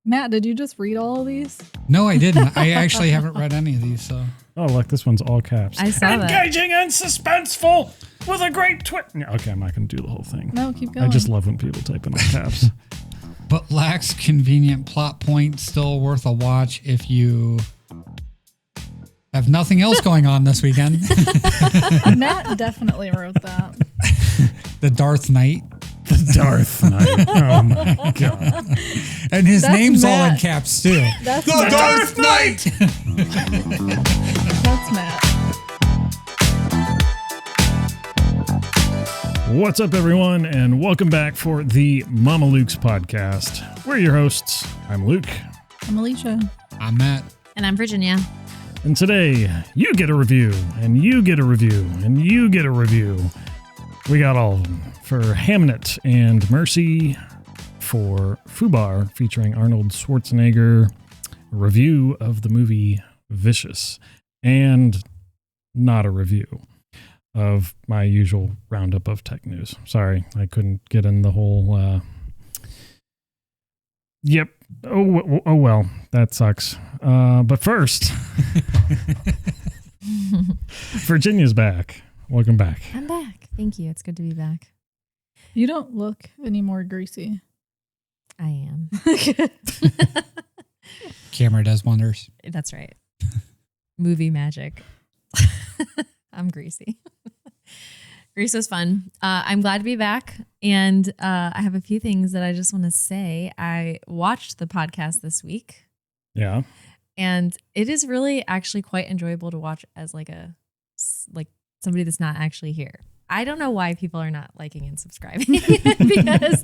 Matt, did you just read all of these? No, I didn't. I actually haven't read any of these. So. Oh, look, this one's all caps. I saw that. Engaging and suspenseful with a great twist. Okay, I'm not going to do the whole thing. No, keep going. I just love when people type in all caps. But lacks convenient plot point. Still worth a watch if you have nothing else going on this weekend. Matt definitely wrote that. The Darth Knight. The Darth Knight. Oh my God. And his That's name's Matt. all in caps too. That's The Matt. Darth Knight! That's Matt. What's up, everyone, and welcome back for the Mamalukes Podcast. We're your hosts. I'm Luke. I'm Alysha. I'm Matt. And I'm Virginia. And today, you get a review, and you get a review, and you get a review. We got all of them for Hamnet and Mercy, for FUBAR featuring Arnold Schwarzenegger, a review of the movie Vicious, and not a review of my usual roundup of tech news. Sorry, I couldn't get in the whole, Yep. Oh well, that sucks. But first, Virginia's back. Welcome back. I'm back. Thank you. It's good to be back. You don't look any more greasy. I am. Camera does wonders. That's right. Movie magic. I'm greasy. Grease was fun. I'm glad to be back. And I have a few things that I just want to say. I watched the podcast this week. Yeah. And it is really actually quite enjoyable to watch as like somebody that's not actually here. I don't know why people are not liking and subscribing because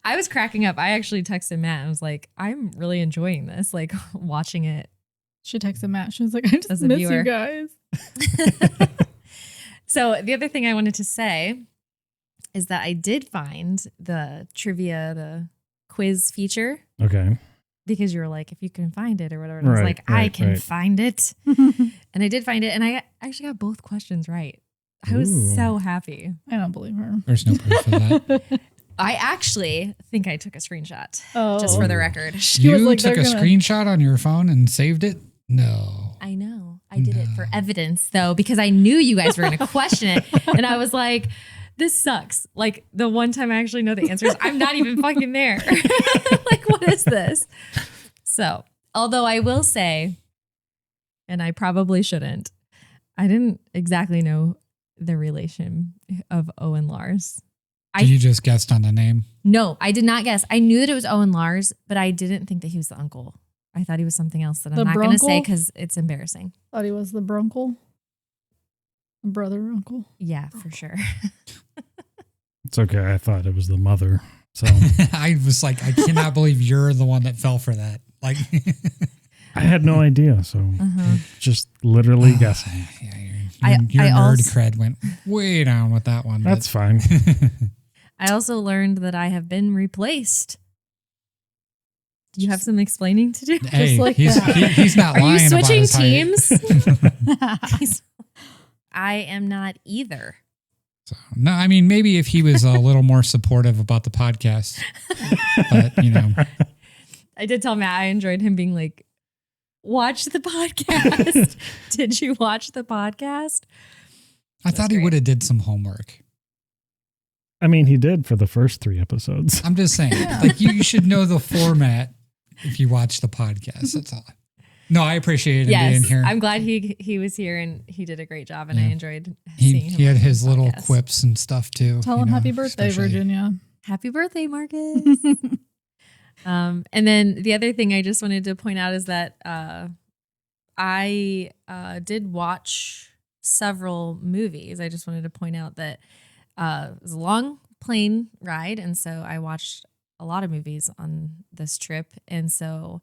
I was cracking up. I actually texted Matt and was like, I'm really enjoying this, like watching it. She texted Matt. She was like, I just As a miss viewer. you guys. So the other thing I wanted to say is that I did find the trivia, the quiz feature. Okay. Because you were like, if you can find it or whatever. And I was Right, like, I can right. find it. And I did find it. And I actually got both questions right. I was Ooh. so happy. I don't believe her. There's no proof of that. I actually think I took a screenshot Oh. just for the record. You was like, took a they're gonna- screenshot on your phone and saved it? No. I know. I did it for evidence though, because I knew you guys were going to question it. And I was like, this sucks. Like the one time I actually know the answers, I'm not even fucking there. Like, what is this? So, although I will say, and I probably shouldn't, I didn't exactly know the relation of Owen Lars. You just guessed on the name? No, I did not guess. I knew that it was Owen Lars, but I didn't think that he was the uncle. I thought he was something else that I'm The not going to say Brunkle? because it's embarrassing. Thought he was the brunkle. Brother uncle. Yeah, for sure. It's okay. I thought it was the mother. So I was like, I cannot believe you're the one that fell for that. Like, I had no idea. So just literally guessing. Yeah, I your nerd also- cred went way down with that one. That's fine. I also learned that I have been replaced. Do you have some explaining to do? Hey, like he's, that. he's not Are lying you about switching his height. teams? I am not either. So, no, I mean, maybe if he was a little more supportive about the podcast, but you know, I did tell Matt I enjoyed him being like, watch the podcast. Did you watch the podcast? I thought he great. would have did some homework. I mean, he did for the first 3 episodes. I'm just saying, like you should know the format if you watch the podcast. That's all. No, I appreciate him being Yes, here. I'm glad he was here and he did a great job and I enjoyed He seeing him. had on his the little podcast. quips and stuff too. Tell you him know, happy birthday, especially- Virginia. Happy birthday, Marcus. And then the other thing I just wanted to point out is that I did watch several movies. I just wanted to point out that it was a long plane ride. And so I watched a lot of movies on this trip. And so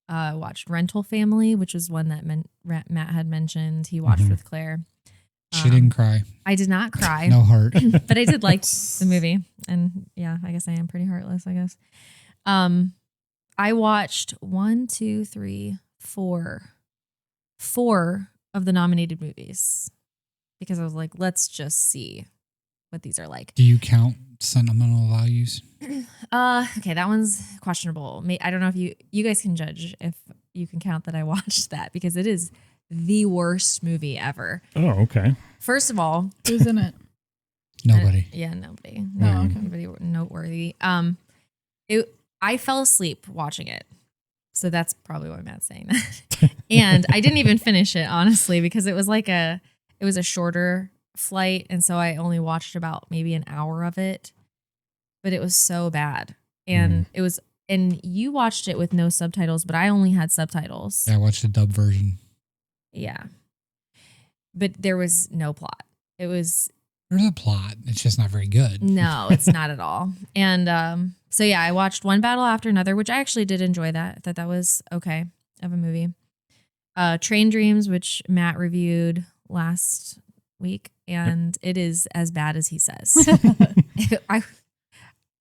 I watched Rental Family, which is one that Matt had mentioned. He watched with Claire. She didn't cry. I did not cry. No heart. But I did like the movie. And yeah, I guess I am pretty heartless, I guess. I watched 4 of the nominated movies because I was like, let's just see what these are like. Do you count sentimental values? Okay, that one's questionable. I don't know if you guys can judge if you can count that I watched that, because it is the worst movie ever. Oh, okay. First of all, Who's in it? Nobody. Nobody. Oh, okay. Nobody noteworthy. I fell asleep watching it. So that's probably why Matt's saying that. And I didn't even finish it, honestly, because it was a shorter flight. And so I only watched about maybe an hour of it, but it was so bad. And and you watched it with no subtitles, but I only had subtitles. Yeah, I watched the dub version. Yeah. But there was no plot. There's a plot. It's just not very good. No, it's not at all. And so yeah, I watched one battle after another, which I actually did enjoy that. I thought that was okay of a movie. Train Dreams, which Matt reviewed last week, and it is as bad as he says.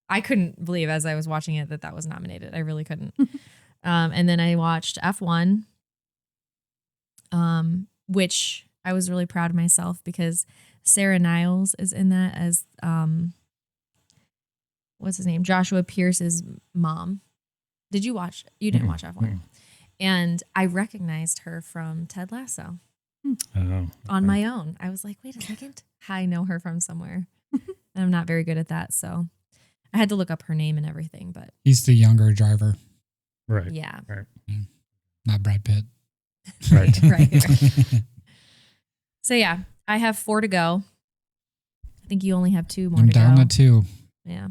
I couldn't believe as I was watching it that was nominated. I really couldn't. And then I watched F1, which I was really proud of myself because Sarah Niles is in that as what's his name? Joshua Pierce's mom. Did you watch? You didn't watch F1. And I recognized her from Ted Lasso on my own. I was like, wait a second. I know her from somewhere. And I'm not very good at that. So I had to look up her name and everything. But he's the younger driver. Right. Yeah. Right. Not Brad Pitt. Right. right. So yeah, I have 4 to go. I think you only have 2 more I'm to down go. to 2. Yeah.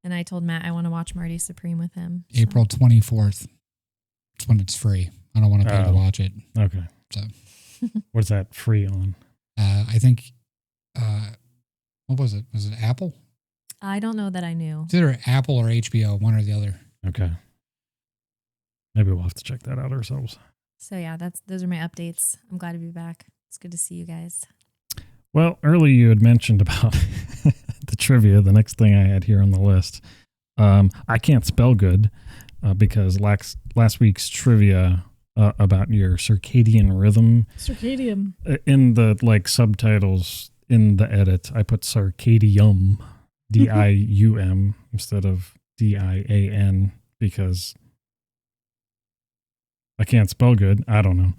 And I told Matt I want to watch Marty Supreme with him. So. April 24th. It's when it's free. I don't want to pay to watch it. Okay. So, what's that free on? I think, what was it? Was it Apple? I don't know that I knew. It's either Apple or HBO, one or the other. Okay. Maybe we'll have to check that out ourselves. So yeah, those are my updates. I'm glad to be back. It's good to see you guys. Well, earlier you had mentioned about the trivia, the next thing I had here on the list. I can't spell good because last week's trivia about your circadian rhythm. Circadian. In the subtitles in the edit, I put circadium, D-I-U-M, instead of D-I-A-N because I can't spell good. I don't know.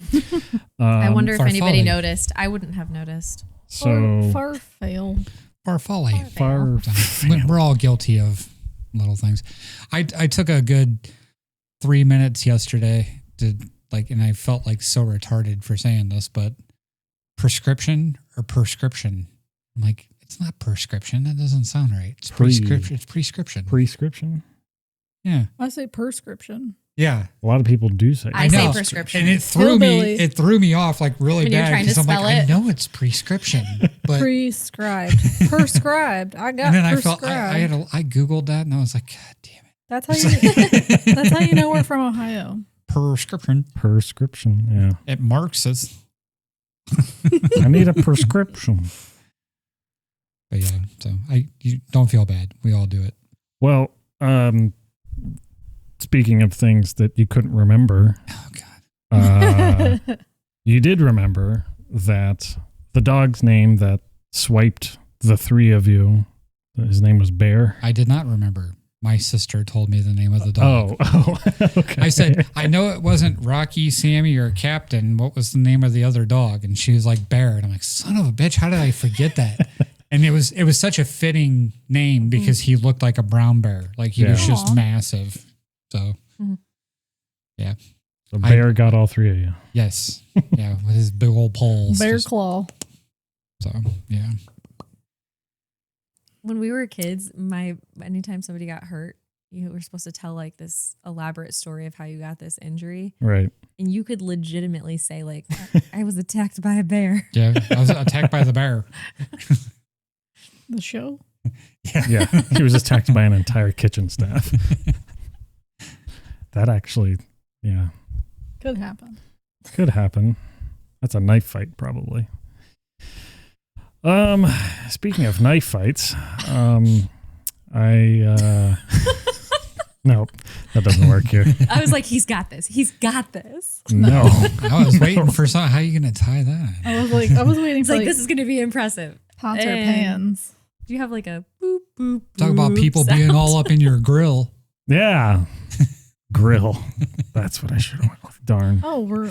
I wonder if anybody Farfalle. noticed. I wouldn't have noticed. So Farfalle. Farfalle. We're all guilty of little things. I took a good 3 minutes yesterday to and I felt like so retarded for saying this, but prescription or prescription. I'm like, it's not prescription. That doesn't sound right. It's prescription. It's prescription. Prescription? Yeah. I say prescription. Yeah. A lot of people do say I that. say know. prescription. And it threw me off really When you're bad trying to because I'm like, spell I it. know it's prescription, but Prescribed. Prescribed. I got and then prescribed. I Googled that and I was like, God damn it. That's how you know we're from Ohio. Prescription. Prescription, yeah. It marks us. I need a prescription. But yeah, so you don't feel bad. We all do it. Well, speaking of things that you couldn't remember, Oh God. you did remember that the dog's name that swiped the 3 of you, his name was Bear. I did not remember. My sister told me the name of the dog. Oh, okay. I said, I know it wasn't Rocky, Sammy, or Captain. What was the name of the other dog? And she was like, Bear. And I'm like, son of a bitch, how did I forget that? And it was such a fitting name because he looked like a brown bear. Like he was just massive. So, yeah. So Bear got all 3 of you. Yes. Yeah, with his big old poles. Bear claw. So, yeah. When we were kids, anytime somebody got hurt, you were supposed to tell this elaborate story of how you got this injury. Right. And you could legitimately say I was attacked by a bear. Yeah, I was attacked by the bear. The show? Yeah. He was attacked by an entire kitchen staff. That actually, yeah. Could happen. Could happen. That's a knife fight, probably. Speaking of knife fights, nope, that doesn't work here. I was like, he's got this. He's got this. No. I was waiting for how are you going to tie that? I was waiting It's for this is going to be impressive. Pots or And- pans. Do you have like a boop, boop, Talk about boop people sound? being all up in your grill. Yeah. Grill. That's what I should have went with. Darn. Oh, we're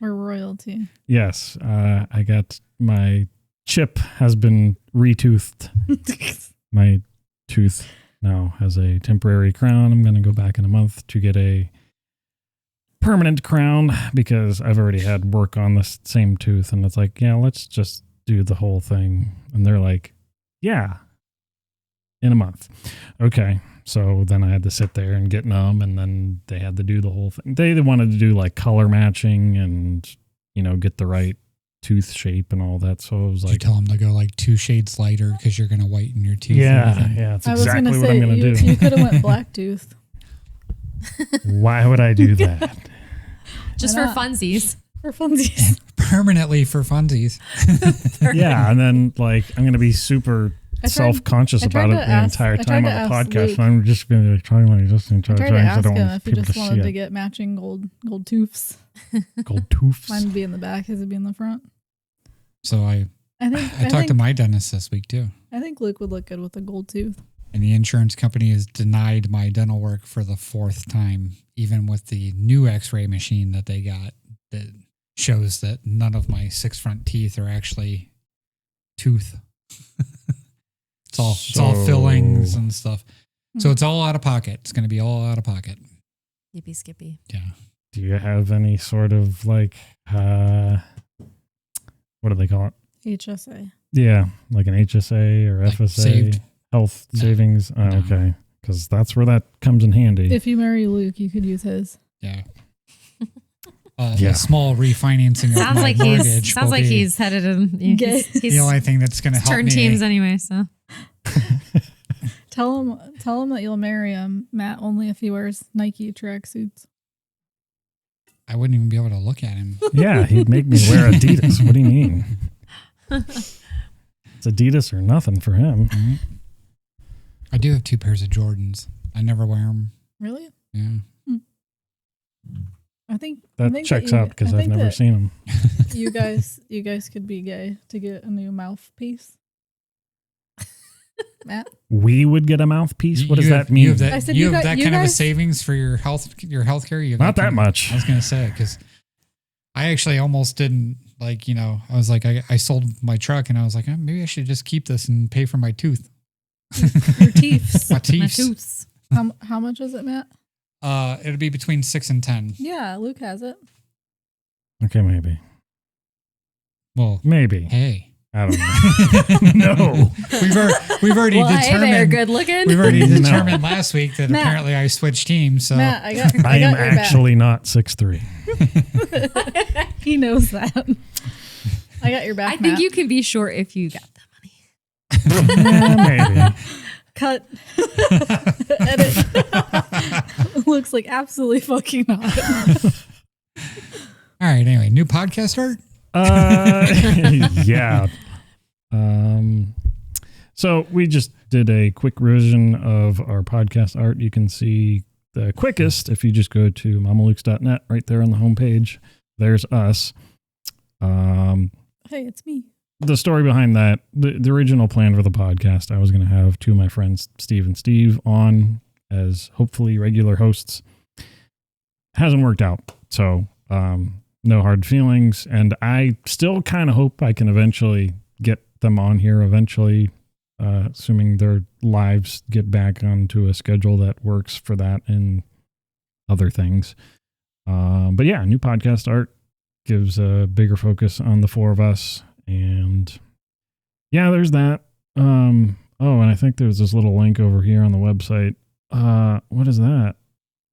royalty. Yes. I got my chip has been retoothed. My tooth now has a temporary crown. I'm going to go back in a month to get a permanent crown because I've already had work on this same tooth. And it's like, yeah, let's just do the whole thing. And they're like, yeah, in a month. Okay. So then I had to sit there and get numb, and then they had to do the whole thing. They wanted to do like color matching and, get the right tooth shape and all that. So it was Did you like, tell them to go like 2 shades lighter because you're going to whiten your teeth? and yeah, everything? that's I was exactly gonna what say I'm going to you do. could have went black tooth. Why would I do that? Just Why for not? funsies. For funsies. Permanently for funsies. Yeah. And then like, I'm going to be super I tried- self-conscious I tried about to it the ask- entire I tried time to on the ask podcast. Luke. And I'm just going to be like, trying like this and I tried to ask him if he people just to wanted see to it. get matching gold tooths. Gold tooths. Mine would be in the back, his would be in the front. So I talked to my dentist this week too. I think Luke would look good with a gold tooth. And the insurance company has denied my dental work for the 4th time, even with the new x-ray machine that they got that shows that none of my 6 front teeth are actually tooth. It's all fillings and stuff. So it's all out of pocket. It's going to be all out of pocket. Yippee skippy. Yeah. Do you have any sort of like, what do they call it? HSA. Yeah, like an HSA or Like FSA, saved? health No. savings. Oh, No. okay, because that's where that comes in handy. If you marry Luke, you could use his. Yeah. Yeah. A small refinancing of Sounds my like mortgage. sounds will like be he's headed in. Gay. He's the only thing that's going to help turned me. teams anyway. So Tell him that you'll marry him, Matt, only if he wears Nike tracksuits. I wouldn't even be able to look at him. Yeah, he'd make me wear Adidas. What do you mean? It's Adidas or nothing for him. Mhm. I do have 2 pairs of Jordans. I never wear them. Really? Yeah. I think That checks out because I've never seen him. you guys could be gay to get a new mouthpiece. Matt, We would get a mouthpiece. What does You that have- mean? You have that, I said you you have got- that you kind of a guys- savings for your healthcare. You have Not that kind of- much. I was going to say because I actually almost didn't I was like I sold my truck and I was like maybe I should just keep this and pay for my tooth. your teeths. My my teeth. tooths. How much is it, Matt? It'll be between 6 and 10. Yeah, Luke has it. Okay, maybe. Well, Maybe. hey, I don't know. No. we've already Well, hey there, determined. good looking. We've already No. determined last week that Matt. apparently I switched teams. So Matt, I got I am your back. actually not 6'3". He knows that. I got your back. I think Matt. you can be short if you got the money. Yeah, maybe. Cut. Edit. Looks like absolutely fucking not. all right. Anyway, new podcast art. Yeah. So we just did a quick revision of our podcast art. You can see the quickest if you just go to mamalukes.net right there on the homepage. There's us. Hey, it's me. The story behind that, the original plan for the podcast, I was going to have 2 of my friends, Steve and Steve, on as hopefully regular hosts. Hasn't worked out. So, no hard feelings. And I still kind of hope I can eventually get them on here eventually, assuming their lives get back onto a schedule that works for that and other things. But yeah, new podcast art gives a bigger focus on the 4 of us. And yeah, there's that. And I think there's this little link over here on the website. What is that?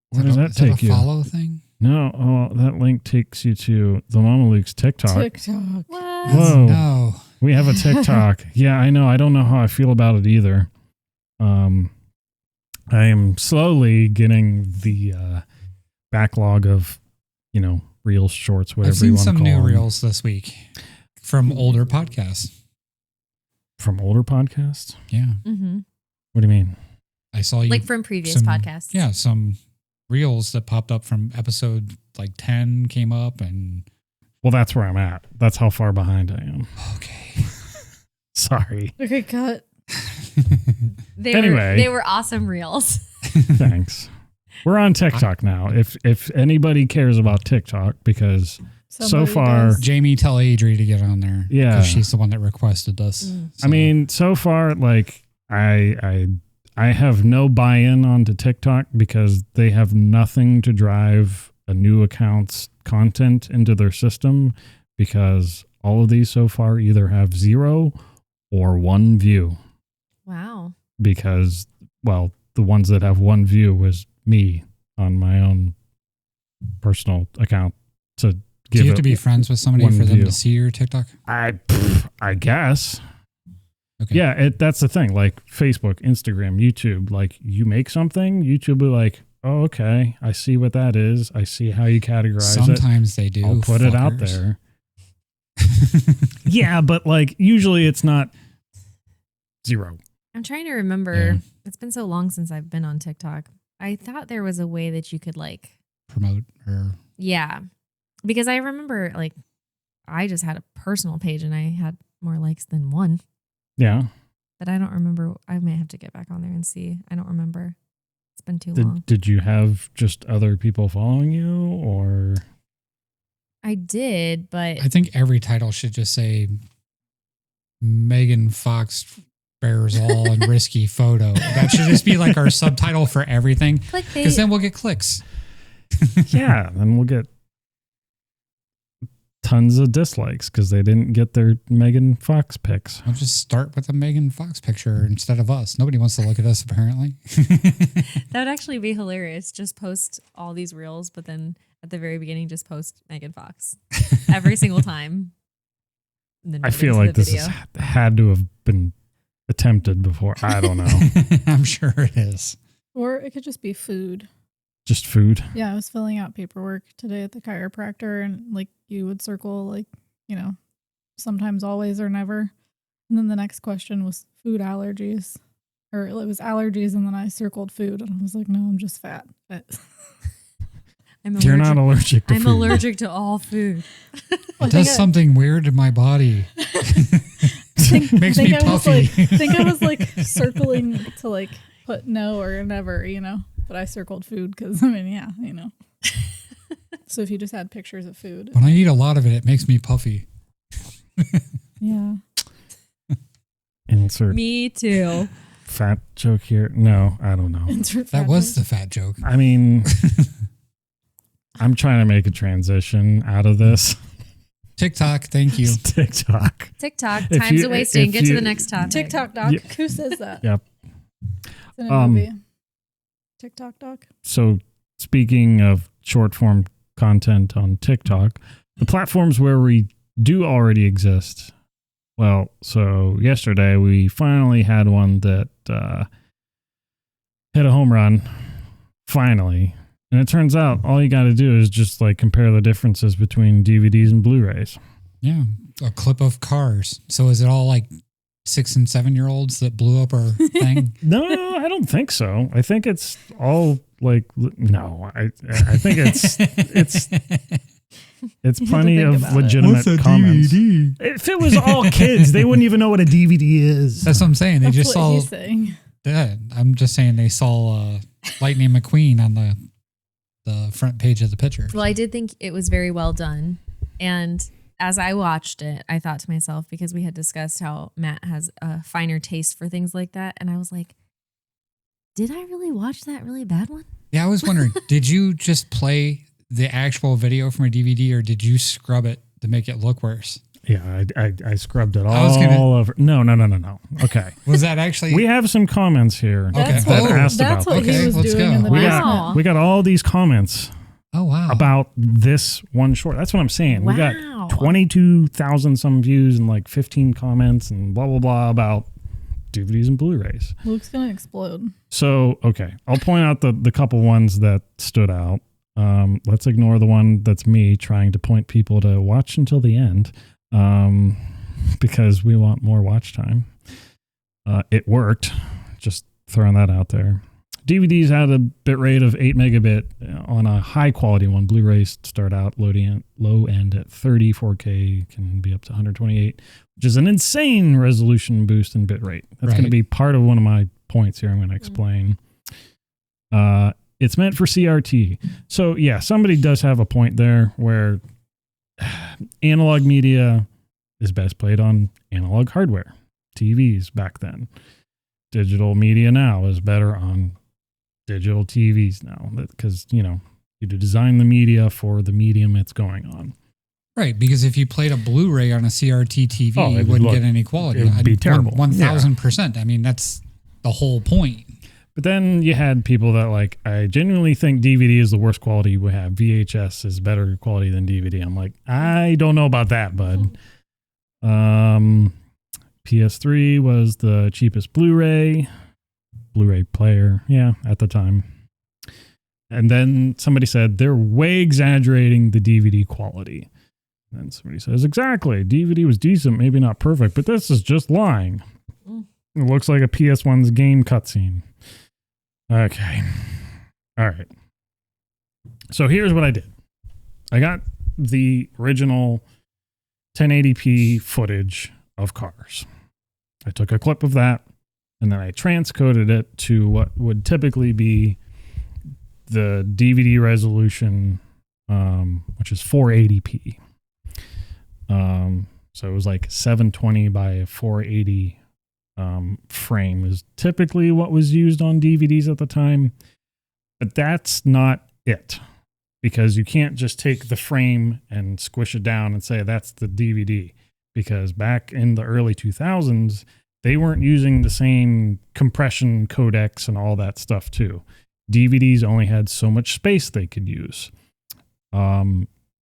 Where does that take a you? follow thing? No, that link takes you to the Mamalukes TikTok. TikTok. What? Whoa. No. We have a TikTok. Yeah, I know. I don't know how I feel about it either. I am slowly getting the backlog of, reels, shorts, whatever I've you seen want to some call new them. reels this week from older podcasts. From older podcasts? Yeah. Mm-hmm. What do you mean? I saw you. Like from previous some- podcasts. Yeah. Some reels that popped up from episode like 10 came up and Well, that's where I'm at. That's how far behind I am. okay. Sorry. Okay, cut. Anyway. They were awesome reels. Thanks. We're on TikTok now. If anybody cares about TikTok, because so far, does. Jamie, tell Adri to get on there. Yeah. 'Cause she's the one that requested us. So. I mean, so far, like I have no buy-in onto TikTok because they have nothing to drive a new account's content into their system, because all of these so far either have 0 or 1 view. Wow. Because, well, the ones that have 1 view was me on my own personal account to give do you have it to be friends with somebody one for them view. to see your TikTok? I guess. Okay. Yeah, that's the thing. Like Facebook, Instagram, YouTube, like you make something, YouTube will be like, oh, okay, I see what that is. I see how you categorize it. Sometimes they do. I'll put it out fuckers. there. Yeah, but like usually it's not 0. I'm trying to remember. Yeah. It's been so long since I've been on TikTok. I thought there was a way that you could like Promote or yeah. Because I remember like I just had a personal page and I had more likes than 1. Yeah. But I don't remember. I may have to get back on there and see. I don't remember. It's been too long. Did you have just other people following you, or? I did, but I think every title should just say Megan Fox bears all and risky photo. That should just be like our subtitle for everything, because clickbait. then we'll get clicks. Yeah, then we'll get tons of dislikes because they didn't get their Megan Fox pics. I'll just start with a Megan Fox picture instead of us. Nobody wants to look at us, apparently. That would actually be hilarious. Just post all these reels, but then at the very beginning, just post Megan Fox every single time. And then I right feel into like the this video. has had to have been attempted before. I don't know. I'm sure it is. Or it could just be food. Just food. Yeah, I was filling out paperwork today at the chiropractor, and like you would circle like, sometimes, always, or never. And then the next question was food allergies. Or it was allergies, and then I circled food, and I was like, no, I'm just fat. But You're not allergic to I'm food. allergic to all food. It does something weird in my body. Makes me puffy. I think I was like circling to like put no or never, but I circled food because So if you just had pictures of food. When I eat a lot of it, it makes me puffy. Yeah. Insert Me too. fat joke here. No, I don't know. That was the fat joke. I mean, I'm trying to make a transition out of this. TikTok, thank you. TikTok. TikTok. If Time's you- a wasting. if Get to you- the next topic. TikTok doc. Yeah. Who says that? Yep. It's in a movie. TikTok doc. So speaking of short form content on TikTok, the platforms where we do already exist. Well, so yesterday we finally had one that hit a home run. Finally. And it turns out all you got to do is just like compare the differences between DVDs and Blu-rays. Yeah, a clip of Cars. So is it all like 6 and 7 year olds that blew up our thing? No, I don't think so. I think it's all like I think it's plenty think of about it. legitimate comments. If it was all kids, they wouldn't even know what a DVD is. That's what I'm saying. They That's just what saw he's saying. that. I'm just saying they saw Lightning McQueen on the front page of the picture. Well, I did think it was very well done. And as I watched it, I thought to myself, because we had discussed how Matt has a finer taste for things like that. And I was like, did I really watch that really bad one? Yeah, I was wondering, did you just play the actual video from a DVD or did you scrub it to make it look worse? Yeah, I scrubbed it I was gonna- all over. No. Okay. Was that actually? We have some comments here. That's Okay. what, asked that's about what that. he was Okay, let's doing go. in the We basement. Wow. got all these comments Oh, wow. about this one short. That's what I'm saying. We Wow. got 22,000 some views and like 15 comments and blah, blah, blah about DVDs and Blu-rays. Luke's going to explode. So, okay. I'll point out the couple ones that stood out. Let's ignore the one that's me trying to point people to watch until the end because we want more watch time. It worked. Just throwing that out there. DVDs had a bit rate of 8 megabit on a high quality one. Blu-rays start out low end at 30, 4K can be up to 128, which is an insane resolution boost in bit rate. That's going to be part of one of my points here I'm going to explain. It's meant for CRT. So yeah, somebody does have a point there where analog media is best played on analog hardware, TVs back then. Digital media now is better on digital TVs now because, you know, you design the media for the medium it's going on. Right, because if you played a Blu-ray on a CRT TV, you wouldn't get any quality. It would be terrible. 1,000%. I mean, that's the whole point. But then you had people that like, I genuinely think DVD is the worst quality we have. VHS is better quality than DVD. I'm like, I don't know about that, bud. PS3 was the cheapest Blu-ray player. Yeah, at the time. And then somebody said they're way exaggerating the DVD quality. And then somebody says, exactly. DVD was decent, maybe not perfect, but this is just lying. It looks like a PS1's game cutscene. Okay. All right. So here's what I did. I got the original 1080p footage of Cars. I took a clip of that and then I transcoded it to what would typically be the DVD resolution, which is 480p. So it was like 720 by 480 frame is typically what was used on DVDs at the time. But that's not it, because you can't just take the frame and squish it down and say that's the DVD, because back in the early 2000s, they weren't using the same compression codecs and all that stuff too. DVDs only had so much space they could use.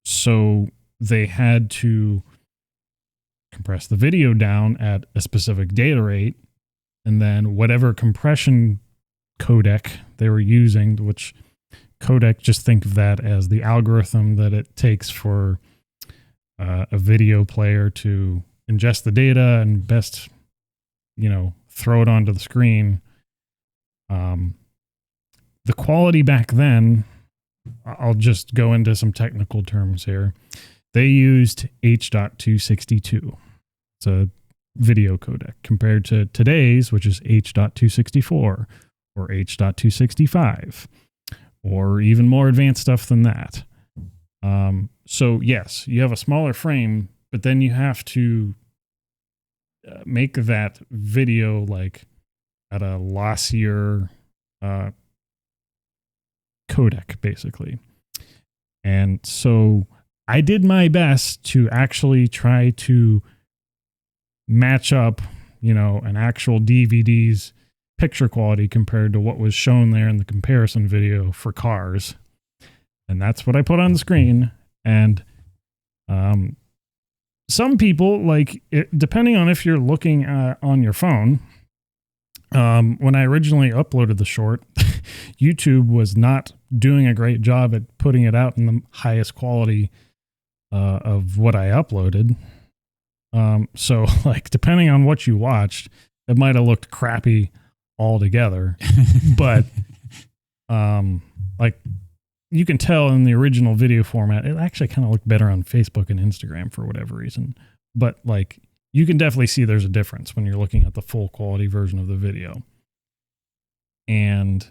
So they had to compress the video down at a specific data rate, and then whatever compression codec they were using, which codec, just think of that as the algorithm that it takes for a video player to ingest the data and best, you know, throw it onto the screen. The quality back then, I'll just go into some technical terms here. They used H.262. It's a video codec compared to today's, which is H.264 or H.265 or even more advanced stuff than that. So yes, you have a smaller frame, but then you have to make that video like at a lossier codec, basically. And so I did my best to actually try to match up, you know, an actual DVD's picture quality compared to what was shown there in the comparison video for Cars. And that's what I put on the screen. And some people, like, depending on if you're looking on your phone, when I originally uploaded the short, YouTube was not doing a great job at putting it out in the highest quality of what I uploaded. So, like, depending on what you watched, it might have looked crappy altogether. But, like, you can tell in the original video format, it actually kind of looked better on Facebook and Instagram for whatever reason. But, like, you can definitely see there's a difference when you're looking at the full quality version of the video. And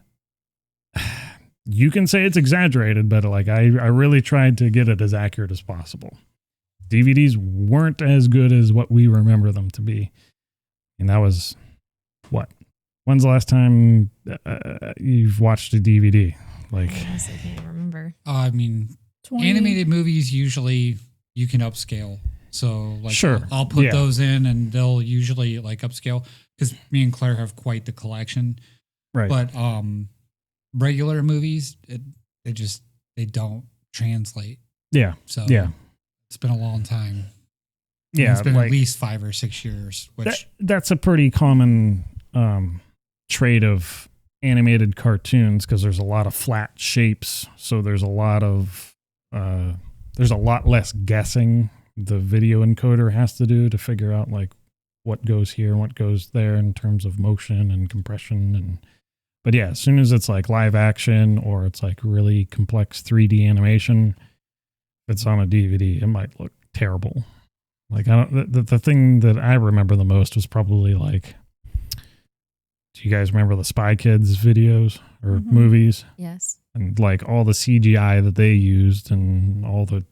you can say it's exaggerated, but like I really tried to get it as accurate as possible. DVDs weren't as good as what we remember them to be. And that was what? When's the last time you've watched a DVD? Like, I honestly can't remember. I mean, 20. animated movies usually you can upscale. So like, sure, I'll put those in, and they'll usually like upscale because me and Claire have quite the collection. Right. But regular movies, they don't translate. Yeah. So yeah, it's been a long time. Yeah, it's been like, at least 5 or 6 years. Which that's a pretty common trait of animated cartoons, because there's a lot of flat shapes, so there's a lot less guessing the video encoder has to do to figure out like what goes here and what goes there in terms of motion and compression. But yeah, as soon as it's like live action or it's like really complex 3D animation, if it's on a DVD, it might look terrible. Like I don't. The thing that I remember the most was probably like, do you guys remember the Spy Kids videos or movies? Yes. And like all the CGI that they used and all the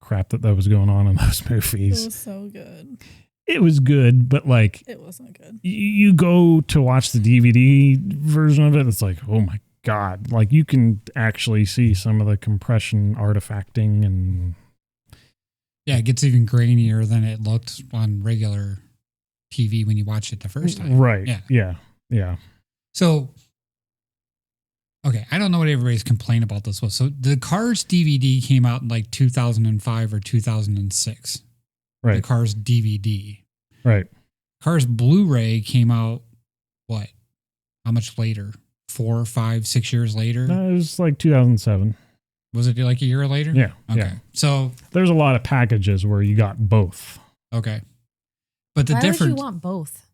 crap that was going on in those movies. It was so good. It was good, but like it wasn't good. You go to watch the DVD version of it, it's like, oh my God. Like you can actually see some of the compression artifacting and yeah, it gets even grainier than it looked on regular TV when you watched it the first time. Right. Yeah. Yeah. So, okay, I don't know what everybody's complaint about this was. So the Cars DVD came out in like 2005 or 2006. Right. The Cars DVD. Right. Cars Blu-ray came out, what? How much later? 4, 5, 6 years later? It was like 2007. Was it like a year later? Yeah. Okay. Yeah. So there's a lot of packages where you got both. Okay. But the Why difference, would you want both?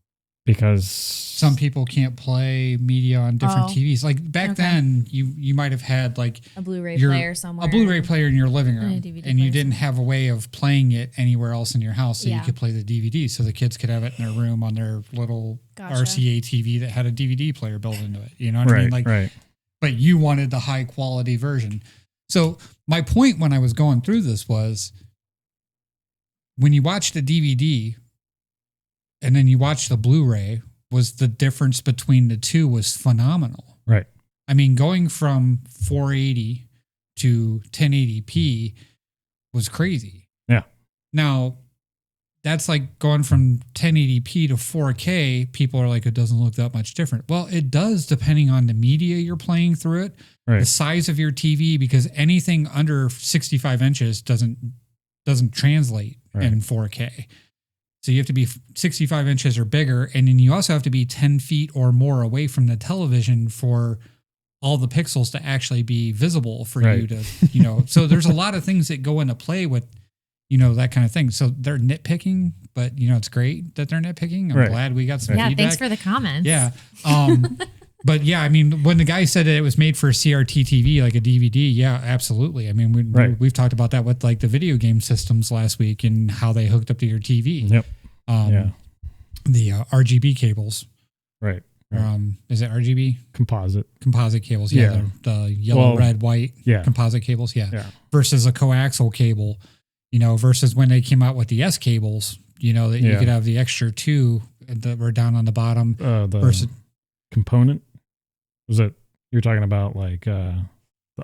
Because some people can't play media on different TVs. Like back then, you might have had like a Blu-ray player somewhere. A Blu-ray player in your living room. And you didn't somewhere. have a way of playing it anywhere else in your house. So Yeah. you could play the DVD. So the kids could have it in their room on their little Gotcha. RCA TV that had a DVD player built into it. You know what I mean? Like, right. but you wanted the high quality version. So my point when I was going through this was when you watch the DVD and then you watch the Blu-ray, was the difference between the two was phenomenal. Right. I mean, going from 480 to 1080p was crazy. Yeah. Now, that's like going from 1080p to 4K. People are like, it doesn't look that much different. Well, it does depending on the media you're playing through it, Right. the size of your TV, because anything under 65 inches doesn't translate in 4K. So you have to be 65 inches or bigger. And then you also have to be 10 feet or more away from the television for all the pixels to actually be visible for you to, so there's a lot of things that go into play with, that kind of thing. So they're nitpicking, but it's great that they're nitpicking. I'm glad we got some feedback. Thanks for the comments. Yeah. But yeah, I mean, when the guy said that it was made for a CRT TV, like a DVD, yeah, absolutely. I mean, we've talked about that with like the video game systems last week and how they hooked up to your TV. Yep. The RGB cables. Right. Is it RGB? Composite cables. Yeah. The yellow, red, white composite cables. Yeah. Versus a coaxial cable, versus when they came out with the S cables, that you could have the extra two that were down on the bottom versus component. Was it, you're talking about like the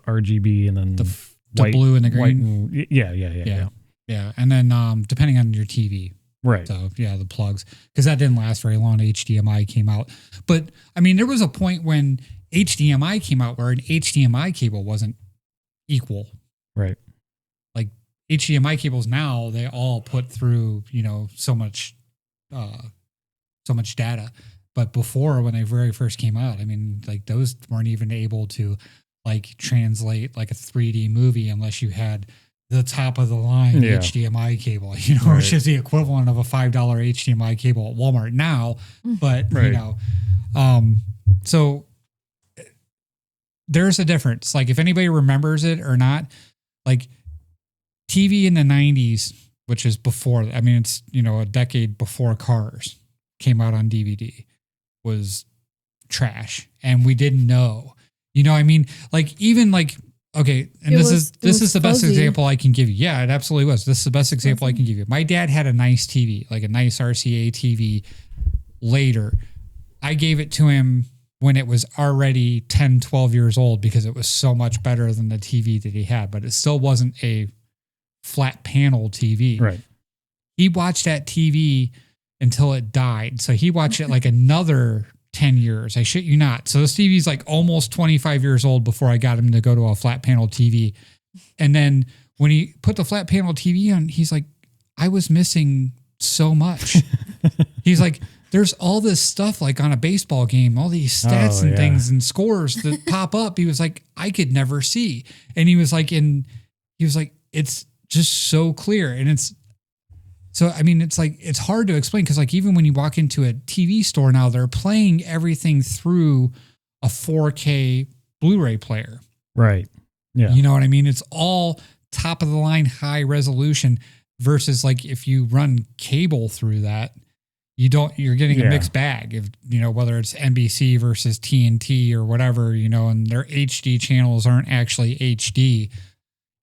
RGB and then the white, blue and the green? Yeah. And then depending on your TV. Right. So yeah, the plugs, because that didn't last very long. HDMI came out. But I mean, there was a point when HDMI came out where an HDMI cable wasn't equal. Right. Like HDMI cables now, they all put through, so much data. But before, when they very first came out, I mean, like those weren't even able to like translate like a 3D movie unless you had the top of the line HDMI cable, which is the equivalent of a $5 HDMI cable at Walmart now. But, so there's a difference. Like if anybody remembers it or not, like TV in the 90s, which is before, I mean, it's, a decade before Cars came out on DVD, was trash. And we didn't know, I mean, like even like, okay, and this is the best example I can give you. Yeah, it absolutely was. This is the best example I can give you. My dad had a nice TV, like a nice RCA TV later. I gave it to him when it was already 10, 12 years old because it was so much better than the TV that he had, but it still wasn't a flat panel TV. Right. He watched that TV until it died. So he watched it like another 10 years. I shit you not. So this TV is like almost 25 years old before I got him to go to a flat panel TV. And then when he put the flat panel TV on, he's like, I was missing so much. He's like, there's all this stuff like on a baseball game, all these stats and things and scores that pop up. He was like, I could never see. And he was like, it's just so clear. And so, I mean, it's like, it's hard to explain because like even when you walk into a TV store now, they're playing everything through a 4K Blu-ray player. Right. Yeah. You know what I mean? It's all top of the line, high resolution versus like if you run cable through that, you're getting a mixed bag of, whether it's NBC versus TNT or whatever, and their HD channels aren't actually HD,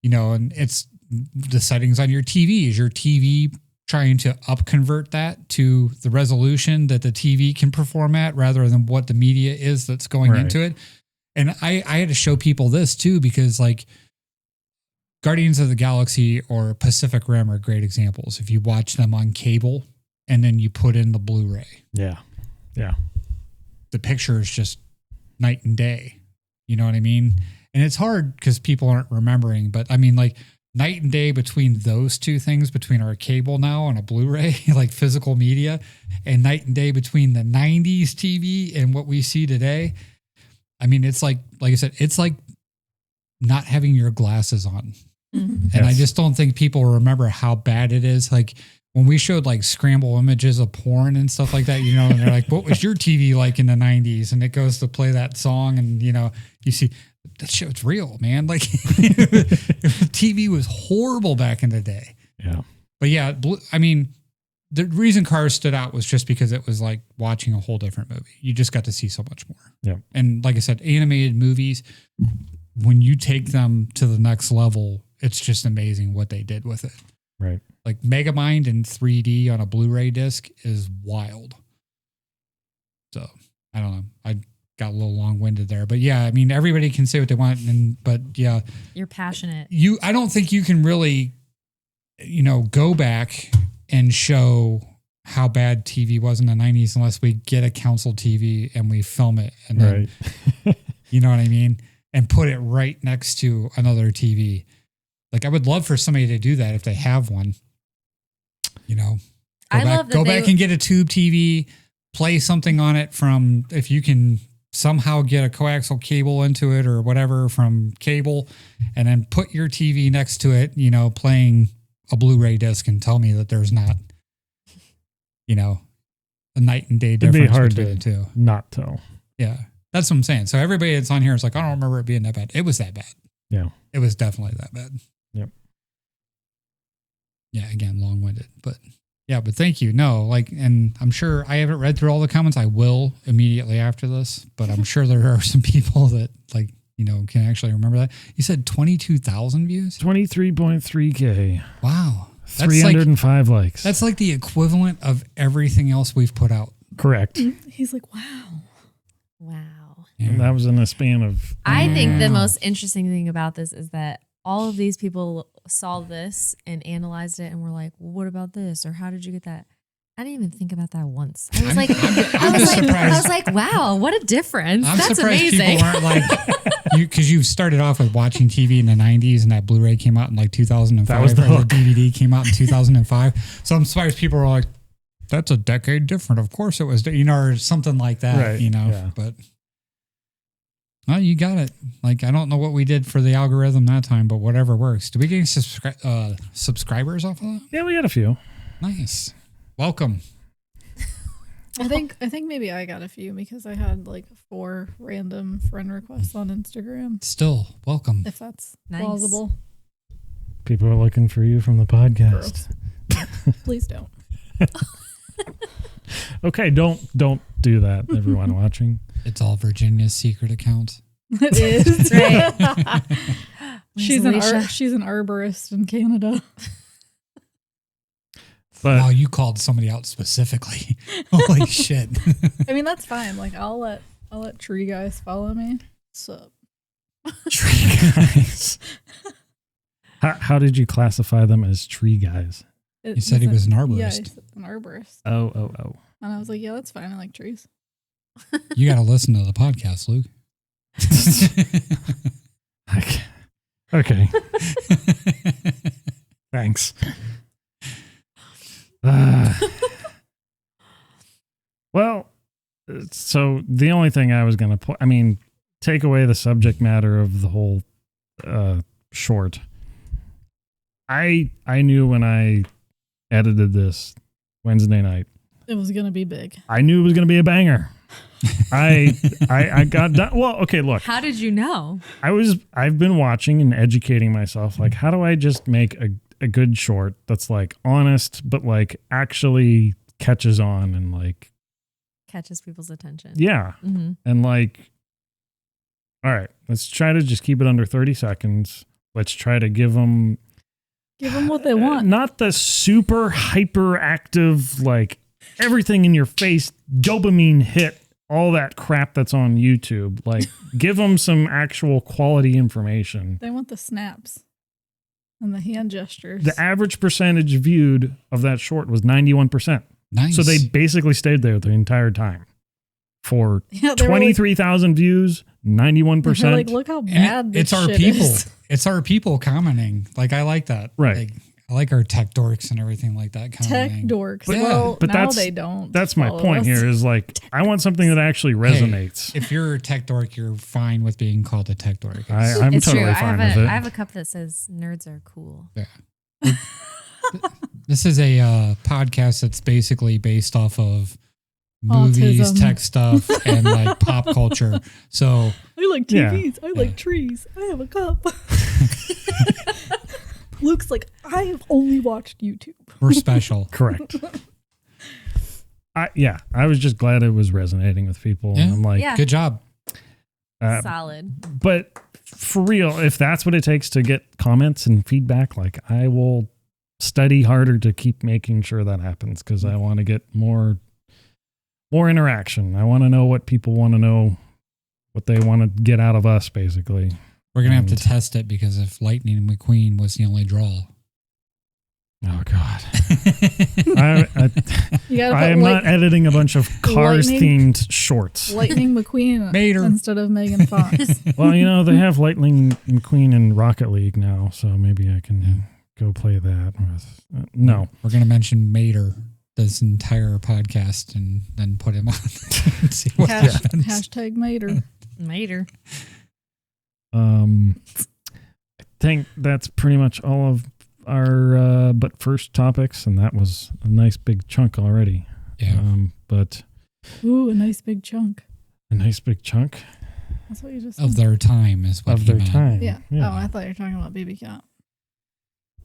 and it's the settings on your TV. Is your TV trying to upconvert that to the resolution that the TV can perform at rather than what the media is that's going into it? And I had to show people this too, because like Guardians of the Galaxy or Pacific Rim are great examples. If you watch them on cable and then you put in the Blu-ray. Yeah. Yeah. The picture is just night and day. You know what I mean? And it's hard because people aren't remembering, but I mean, like night and day between those two things, between our cable now and a Blu-ray, like physical media, and night and day between the 90s TV and what we see today. I mean, it's like I said, it's like not having your glasses on. Mm-hmm. And I just don't think people remember how bad it is. Like when we showed like scramble images of porn and stuff like that, and they're like, what was your TV like in the 90s? And it goes to play that song and, you see that shit's real, man. Like TV was horrible back in the day. Yeah. But yeah, I mean, the reason Cars stood out was just because it was like watching a whole different movie. You just got to see so much more. Yeah. And like I said, animated movies, when you take them to the next level, it's just amazing what they did with it. Right. Like Megamind in 3D on a Blu-ray disc is wild. So I don't know. I got a little long-winded there, but yeah, I mean, everybody can say what they want, but yeah, you're passionate. I don't think you can really, go back and show how bad TV was in the 90s unless we get a console TV and we film it and then, you know what I mean? And put it right next to another TV. Like I would love for somebody to do that if they have one, go back and get a tube TV, play something on it from, if you can somehow get a coaxial cable into it or whatever from cable, and then put your TV next to it, playing a Blu-ray disc, and tell me that there's not, a night and day difference. It'd be hard between to the two. Not tell. Yeah. That's what I'm saying. So everybody that's on here is like, I don't remember it being that bad. It was that bad. Yeah. It was definitely that bad. Yep. Yeah. Again, long-winded, but yeah, but thank you. No, and I'm sure I haven't read through all the comments. I will immediately after this, but I'm sure there are some people that can actually remember that. You said 22,000 views? 23.3K. Wow. 305 likes. That's like the equivalent of everything else we've put out. Correct. He's like, wow. Wow. Yeah. And that was in a span of... I think the most interesting thing about this is that all of these people saw this and analyzed it and were like, well, what about this? Or how did you get that? I didn't even think about that once. I was I was like, wow, what a difference. That's amazing. People aren't like, because you started off with watching TV in the 90s and that Blu-ray came out in like 2005. That was the hook. The DVD came out in 2005. So I'm surprised people were like, that's a decade different. Of course it was, or something like that, right. Yeah. But well, you got it. Like, I don't know what we did for the algorithm that time, but whatever works. Did we get any subscribers off of that? Yeah, we got a few. Nice. Welcome. I think maybe I got a few because I had like 4 random friend requests on Instagram. Still, welcome. If that's plausible. People are looking for you from the podcast. Please don't. Okay, don't do that, everyone watching. It's all Virginia's secret account. It is. Right. She's an arborist in Canada. But wow, you called somebody out specifically. Holy shit. I mean, that's fine. Like I'll let tree guys follow me. Sup? Tree guys. How did you classify them as tree guys? He said he was an arborist. Yeah, he's an arborist. Oh. And I was like, yeah, that's fine. I like trees. You got to listen to the podcast, Luke. Okay. Thanks. Well, so the only thing I was going to take away the subject matter of the whole short. I knew when I edited this Wednesday night, it was going to be big. I knew it was going to be a banger. I got done. Well, okay, look. How did you know? I've been watching and educating myself. Like, how do I just make a good short that's like honest, but like actually catches on and like Catches people's attention. yeah. Mm-hmm. And like, all right, let's try to just keep it under 30 seconds. Let's try to give them what they want. not the super hyperactive, like everything in your face, dopamine hit, all that crap that's on YouTube. Like, give them some actual quality information. They want the snaps and the hand gestures. The average percentage viewed of that short was 91%. Nice. So they basically stayed there the entire time. For Yeah, they were 23,000 views, 91%. they're like, look how bad And this it's our shit people. is. It's our people commenting. Like, I like that. Right. Like, I like our tech dorks and everything like that Tech commenting. dorks. But- well, but now that's- they don't. That's my follow point us. here is like, I want something that actually resonates. Hey, if you're a tech dork, you're fine with being called a tech dork. I'm It's totally true. fine with it. I have a cup that says "Nerds are cool." This is a podcast that's basically based off of movies, Autism. tech stuff, and like pop culture. So I like Yeah. TVs. I like trees. I have a cup. Luke's like, I've only watched YouTube. we're special. Correct. I was just glad it was resonating with people. Yeah. And I'm like, Yeah. Good job. Solid. but for real, if that's what it takes to get comments and feedback, like I will study harder to keep making sure that happens because I want to get more interaction. I want to know what people want to know, what they want to get out of us, basically. We're gonna have to And- test it because if Lightning McQueen was the only draw, Oh God, You gotta I put am not editing a bunch of cars themed shorts. Lightning McQueen Mater. instead of Megan Fox. Well, they have Lightning McQueen in Rocket League now, so maybe I can go play that with. No, we're gonna mention Mater this entire podcast and then put him on and see what happens. Hashtag Mater. Later. I think that's pretty much all of our but first topics, and that was a nice big chunk already. Yeah. But Ooh, a nice big chunk. a nice big chunk That's what you just Of said. their time is what of he their meant. time. Yeah. Oh, I thought you were talking about Baby Cat.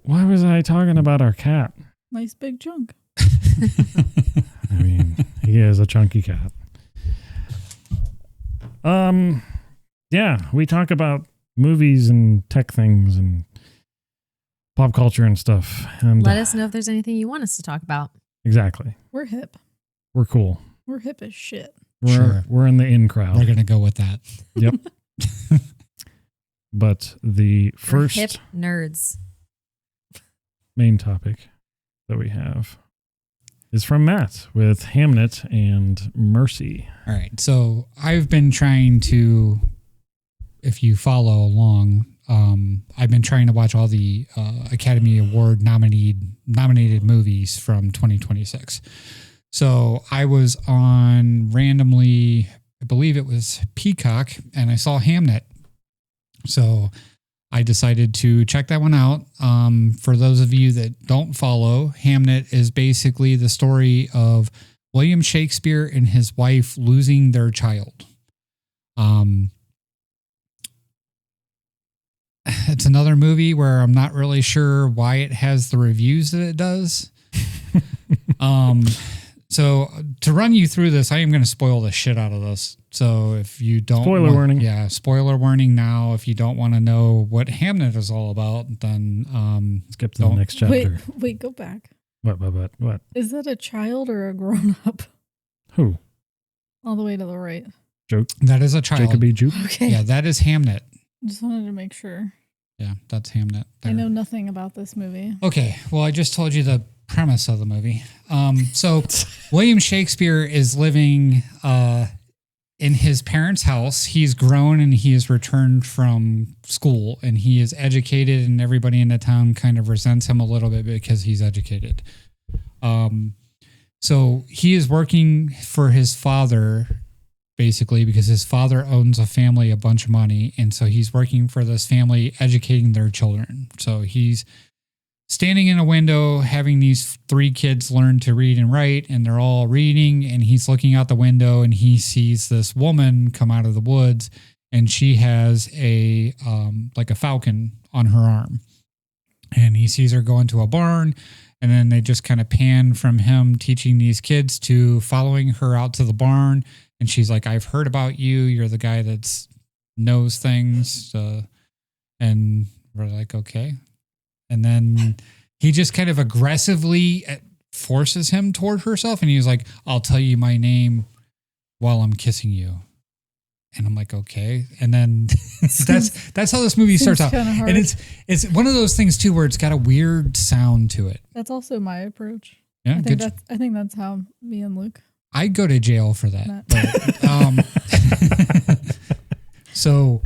Why was I talking about our cat? Nice big chunk. I mean, he is a chunky cat. Yeah, we talk about movies and tech things and pop culture and stuff. And Let us know if there's anything you want us to talk about. exactly. We're hip. We're cool. We're hip as shit. We're in the in crowd. We're gonna go with that. Yep. But the We're first hip nerds. main topic that we have is from Matt with Hamnet and Mercy. All right. So I've been trying to, if you follow along, I've been trying to watch all the Academy Award nominated movies from 2026. So I was on randomly, I believe it was Peacock, and I saw Hamnet. So I decided to check that one out. For those of you that don't follow, Hamnet is basically the story of William Shakespeare and his wife losing their child. It's another movie where I'm not really sure why it has the reviews that it does. So to run you through this, I am going to spoil the shit out of this. So if you don't Spoiler warning. Yeah, spoiler warning now. If you don't want to know what Hamnet is all about, then Skip to the Don't- next chapter. Wait, go back. What? Is that a child or a grown up? Who? All the way to the right. that is a child. Jacoby Jupe? Okay. Yeah, that is Hamnet. Just wanted to make sure. Yeah, that's Hamnet. I there. know nothing about this movie. Okay, well, I just told you the premise of the movie. So William Shakespeare is living in his parents' house. He's grown and he has returned from school and he is educated, and everybody in the town kind of resents him a little bit because he's educated. So he is working for his father, basically, because his father owns a family a bunch of money. And so he's working for this family, educating their children. So he's standing in a window, having these 3 kids learn to read and write, and they're all reading, and he's looking out the window and he sees this woman come out of the woods, and she has a like a falcon on her arm, and he sees her go into a barn, and then they just kind of pan from him teaching these kids to following her out to the barn, and she's like, I've heard about you. You're the guy that's knows things. And we're like, okay. And then he just kind of aggressively forces him toward herself. And he's like, I'll tell you my name while I'm kissing you. And I'm like, okay. And then that's how this movie starts out. And it's one of those things too, where it's got a weird sound to it. That's also my approach. Yeah. I think that's how me and Luke. I'd go to jail for that. But, so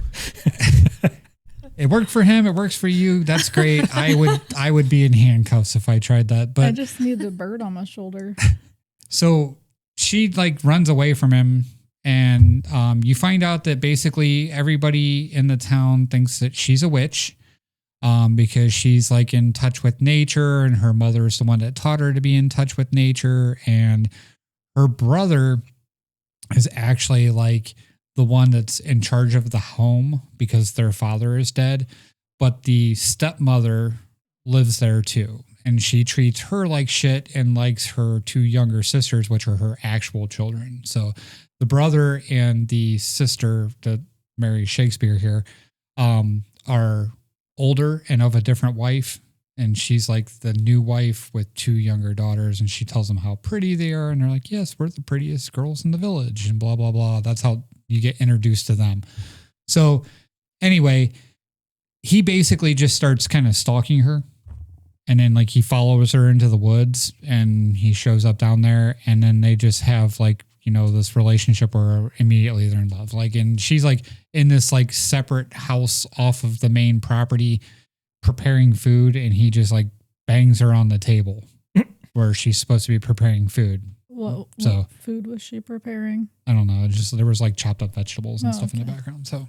it worked for him. It works for you. That's great. I would be in handcuffs if I tried that. But I just need a bird on my shoulder. So she like runs away from him, and you find out that basically everybody in the town thinks that she's a witch, because she's like in touch with nature, and her mother is the one that taught her to be in touch with nature, and her brother is actually like the one that's in charge of the home because their father is dead, but the stepmother lives there too. And she treats her like shit and likes her 2 younger sisters, which are her actual children. So the brother and the sister that Mary Shakespeare here, are older and of a different wife. And she's like the new wife with 2 younger daughters. And she tells them how pretty they are. And they're like, yes, we're the prettiest girls in the village and blah, blah, blah. That's how you get introduced to them. So anyway, he basically just starts kind of stalking her. And then like he follows her into the woods and he shows up down there, and then they just have like, you know, this relationship where immediately they're in love. Like, and she's like in this like separate house off of the main property preparing food, and he just like bangs her on the table where she's supposed to be preparing food. What food was she preparing? I don't know. Just there was like chopped up vegetables and stuff in the background. So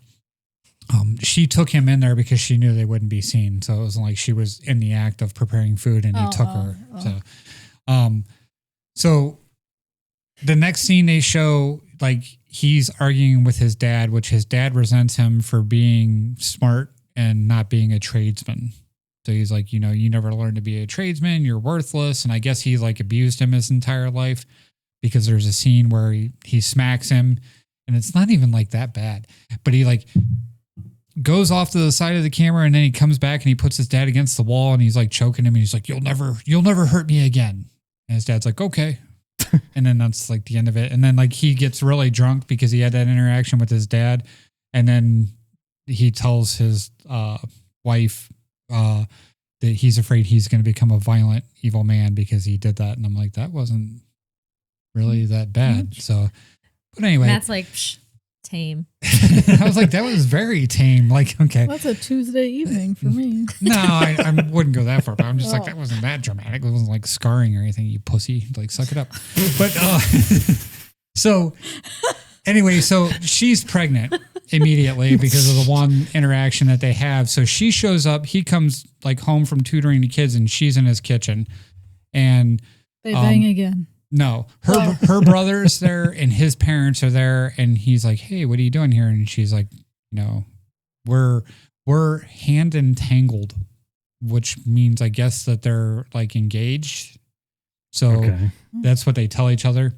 she took him in there because she knew they wouldn't be seen. So it was like she was in the act of preparing food, and he took her. So the next scene they show, like he's arguing with his dad, which his dad resents him for being smart and not being a tradesman. So he's like, you know, you never learned to be a tradesman. You're worthless. And I guess he like abused him his entire life, because there's a scene where he smacks him, and it's not even like that bad, but he like goes off to the side of the camera, and then he comes back and he puts his dad against the wall, and he's like choking him, and he's like, you'll never hurt me again. And his dad's like, okay. And then that's like the end of it. And then like he gets really drunk because he had that interaction with his dad. And then he tells his wife that he's afraid he's going to become a violent, evil man because he did that. And I'm like, that wasn't really that bad. So, but anyway. Matt's like, tame. I was like, that was very tame. Like, okay. That's a Tuesday evening for me. No, I wouldn't go that far, but I'm just like, that wasn't that dramatic. It wasn't like scarring or anything, you pussy. Like, suck it up. But, so anyway, so she's pregnant immediately because of the one interaction that they have. So she shows up, he comes like home from tutoring the kids, and she's in his kitchen, and they bang again. No, her brother's there and his parents are there, and he's like, hey, what are you doing here? And she's like, you know, we're hand entangled, which means I guess that they're like engaged. So that's what they tell each other.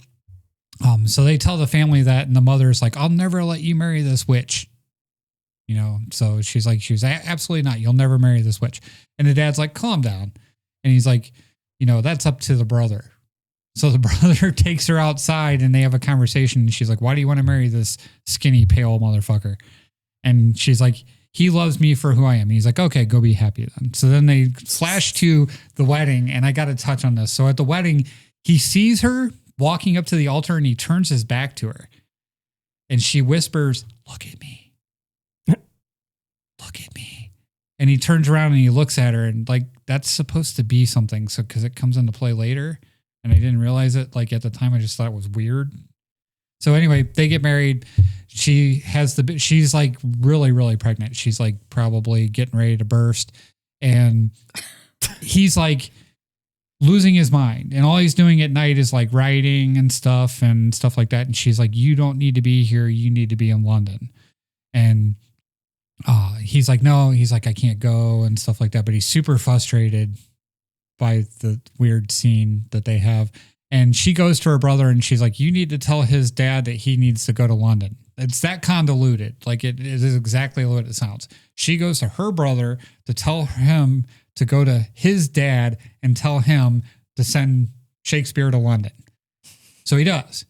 So they tell the family that, and the mother's like, I'll never let you marry this witch. You know, so she's like, absolutely not. You'll never marry this witch. And the dad's like, calm down. And he's like, you know, that's up to the brother. So the brother takes her outside, and they have a conversation, and she's like, why do you want to marry this skinny, pale motherfucker? And she's like, he loves me for who I am. And he's like, okay, go be happy then. So then they flash to the wedding, and I got to touch on this. So at the wedding, he sees her walking up to the altar, and he turns his back to her, and she whispers, look at me. Look at me. And he turns around and he looks at her, and like, that's supposed to be something. So, cause it comes into play later. And I didn't realize it. Like at the time, I just thought it was weird. So anyway, they get married. She's like really, really pregnant. She's like probably getting ready to burst. And he's like losing his mind, and all he's doing at night is like writing and stuff like that. And she's like, you don't need to be here. You need to be in London. And he's like, no, he's like, I can't go and stuff like that. But he's super frustrated by the weird scene that they have. And she goes to her brother and she's like, you need to tell his dad that he needs to go to London. It's that convoluted. Like it is exactly what it sounds. She goes to her brother to tell him to go to his dad and tell him to send Shakespeare to London. So he does.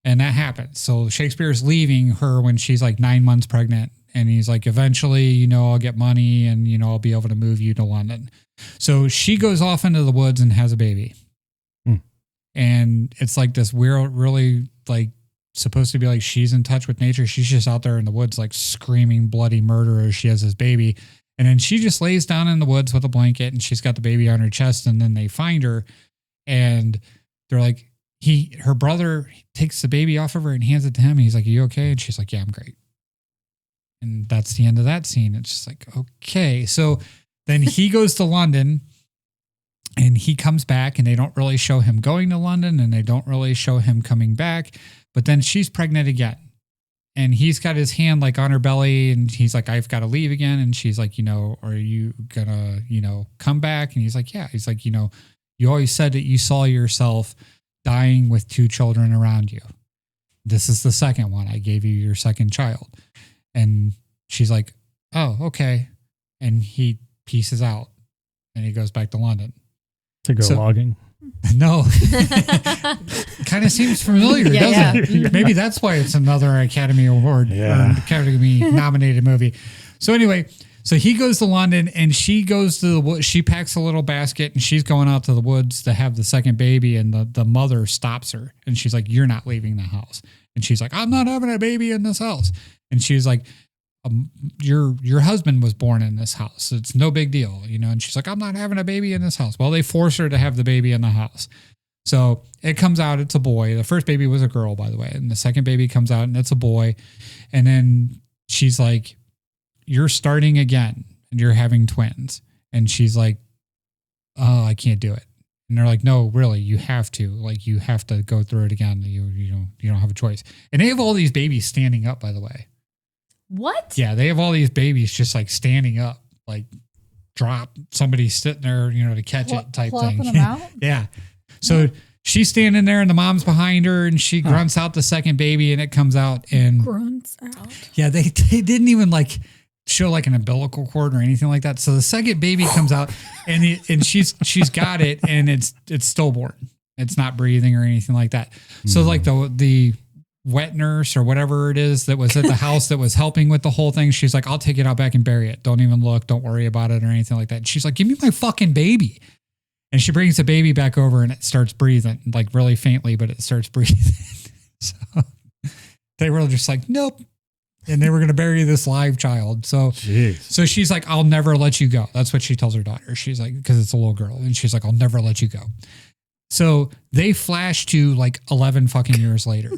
And that happens. So Shakespeare's leaving her when she's like 9 months pregnant. And he's like, eventually, I'll get money and, I'll be able to move you to London. So she goes off into the woods and has a baby. And it's like this weird, really like supposed to be like she's in touch with nature. She's just out there in the woods, like screaming bloody murder as she has this baby. And then she just lays down in the woods with a blanket and she's got the baby on her chest. And then they find her and they're like, her brother takes the baby off of her and hands it to him. And he's like, are you okay? And she's like, yeah, I'm great. And that's the end of that scene. It's just like, okay. So then he goes to London and he comes back and they don't really show him going to London and they don't really show him coming back. But then she's pregnant again and he's got his hand like on her belly and he's like, I've got to leave again. And she's like, are you gonna, come back? And he's like, yeah. He's like, you always said that you saw yourself dying with 2 children around you. This is the second one. I gave you your second child. And she's like, oh, okay. And he pieces out and he goes back to London. To go logging? No. Kind of seems familiar, doesn't it? Maybe that's why it's another Academy Award or Academy nominated movie. So anyway, so he goes to London and she goes to the woods. She packs a little basket and she's going out to the woods to have the second baby. And the mother stops her and she's like, you're not leaving the house. And she's like, I'm not having a baby in this house. And she's like, your husband was born in this house. It's no big deal, And she's like, I'm not having a baby in this house. Well, they force her to have the baby in the house. So it comes out, it's a boy. The first baby was a girl, by the way. And the second baby comes out and it's a boy. And then she's like, you're starting again and you're having twins. And she's like, oh, I can't do it. And they're like, no, really, you have to. Like, you have to go through it again. You don't have a choice. And they have all these babies standing up, by the way. What? Yeah, they have all these babies just like standing up, like drop, somebody sitting there, to catch it type thing. Them out? Yeah. So she's standing there and the mom's behind her and she grunts out the second baby and it comes out and grunts out. Yeah, they didn't even like show like an umbilical cord or anything like that. So the second baby comes out and she's got it and it's stillborn. It's not breathing or anything like that. So like the wet nurse or whatever it is that was at the house that was helping with the whole thing. She's like, I'll take it out back and bury it. Don't even look. Don't worry about it or anything like that. And she's like, give me my fucking baby. And she brings the baby back over and it starts breathing like really faintly, but it starts breathing. So they were just like, nope. And they were going to bury this live child. So she's like, I'll never let you go. That's what she tells her daughter. She's like, because it's a little girl. And she's like, I'll never let you go. So they flash to like 11 fucking years later.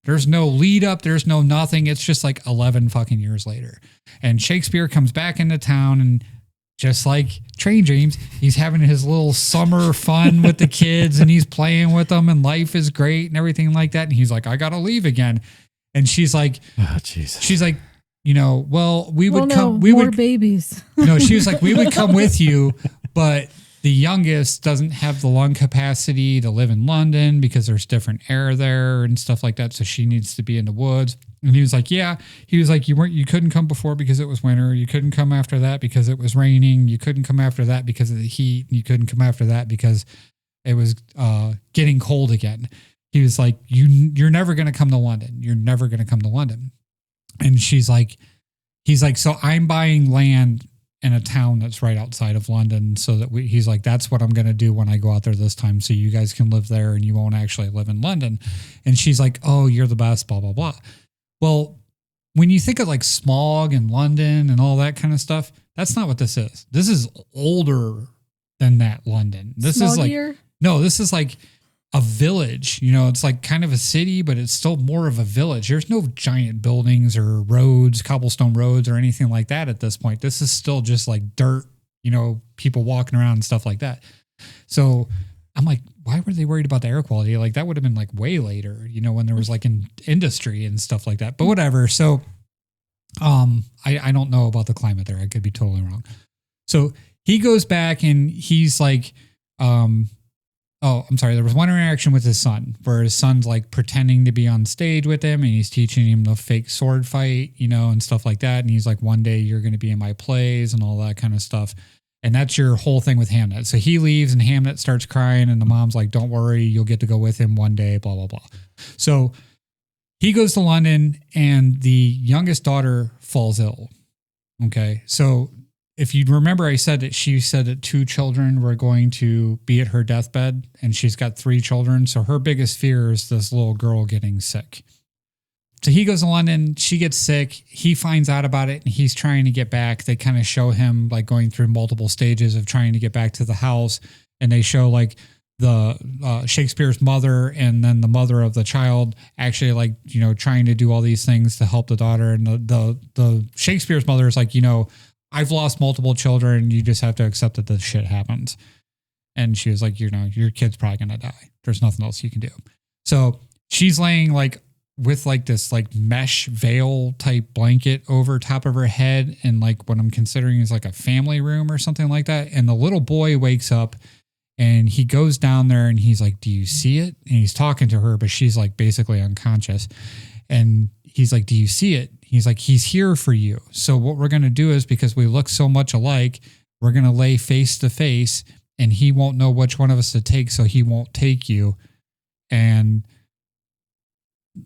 There's no lead up. There's no nothing. It's just like 11 fucking years later. And Shakespeare comes back into town and just like Train Dreams, he's having his little summer fun with the kids and he's playing with them and life is great and everything like that. And he's like, I got to leave again. And she's like, oh, Jesus. She's like, well, we would come. We would babies. No, she was like, we would come with you, but the youngest doesn't have the lung capacity to live in London because there's different air there and stuff like that. So she needs to be in the woods. And he was like, yeah. He was like, you couldn't come before because it was winter. You couldn't come after that because it was raining. You couldn't come after that because of the heat. You couldn't come after that because it was getting cold again. He was like, you're never going to come to London. You're never going to come to London. And he's like, so I'm buying land in a town that's right outside of London so that he's like, that's what I'm going to do when I go out there this time. So you guys can live there and you won't actually live in London. And she's like, oh, you're the best, blah, blah, blah. Well, when you think of like smog and London and all that kind of stuff, that's not what this is. This is older than that London. This Smoggier? Is like, no, this is like a village, it's like kind of a city, but it's still more of a village. There's no giant buildings or roads, cobblestone roads or anything like that at this point. This is still just like dirt, people walking around and stuff like that. So I'm like, why were they worried about the air quality? Like that would have been like way later, when there was like an industry and stuff like that, but whatever. So, I don't know about the climate there. I could be totally wrong. So he goes back and he's like, I'm sorry. There was one interaction with his son where his son's like pretending to be on stage with him and he's teaching him the fake sword fight, and stuff like that. And he's like, one day you're going to be in my plays and all that kind of stuff. And that's your whole thing with Hamnet. So he leaves and Hamnet starts crying and the mom's like, don't worry, you'll get to go with him one day, blah, blah, blah. So he goes to London and the youngest daughter falls ill. Okay. So if you remember, she said that 2 children were going to be at her deathbed and she's got 3 children. So her biggest fear is this little girl getting sick. So he goes to London, she gets sick. He finds out about it and he's trying to get back. They kind of show him like going through multiple stages of trying to get back to the house. And they show like the Shakespeare's mother and then the mother of the child actually like, trying to do all these things to help the daughter. And the Shakespeare's mother is like, I've lost multiple children. You just have to accept that this shit happens. And she was like, your kid's probably going to die. There's nothing else you can do. So she's laying like with like this like mesh veil type blanket over top of her head. And like what I'm considering is like a family room or something like that. And the little boy wakes up and he goes down there and he's like, do you see it? And he's talking to her, but she's like basically unconscious. And he's like, do you see it? He's like, he's here for you. So what we're going to do is because we look so much alike, we're going to lay face to face and he won't know which one of us to take. So he won't take you. And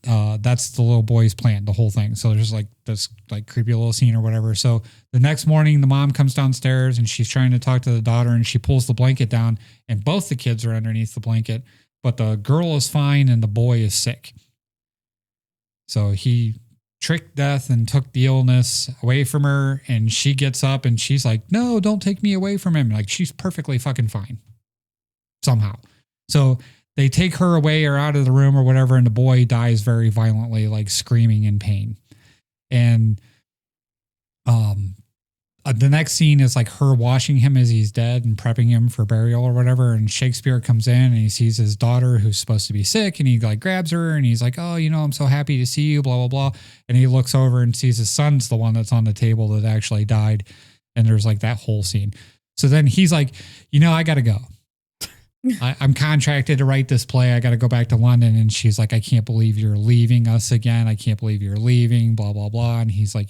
that's the little boy's plan, the whole thing. So there's like this like creepy little scene or whatever. So the next morning, the mom comes downstairs and she's trying to talk to the daughter and she pulls the blanket down and both the kids are underneath the blanket, but the girl is fine and the boy is sick. So he tricked death and took the illness away from her. And she gets up and she's like, no, don't take me away from him. Like she's perfectly fucking fine somehow. So they take her away or out of the room or whatever. And the boy dies very violently, like screaming in pain. And, the next scene is like her washing him as he's dead and prepping him for burial or whatever. And Shakespeare comes in and he sees his daughter who's supposed to be sick and he like grabs her and he's like, oh, I'm so happy to see you, blah, blah, blah. And he looks over and sees his son's the one that's on the table that actually died. And there's like that whole scene. So then he's like, I got to go. I'm contracted to write this play. I got to go back to London. And she's like, I can't believe you're leaving us again. I can't believe you're leaving, blah, blah, blah. And he's like,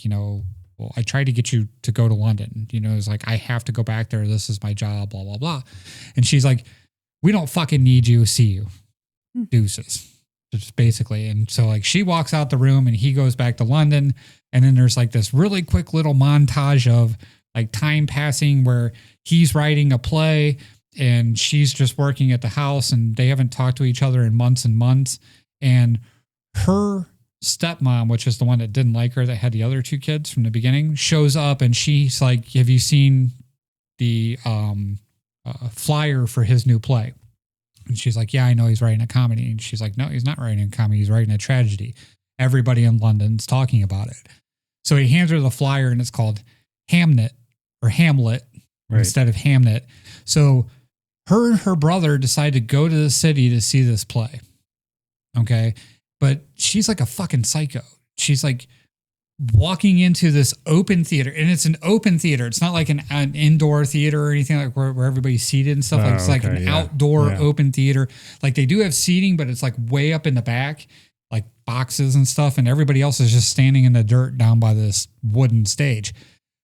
well, I tried to get you to go to London. It's like, I have to go back there. This is my job, blah, blah, blah. And she's like, we don't fucking need you. See you. Deuces. Just basically. And so like she walks out the room and he goes back to London. And then there's like this really quick little montage of like time passing where he's writing a play and she's just working at the house and they haven't talked to each other in months and months. And her stepmom, which is the one that didn't like her, that had the other 2 kids from the beginning, shows up and she's like, have you seen the flyer for his new play? And she's like, yeah, I know he's writing a comedy. And she's like, no, he's not writing a comedy. He's writing a tragedy. Everybody in London's talking about it. So he hands her the flyer and it's called Hamnet or Hamlet instead of Hamnet. So her and her brother decide to go to the city to see this play. Okay. But she's like a fucking psycho. She's like walking into this open theater and it's an open theater. It's not like an indoor theater or anything like where everybody's seated and stuff. It's like an outdoor open theater. Like they do have seating, but it's like way up in the back, like boxes and stuff. And everybody else is just standing in the dirt down by this wooden stage.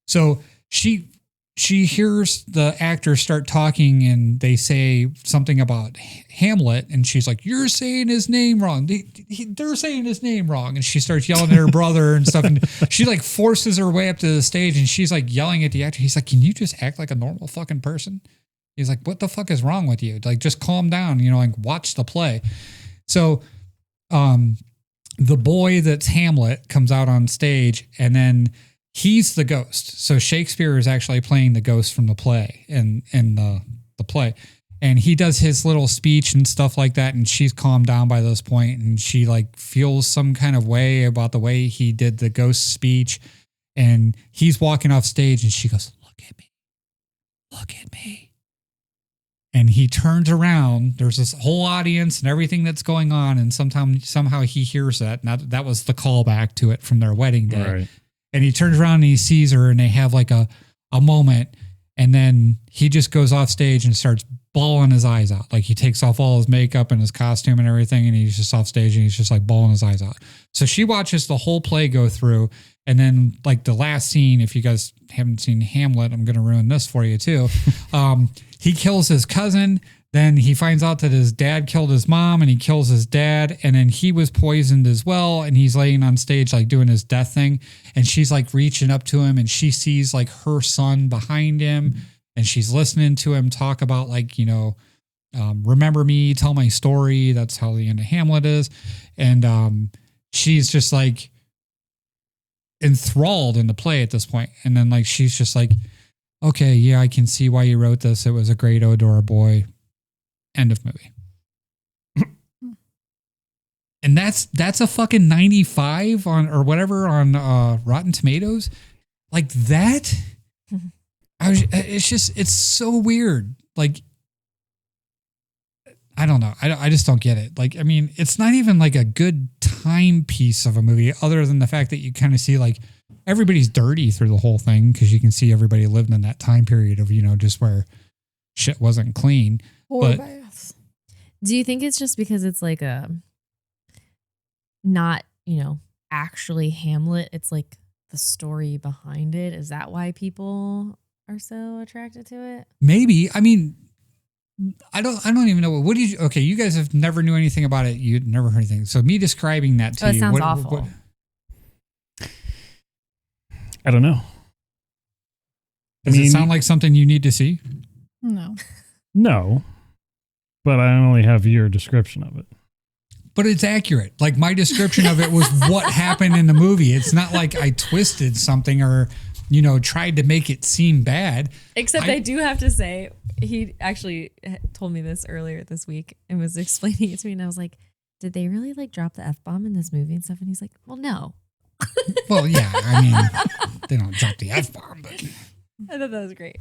So she hears the actors start talking and they say something about Hamlet. And she's like, you're saying his name wrong. They're saying his name wrong. And she starts yelling at her brother and stuff. And she like forces her way up to the stage and she's like yelling at the actor. He's like, can you just act like a normal fucking person? He's like, what the fuck is wrong with you? Like, just calm down, like watch the play. So, the boy that's Hamlet comes out on stage and then he's the ghost. So Shakespeare is actually playing the ghost from the play in the play. And he does his little speech and stuff like that. And she's calmed down by this point and she like feels some kind of way about the way he did the ghost speech. And he's walking off stage and she goes, look at me. look at me. And he turns around. There's this whole audience and everything that's going on. And somehow he hears that. Now that was the callback to it from their wedding day. Right. And he turns around and he sees her and they have like a moment. And then he just goes off stage and starts bawling his eyes out. Like he takes off all his makeup and his costume and everything. And he's just off stage and he's just like bawling his eyes out. So she watches the whole play go through. And then like the last scene, if you guys haven't seen Hamlet, I'm going to ruin this for you too. He kills his cousin. Then he finds out that his dad killed his mom and he kills his dad. And then he was poisoned as well. And he's laying on stage, like doing his death thing. And she's like reaching up to him and she sees like her son behind him. And she's listening to him talk about like, you know, remember me, tell my story. That's how the end of Hamlet is. And she's just like enthralled in the play at this point. And then like, she's just like, okay, yeah, I can see why you wrote this. It was a great Odor boy. End of movie. And that's a fucking 95 on or whatever on Rotten Tomatoes. Like that. It's so weird. Like, I don't know. I just don't get it. Like, I mean, it's not even like a good timepiece of a movie other than the fact that you kind of see like everybody's dirty through the whole thing because you can see everybody lived in that time period of, you know, just where shit wasn't clean. Or but baths. Do you think it's just because it's like a not, you know, actually Hamlet? It's like the story behind it. Is that why people are so attracted to it? maybe, I mean, I don't even know. What did you, okay, you guys have never knew anything about it. You'd never heard anything. So me describing that to Oh, it you. sounds awful. I don't know. Does it sound like something you need to see? No. No, but I only have your description of it. But it's accurate. Like my description of it was what happened in the movie. It's not like I twisted something or, you know, tried to make it seem bad. Except I do have to say, he actually told me this earlier this week and was explaining it to me. And I was like, did they really like drop the F-bomb in this movie and stuff? And he's like, well, no. Well, yeah. I mean, they don't drop the F-bomb, but I thought that was great.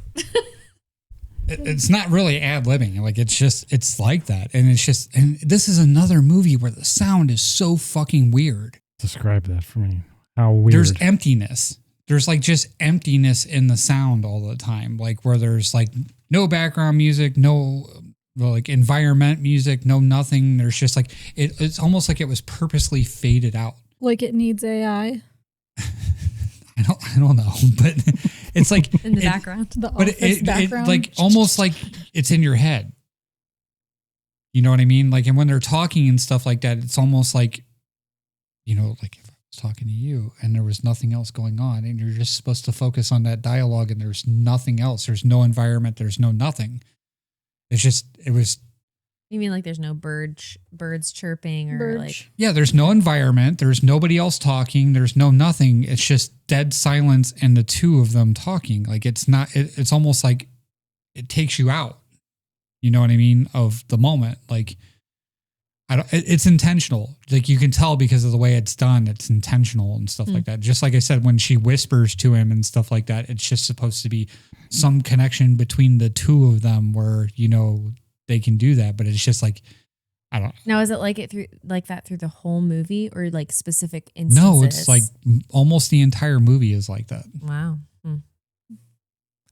it's not really ad-libbing. Like it's like that. And it's just, and this is another movie where the sound is so fucking weird. Describe that for me. How weird. There's emptiness. There's like just emptiness in the sound all the time. Like where there's like no background music, no like environment music, no nothing. There's just like, it's almost like it was purposely faded out. Like it needs AI. I don't know, but it's like In the background. The but office background. like almost like it's in your head. You know what I mean? Like, and when they're talking and stuff like that, it's almost like, you know, like if I was talking to you and there was nothing else going on and you're just supposed to focus on that dialogue and there's nothing else. There's no environment. There's no nothing. It's just, it was. You mean like there's no birds chirping or like. Yeah, there's no environment. There's nobody else talking. There's no nothing. It's just dead silence and the two of them talking. Like it's not, it's almost like it takes you out. You know what I mean? Of the moment. Like, it's intentional. Like you can tell because of the way it's done, it's intentional and stuff like that. Just like I said, when she whispers to him and stuff like that, it's just supposed to be some connection between the two of them where, you know, they can do that, but it's just like, I don't know. Now, is it like it through like that through the whole movie or like specific instances? No, it's like almost the entire movie is like that. Wow.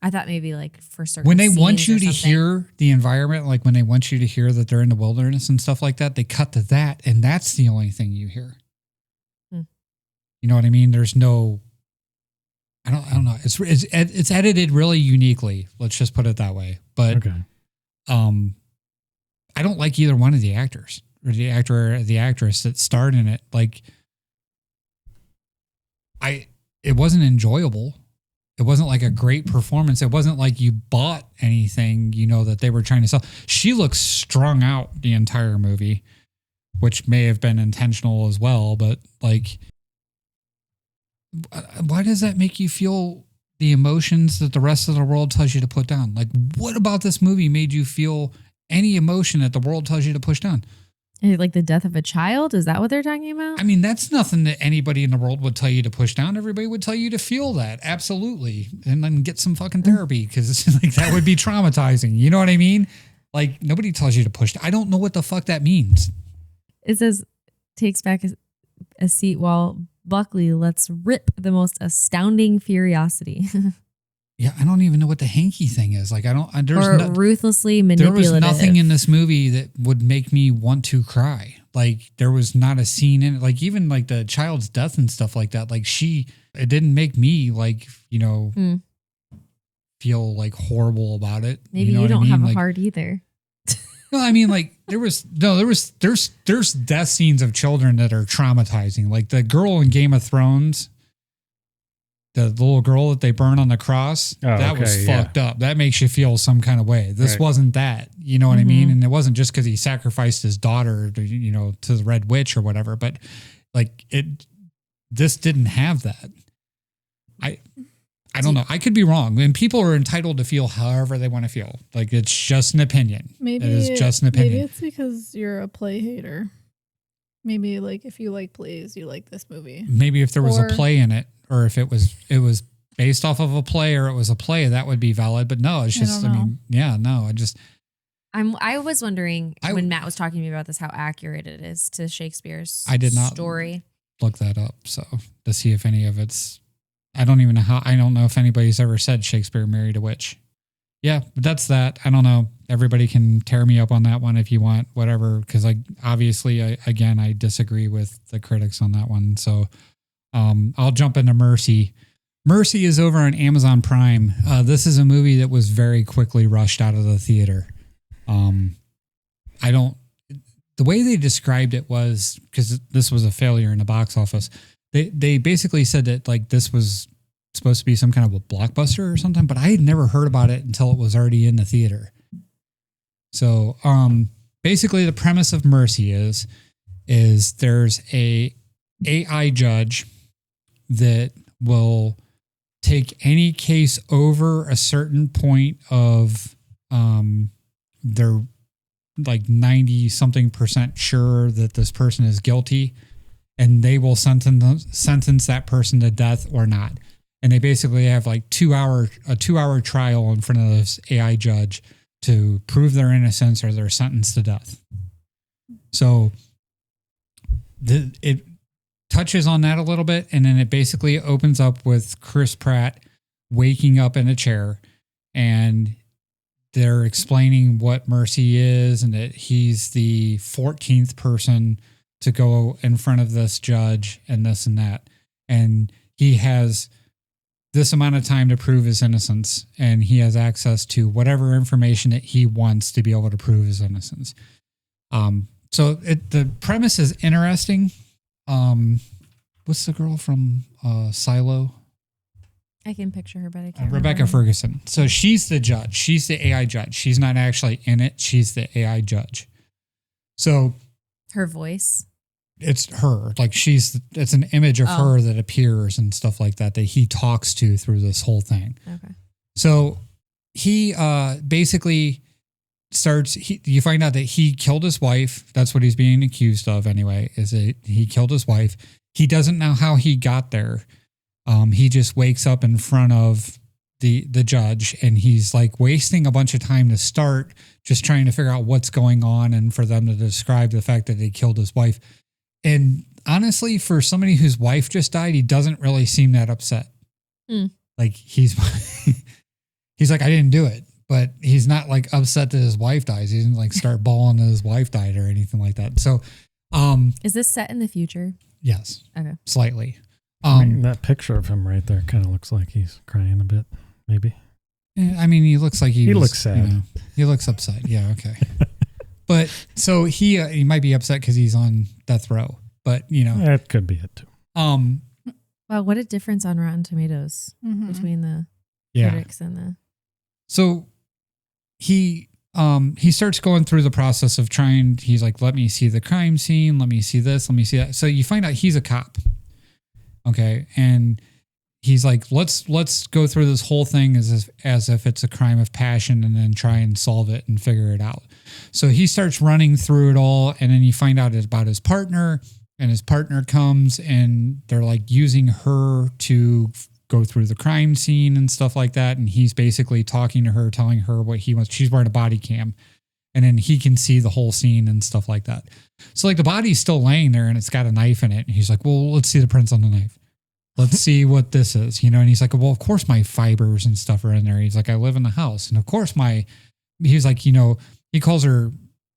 I thought maybe like for certain when they want scenes you or to something. hear the environment, like when they want you to hear that they're in the wilderness and stuff like that, they cut to that, and that's the only thing you hear. You know what I mean? There's no. I don't know. It's edited really uniquely. Let's just put it that way. But okay. I don't like either one of the actors or the actor or the actress that starred in it. Like, it wasn't enjoyable. It wasn't like a great performance. It wasn't like you bought anything, you know, that they were trying to sell. She looks strung out the entire movie, which may have been intentional as well. But like, why does that make you feel the emotions that the rest of the world tells you to put down? Like, what about this movie made you feel any emotion that the world tells you to push down? Like the death of a child? Is that what they're talking about? I mean, that's nothing that anybody in the world would tell you to push down. Everybody would tell you to feel that. Absolutely. And then get some fucking therapy because it's like that would be traumatizing. You know what I mean? Like nobody tells you to push. I don't know what the fuck that means. It says takes back a seat while Buckley lets rip the most astounding furiosity. Yeah, I don't even know what the hanky thing is. Like, I don't. Ruthlessly manipulative. There was nothing in this movie that would make me want to cry. Like, there was not a scene in it. Like, even like the child's death and stuff like that. Like, it didn't make me like, feel like horrible about it. Maybe you know you don't have like, a heart either. No, I mean, like there's death scenes of children that are traumatizing. Like the girl in Game of Thrones. The little girl that they burn on the cross, that was fucked up. That makes you feel some kind of way. This wasn't that, you know what I mean? And it wasn't just because he sacrificed his daughter to, to the Red Witch or whatever, but like this didn't have that. I don't know. I could be wrong. And people are entitled to feel however they want to feel. Like it's just an opinion. Maybe it is just an opinion. Maybe it's because you're a play hater. Maybe like if you like plays, you like this movie. Maybe if there was a play in it. Or if it was based off of a play or it was a play, that would be valid. But no, it's just, I was wondering when Matt was talking to me about this, how accurate it is to Shakespeare's story. Look that up. So to see if any of it's, I don't know if anybody's ever said Shakespeare married a witch. Yeah, but that's that. I don't know. Everybody can tear me up on that one if you want, whatever. Cause obviously I disagree with the critics on that one. So, I'll jump into Mercy. Mercy is over on Amazon Prime. This is a movie that was very quickly rushed out of the theater. The way they described it was, because this was a failure in the box office, they basically said that like this was supposed to be some kind of a blockbuster or something, but I had never heard about it until it was already in the theater. So basically the premise of Mercy is there's a AI judge that will take any case over a certain point of they're like 90-something% sure that this person is guilty, and they will sentence that person to death or not. And they basically have like a 2-hour trial in front of this AI judge to prove their innocence or they're sentenced to death. So it touches on that a little bit, and then it basically opens up with Chris Pratt waking up in a chair, and they're explaining what Mercy is and that he's the 14th person to go in front of this judge and this and that. And he has this amount of time to prove his innocence, and he has access to whatever information that he wants to be able to prove his innocence. So the premise is interesting. What's the girl from Silo? I can picture her, but I can't Rebecca Ferguson. So she's the judge. She's the AI judge. She's not actually in it. She's the AI judge. So her voice. It's her. Like it's an image of her that appears and stuff like that he talks to through this whole thing. Okay. So he basically you find out that he killed his wife. That's what he's being accused of anyway, is that he killed his wife. He doesn't know how he got there. He just wakes up in front of the judge, and he's like wasting a bunch of time to start just trying to figure out what's going on and for them to describe the fact that he killed his wife. And honestly, for somebody whose wife just died, he doesn't really seem that upset. Like he's like, I didn't do it. But he's not like upset that his wife dies. He didn't like start bawling that his wife died or anything like that. So, is this set in the future? Yes. Okay. Slightly. That picture of him right there kind of looks like he's crying a bit, maybe. I mean, he looks like he looks sad. He looks upset. Yeah. Okay. But so he might be upset because he's on death row. But that could be it too. Wow, what a difference on Rotten Tomatoes between the critics and the. So he starts going through the process of he's like, let me see the crime scene. Let me see this. Let me see that. So you find out he's a cop. Okay. And he's like, let's go through this whole thing as if it's a crime of passion and then try and solve it and figure it out. So he starts running through it all, and then you find out about his partner, and his partner comes and they're like using her to go through the crime scene and stuff like that. And he's basically talking to her, telling her what he wants. She's wearing a body cam, and then he can see the whole scene and stuff like that. So like the body's still laying there and it's got a knife in it. And he's like, well, let's see the prints on the knife. Let's see what this is, you know? And he's like, well, of course my fibers and stuff are in there. He's like, I live in the house. And of course he's like, you know, he calls her,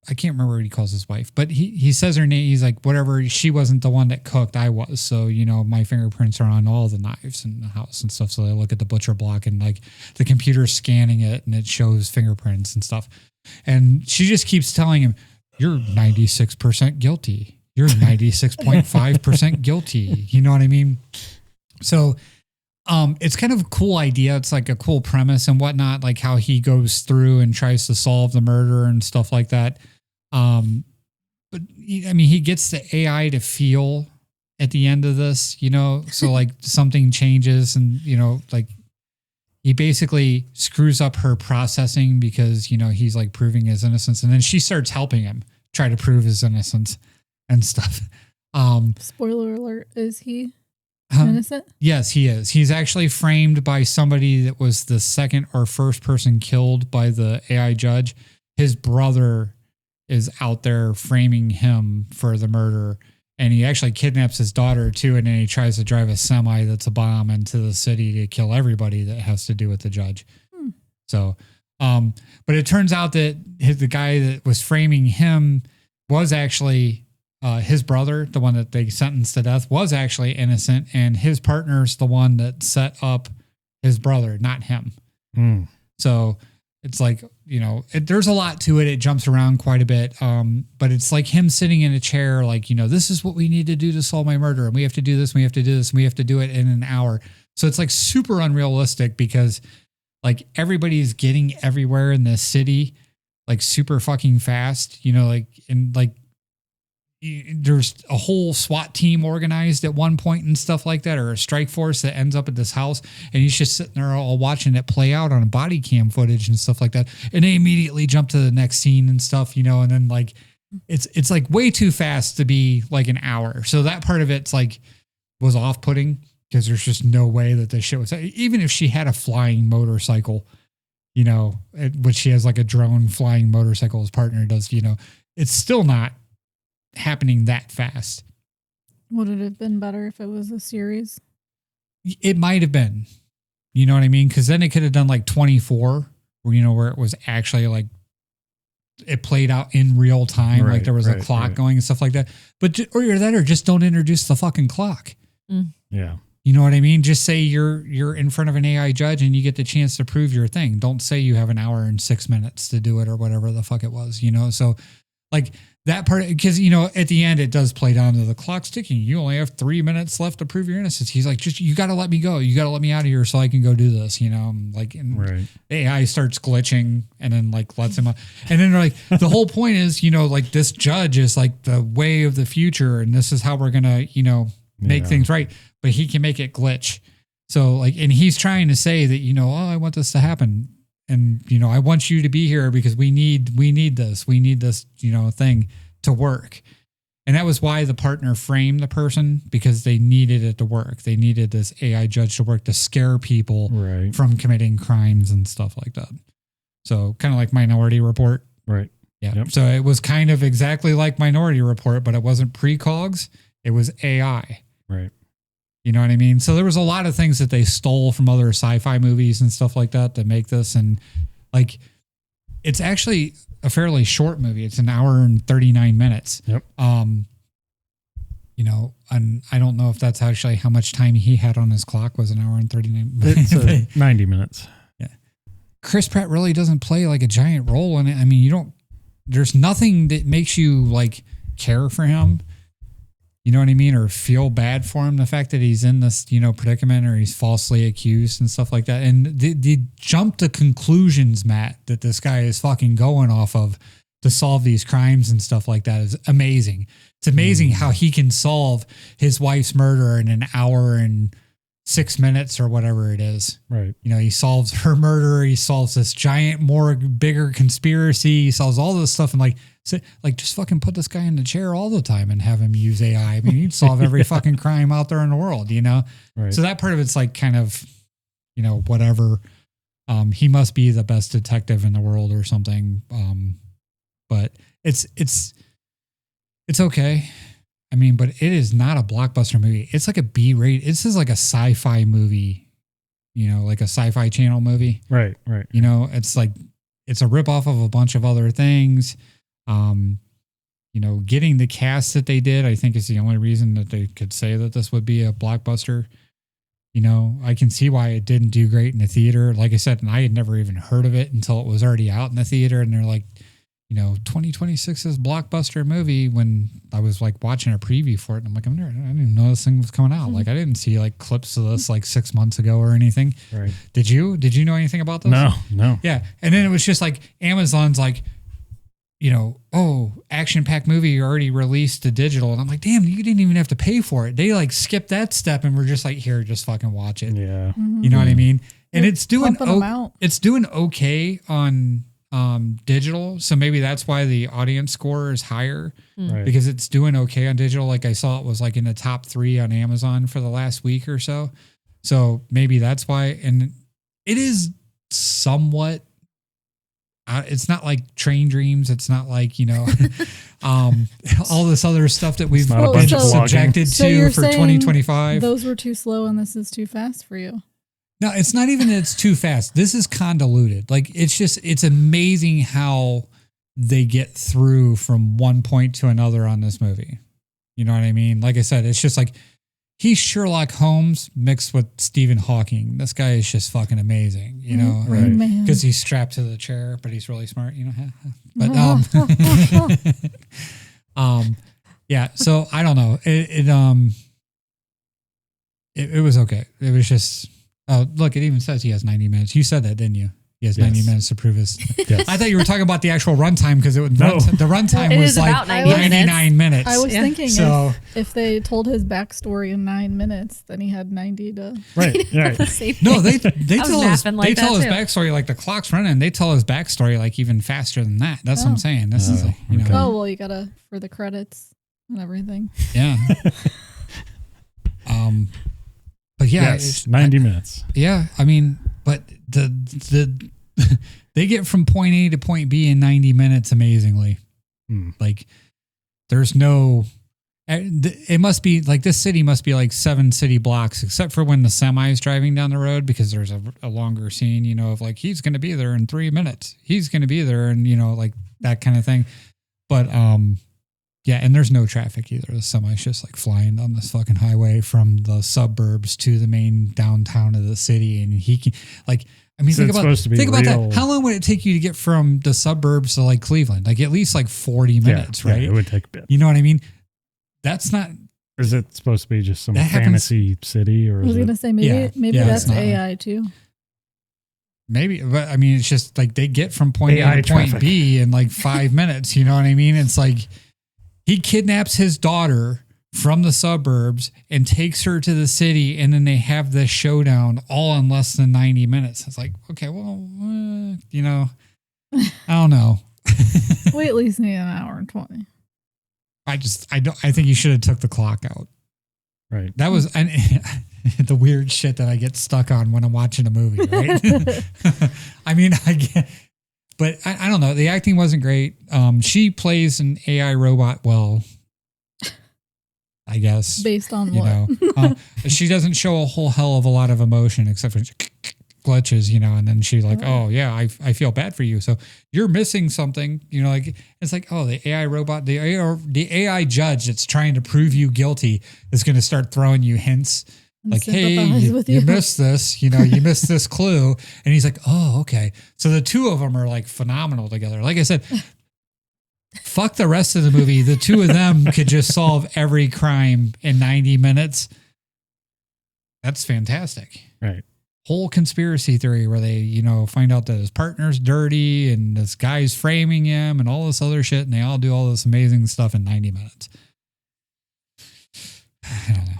I can't remember what he calls his wife, but he says her name. He's like, whatever. She wasn't the one that cooked. I was. So, you know, my fingerprints are on all the knives in the house and stuff. So they look at the butcher block and like the computer's scanning it and it shows fingerprints and stuff. And she just keeps telling him, you're 96% guilty. You're 96.5% guilty. You know what I mean? So, it's kind of a cool idea. It's like a cool premise and whatnot, like how he goes through and tries to solve the murder and stuff like that. But I mean, he gets the AI to feel at the end of this, you know, so like something changes and, you know, like he basically screws up her processing because, you know, he's like proving his innocence, and then she starts helping him try to prove his innocence and stuff. Spoiler alert, is he innocent? Yes, he is. He's actually framed by somebody that was the second or first person killed by the AI judge. His brother is out there framing him for the murder, and he actually kidnaps his daughter too, and then he tries to drive a semi that's a bomb into the city to kill everybody that has to do with the judge. So, but it turns out that the guy that was framing him was actually his brother, the one that they sentenced to death, was actually innocent, and his partner's the one that set up his brother, not him. So it's like, you know, there's a lot to it. It jumps around quite a bit. But it's like him sitting in a chair, like, you know, this is what we need to do to solve my murder. And we have to do this. We have to do this. And we have to do it in an hour. So it's like super unrealistic because like everybody's getting everywhere in this city, like super fucking fast, you know, like, and like, there's a whole SWAT team organized at one point and stuff like that, or a strike force that ends up at this house, and he's just sitting there all watching it play out on a body cam footage and stuff like that. And they immediately jump to the next scene and stuff, you know, and then like, it's like way too fast to be like an hour. So that part of it's like was off-putting because there's just no way that this shit was, even if she had a flying motorcycle, you know, which she has like a drone flying motorcycle, his partner does, you know, it's still not happening that fast. Would it have been better if it was a series? It might have been, you know what I mean? Because then it could have done like 24, where, you know, where it was actually like it played out in real time, like there was a clock going and stuff like that. But or just don't introduce the fucking clock. Yeah, you know what I mean? Just say you're in front of an AI judge and you get the chance to prove your thing. Don't say you have an hour and 6 minutes to do it or whatever the fuck it was, you know? So like that part, because, you know, at the end, it does play down to the clock's ticking. You only have 3 minutes left to prove your innocence. He's like, just, you got to let me go. You got to let me out of here so I can go do this, you know? Like, and AI starts glitching and then like lets him out. And then like, the whole point is, you know, like this judge is like the way of the future. And this is how we're going to, you know, make things right. But he can make it glitch. So like, and he's trying to say that, you know, oh, I want this to happen. And, you know, I want you to be here because we need this, you know, thing to work. And that was why the partner framed the person, because they needed it to work. They needed this AI judge to work to scare people from committing crimes and stuff like that. So kind of like Minority Report. Right. Yeah. Yep. So it was kind of exactly like Minority Report, but it wasn't precogs. It was AI. Right. You know what I mean? So there was a lot of things that they stole from other sci-fi movies and stuff like that to make this. And like, it's actually a fairly short movie. It's an hour and 39 minutes. Yep. You know, and I don't know if that's actually how much time he had on his clock was an hour and 39 minutes. It's 90 minutes. Yeah. Chris Pratt really doesn't play like a giant role in it. I mean, there's nothing that makes you like care for him. You know what I mean? Or feel bad for him. The fact that he's in this, you know, predicament or he's falsely accused and stuff like that. And the jump to conclusions, Matt, that this guy is fucking going off of to solve these crimes and stuff like that is amazing. It's amazing how he can solve his wife's murder in an hour and 6 minutes or whatever it is. Right. You know, he solves her murder. He solves this giant, bigger conspiracy. He solves all this stuff. And like just fucking put this guy in the chair all the time and have him use AI. I mean, he'd solve every fucking crime out there in the world, you know? Right. So that part of it's like kind of, you know, whatever. He must be the best detective in the world or something. But it's okay. I mean, but it is not a blockbuster movie. It's like a B-rate. This is like a sci-fi movie, you know, like a sci-fi channel movie. Right. Right. You know, it's like, it's a ripoff of a bunch of other things. You know, getting the cast that they did, I think is the only reason that they could say that this would be a blockbuster. You know, I can see why it didn't do great in the theater. Like I said, and I had never even heard of it until it was already out in the theater. And they're like, you know, 2026's blockbuster movie, when I was like watching a preview for it. And I'm like, I didn't even know this thing was coming out. Like I didn't see like clips of this like 6 months ago or anything. Right. Did you know anything about this? No. Yeah. And then it was just like Amazon's like, you know, oh, action-packed movie already released to digital. And I'm like, damn, you didn't even have to pay for it. They like skipped that step and we're just like, here, just fucking watch it. Yeah. You know what I mean? And They're it's doing pumping them out. it's doing okay on digital. So maybe that's why the audience score is higher, Right. because it's doing okay on digital. Like I saw it was like in the top 3 on Amazon for the last week or so. So maybe that's why. And it is somewhat, it's not like Train Dreams. It's not like, you know, all this other stuff that we've not a bunch been of subjected So to you're for saying 2025. Those were too slow and this is too fast for you. No, it's not even that it's too fast. This is convoluted. Like it's amazing how they get through from one point to another on this movie. You know what I mean? Like I said, it's just like he's Sherlock Holmes mixed with Stephen Hawking. This guy is just fucking amazing, you know, Right. Man. because he's strapped to the chair, but he's really smart, you know. But yeah. So I don't know. It was okay. It was just. Oh, look! It even says he has 90 minutes. You said that, didn't you? He has 90 minutes to prove his. Yes. I thought you were talking about the actual runtime because the runtime It was is like about 90 99 minutes. I was thinking So if they told his backstory in 9 minutes, then he had 90 to. Right. Right. no, they I was tell his napping like tell that his too. backstory like the clock's running. They tell his backstory like even faster than that. That's what I'm saying. This is Oh, like, you know, okay. Oh, well, you gotta for the credits and everything. yeah. But yeah, Yes. 90 minutes. yeah. I mean, but the they get from point A to point B in 90 minutes amazingly. Like there's no, it must be like this city must be like 7 city blocks, except for when the semi is driving down the road, because there's a longer scene, you know, of like, he's going to be there in 3 minutes. He's going to be there. And, you know, like that kind of thing. But, yeah. And there's no traffic either. The semi's just like flying on this fucking highway from the suburbs to the main downtown of the city. And he can like, I mean, So think it's about supposed to be that. real. How long would it take you to get from the suburbs to like Cleveland? Like at least like 40 minutes, Yeah, right? it would take a bit. You know what I mean? That's not. Or is it supposed to be just some That happens- fantasy city? Or I was is gonna it? say maybe Yeah, that's it's not. AI too. Maybe, but I mean, it's just like they get from point AI A to point traffic. B in like 5 minutes. You know what I mean? It's like he kidnaps his daughter from the suburbs and takes her to the city, and then they have this showdown all in less than 90 minutes. It's like, okay, well, you know, I don't know. We at least need an hour and 20. I think you should have took the clock out. Right. That was the weird shit that I get stuck on when I'm watching a movie, right? I mean, I get, but I don't know. The acting wasn't great. She plays an AI robot well, I guess. Based on You what? know, she doesn't show a whole hell of a lot of emotion except for glitches, you know, and then she's like, oh yeah, I feel bad for you. So you're missing something, you know, like it's like, oh, the AI robot, the AI judge that's trying to prove you guilty is going to start throwing you hints. And Like, hey, sympathize with you you. missed this, you know, you missed this clue. And he's like, oh, okay. So the two of them are like phenomenal together. Like I said, fuck the rest of the movie. The two of them could just solve every crime in 90 minutes. That's fantastic. Right. Whole conspiracy theory where they, you know, find out that his partner's dirty and this guy's framing him and all this other shit. And they all do all this amazing stuff in 90 minutes. I don't know.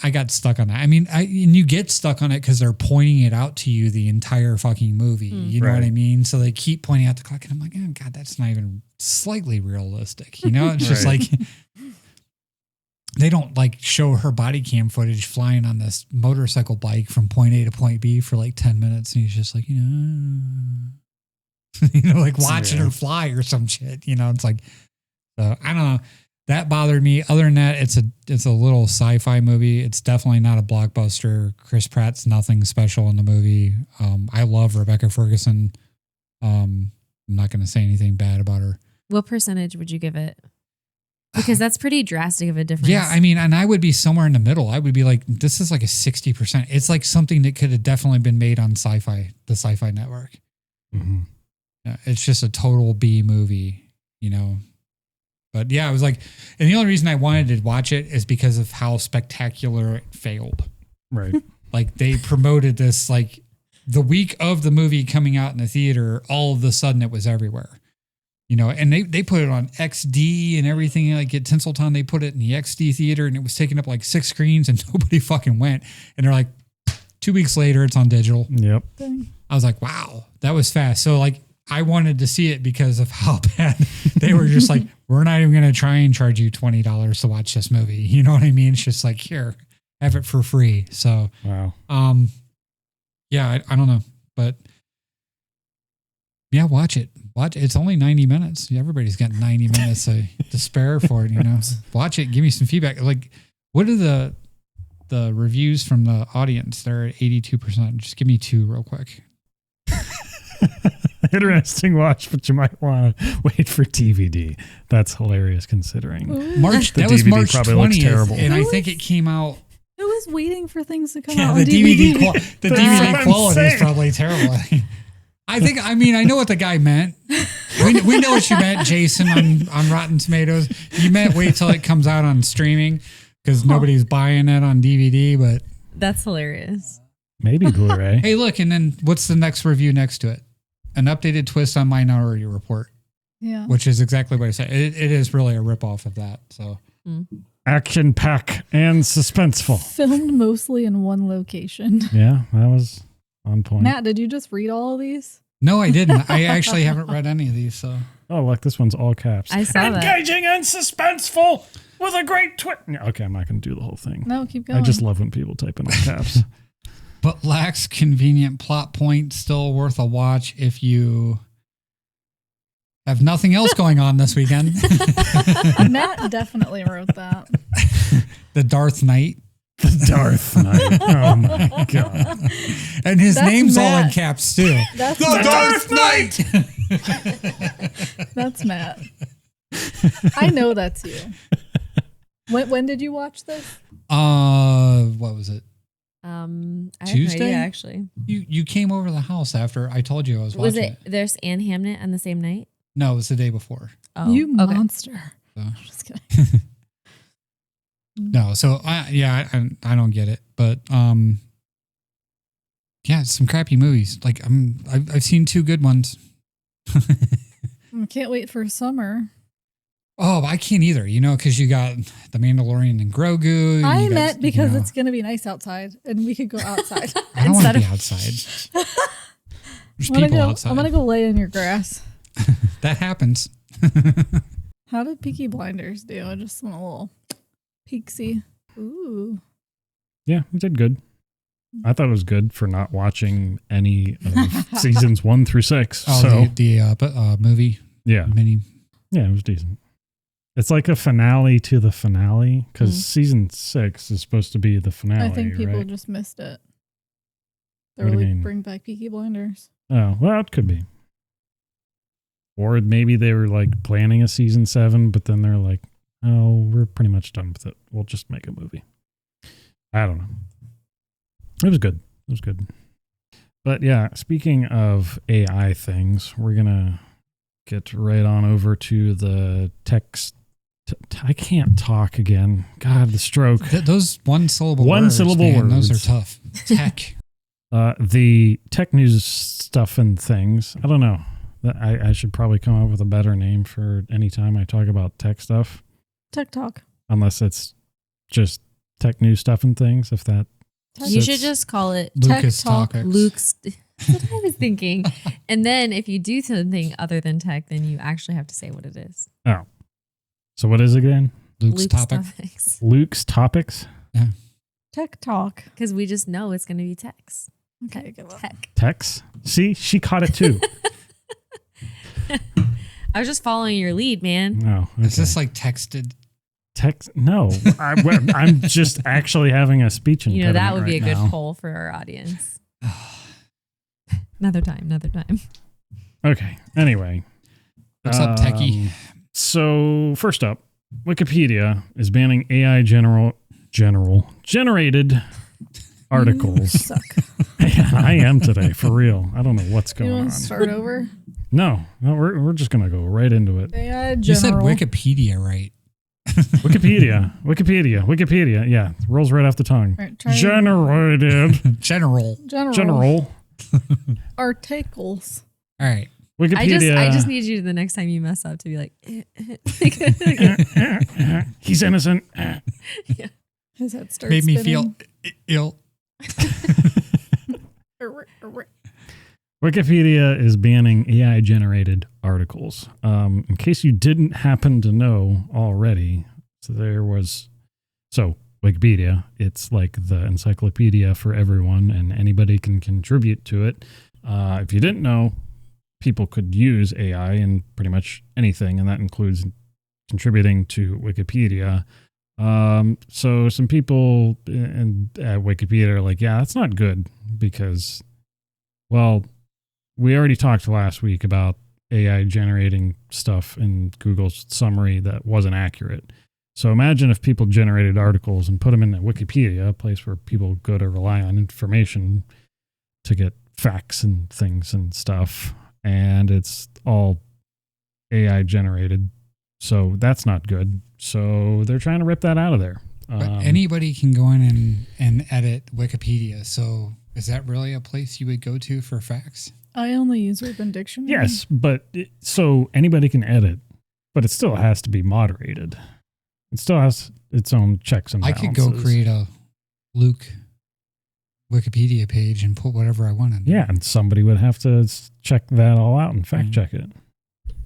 I got stuck on that. I mean, and you get stuck on it because they're pointing it out to you the entire fucking movie. You know what I mean? So they keep pointing out the clock, and I'm like, oh God, that's not even slightly realistic. You know, it's just like they don't like show her body cam footage flying on this motorcycle bike from point A to point B for like 10 minutes, and he's just like, like watching her fly or some shit. You know, it's like, so I don't know. That bothered me. Other than that, it's a little sci-fi movie. It's definitely not a blockbuster. Chris Pratt's nothing special in the movie. I love Rebecca Ferguson. I'm not going to say anything bad about her. What percentage would you give it? Because that's pretty drastic of a difference. Yeah, I mean, and I would be somewhere in the middle. I would be like, this is like a 60%. It's like something that could have definitely been made on the Sci-Fi Network. Mm-hmm. Yeah, it's just a total B movie, you know. But yeah, I was like, and the only reason I wanted to watch it is because of how spectacular it failed. Right. Like they promoted this, like the week of the movie coming out in the theater, all of a sudden it was everywhere, you know, and they put it on XD and everything. Like at Tinseltown, they put it in the XD theater and it was taking up like 6 screens and nobody fucking went. And they're like, 2 weeks later, it's on digital. Yep. I was like, wow, that was fast. So like, I wanted to see it because of how bad they were just like, we're not even going to try and charge you $20 to watch this movie. You know what I mean? It's just like, here, have it for free. So, wow. Yeah, I don't know, but yeah, watch it. It's only 90 minutes. Everybody's got 90 minutes to spare for it, you know, watch it. Give me some feedback. Like, what are the reviews from the audience? They're at 82%. Just give me 2 real quick. Interesting watch, but you might want to wait for DVD. That's hilarious considering. That was DVD March probably 20th, looks terrible. and I think it came out. Who was waiting for things to come Yeah, out the on DVD? the That's DVD what I'm quality is saying. probably terrible. I know what the guy meant. We know what you meant, Jason, on Rotten Tomatoes. You meant wait till it comes out on streaming because nobody's buying it on DVD, but That's hilarious. Maybe Blu-ray. hey, look, and then what's the next review next to it? An updated twist on Minority Report, Yeah. which is exactly what I said. It is really a ripoff of that. So Action pack and suspenseful. Filmed mostly in one location. Yeah, that was on point. Matt, did you just read all of these? no, I didn't. I actually haven't read any of these. So Oh, look, this one's all caps. I saw that. Engaging and suspenseful with a great twist. Okay, I'm not going to do the whole thing. No, keep going. I just love when people type in all caps. but lacks convenient plot point. Still worth a watch if you have nothing else going on this weekend. Matt definitely wrote that. The Darth Knight. The Darth Knight. Oh my God. And his That's name's all in Matt. caps too. That's The Matt. Darth Knight. That's Matt. I know that's you. When did you watch this? What was it? I have no Tuesday? idea, actually. You came over to the house after I told you I was Was watching it there's Anne Hamnet on the same night? No, it was the day before. Oh, You okay. monster. So. I'm just kidding. No, so I don't get it, but yeah, some crappy movies. Like I've seen 2 good ones. I can't wait for summer. Oh, I can't either, you know, because you got The Mandalorian and Grogu. and I you got, meant because you know, it's going to be nice outside and we could go outside. I don't want to instead be of- outside. There's I'm people gonna outside. go lay in your grass. That happens. How did Peaky Blinders do? I just want a little peeksy. Ooh. Yeah, we did good. I thought it was good for not watching any of seasons 1 through 6. Oh, so the movie yeah, mini. it was decent. It's like a finale to the finale because season 6 is supposed to be the finale. I think people right? just missed it. What do you They're like, mean? bring back Peaky Blinders. Oh, well, it could be. Or maybe they were like planning a season 7, but then they're like, oh, we're pretty much done with it. We'll just make a movie. I don't know. It was good. It was good. But yeah, speaking of AI things, we're going to get right on over to the text. I can't talk again. God, the stroke. Those one-syllable One-syllable man, Those words. are tough. Tech. The tech news stuff and things. I don't know. I should probably come up with a better name for any time I talk about tech stuff, Tech Talk. unless it's just tech news stuff and things. If that You should just call it Lucas Tech Talk. Topics. Luke's. That's what I was thinking. And then if you do something other than tech, then you actually have to say what it is. Oh. So what is it again? Luke's topic. Topics. Luke's Topics? Tech Talk. Because we just know it's going to be techs. Okay, give up. Tech. Tex? See, she caught it too. I was just following your lead, man. No. Is this like texted? Text? No. I'm just actually having a speech impediment That would be a right good now. poll for our audience. Another time. Okay. Anyway. What's up, techie? So first up, Wikipedia is banning AI generated articles. Suck. Yeah, I am today, for real. I don't know what's You going want on. to start over? No, we're just gonna go right into it. AI You said general. Wikipedia, right? Wikipedia. Yeah, rolls right off the tongue. Right, try Generated General. articles. All right. Wikipedia. I just need you the next time you mess up to be like, He's innocent. His head starts Made me spinning. feel ill. Wikipedia is banning AI generated articles. In case you didn't happen to know already, Wikipedia, it's like the encyclopedia for everyone and anybody can contribute to it. If you didn't know, people could use AI in pretty much anything, and that includes contributing to Wikipedia. So some people at Wikipedia are like, yeah, that's not good because, well, we already talked last week about AI generating stuff in Google's summary that wasn't accurate. So imagine if people generated articles and put them in Wikipedia, a place where people go to rely on information to get facts and things and stuff, and it's all AI generated. So that's not good. So they're trying to rip that out of there. But anybody can go in and edit Wikipedia. So is that really a place you would go to for facts? I only use Urban Dictionary. Yes, but so anybody can edit, but it still has to be moderated. It still has its own checks and I balances. could go create a Luke Wikipedia page and put whatever I want in. Yeah, and somebody would have to check that all out and fact check it.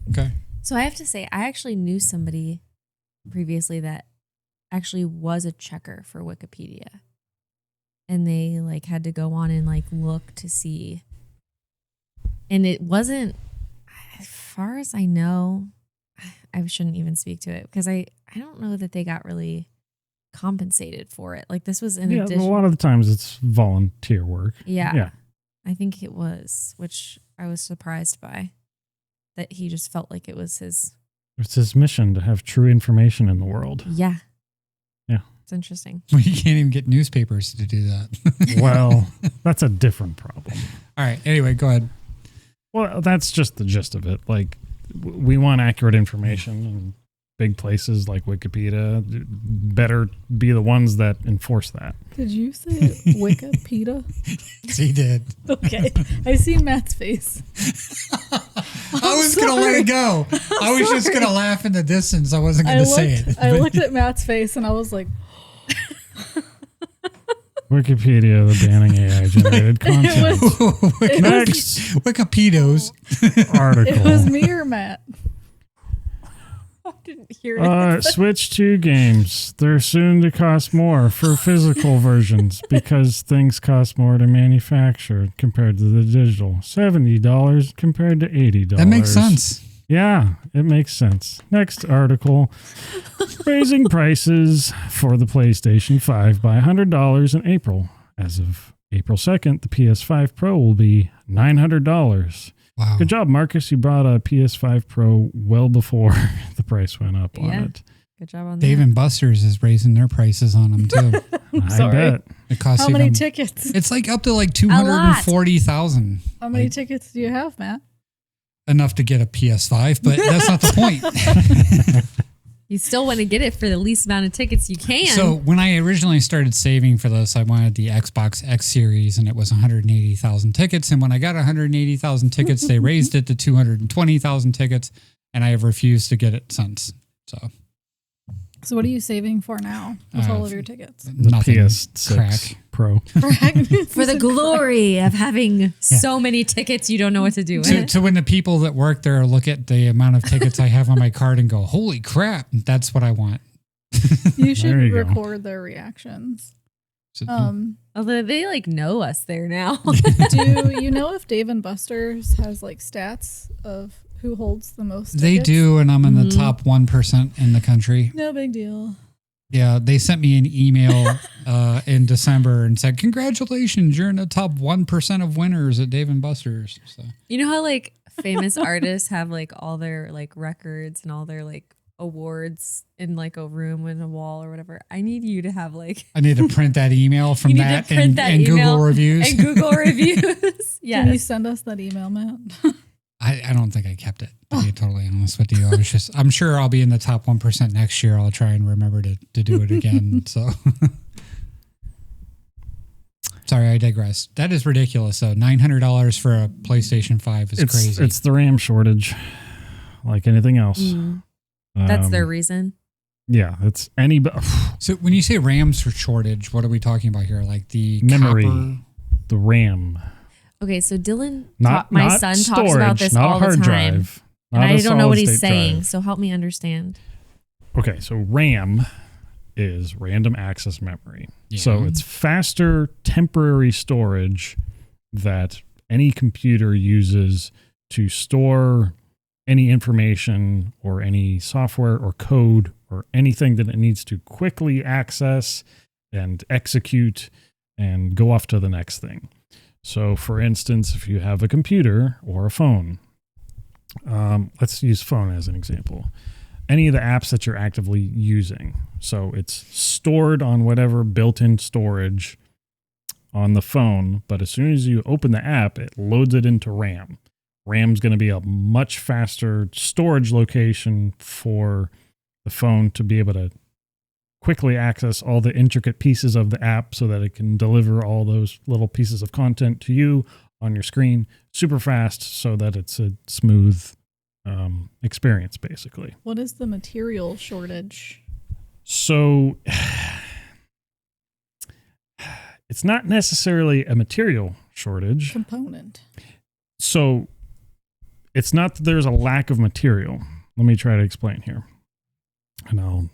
Okay. So I have to say, I actually knew somebody previously that actually was a checker for Wikipedia. And they like had to go on and like look to see. And it wasn't, as far as I know, I shouldn't even speak to it because I don't know that they got really compensated for it. Like this was in addition. A lot of the times it's volunteer work. Yeah. I think it was, which I was surprised by. That he just felt like it was his. It's his mission to have true information in the world. Yeah. Yeah. It's interesting. We can't even get newspapers to do that. Well, that's a different problem. All right. Anyway, go ahead. Well, that's just the gist of it. Like, we want accurate information, and big places like Wikipedia better be the ones that enforce that. Did you say Wikipedia? He did. Okay. I see Matt's face. I was going to let it go. I was just going to laugh in the distance. I wasn't going to say it. I looked at Matt's face and I was like, Wikipedia, the banning AI generated content. Next Wikipedia's. article. it was me or Matt. I didn't hear it. Switch to games. They're soon to cost more for physical versions because things cost more to manufacture compared to the digital. $70 compared to $80. That makes sense. Yeah, it makes sense. Next article. Raising prices for the PlayStation 5 by $100 in April. As of April 2nd, the PS5 Pro will be $900. Wow. Good job, Marcus. You bought a PS5 Pro well before the price went up on it. Good job on Dave that. and Buster's is raising their prices on them too. I sorry. bet. It costs How many even- tickets? It's like up to like 240,000. How many tickets do you have, Matt? Enough to get a PS5, but that's not the point. You still want to get it for the least amount of tickets you can. So when I originally started saving for this, I wanted the Xbox X Series, and it was 180,000 tickets. And when I got 180,000 tickets, they raised it to 220,000 tickets, and I have refused to get it since. So So what are you saving for now with all of your tickets? The Nothing. PS6 Crack. Pro. For the glory of having so many tickets you don't know what to do with. So when the people that work there look at the amount of tickets I have on my card and go, holy crap, that's what I want. You should There you go. record their reactions. So, Although they like know us there now. Do you know if Dave & Buster's has like stats of who holds the most they tickets? do, and I'm in the top 1% in the country. No big deal. Yeah, they sent me an email in December and said, congratulations, you're in the top 1% of winners at Dave & Buster's. So. You know how like famous artists have like all their like records and all their like awards in like a room and a wall or whatever. I need you to have like I need to print that email from You need to that print and, that and email Google reviews. and Google reviews. Can you Yes. send us that email, Matt? I don't think I kept it, to be totally honest with you. I'm sure I'll be in the top 1% next year. I'll try and remember to do it again. So sorry, I digress. That is ridiculous though. $900 for a PlayStation 5 is crazy. It's the RAM shortage, like anything else. That's their reason. Yeah, it's any. So when you say RAMs for shortage, what are we talking about here? Like the Memory. copper? The RAM. Okay, so Dylan, Not my not son storage, talks about this not all a hard the time. drive. And not I a don't know what he's solid-state saying, drive. so help me understand. Okay, so RAM is random access memory. Yeah. So it's faster temporary storage that any computer uses to store any information or any software or code or anything that it needs to quickly access and execute and go off to the next thing. So for instance, if you have a computer or a phone, let's use phone as an example. Any of the apps that you're actively using. So it's stored on whatever built-in storage on the phone, but as soon as you open the app, it loads it into RAM. RAM's going to be a much faster storage location for the phone to be able to quickly access all the intricate pieces of the app so that it can deliver all those little pieces of content to you on your screen super fast so that it's a smooth experience, basically. What is the material shortage? So it's not necessarily a material shortage. Component. So it's not that there's a lack of material. Let me try to explain here. And I'll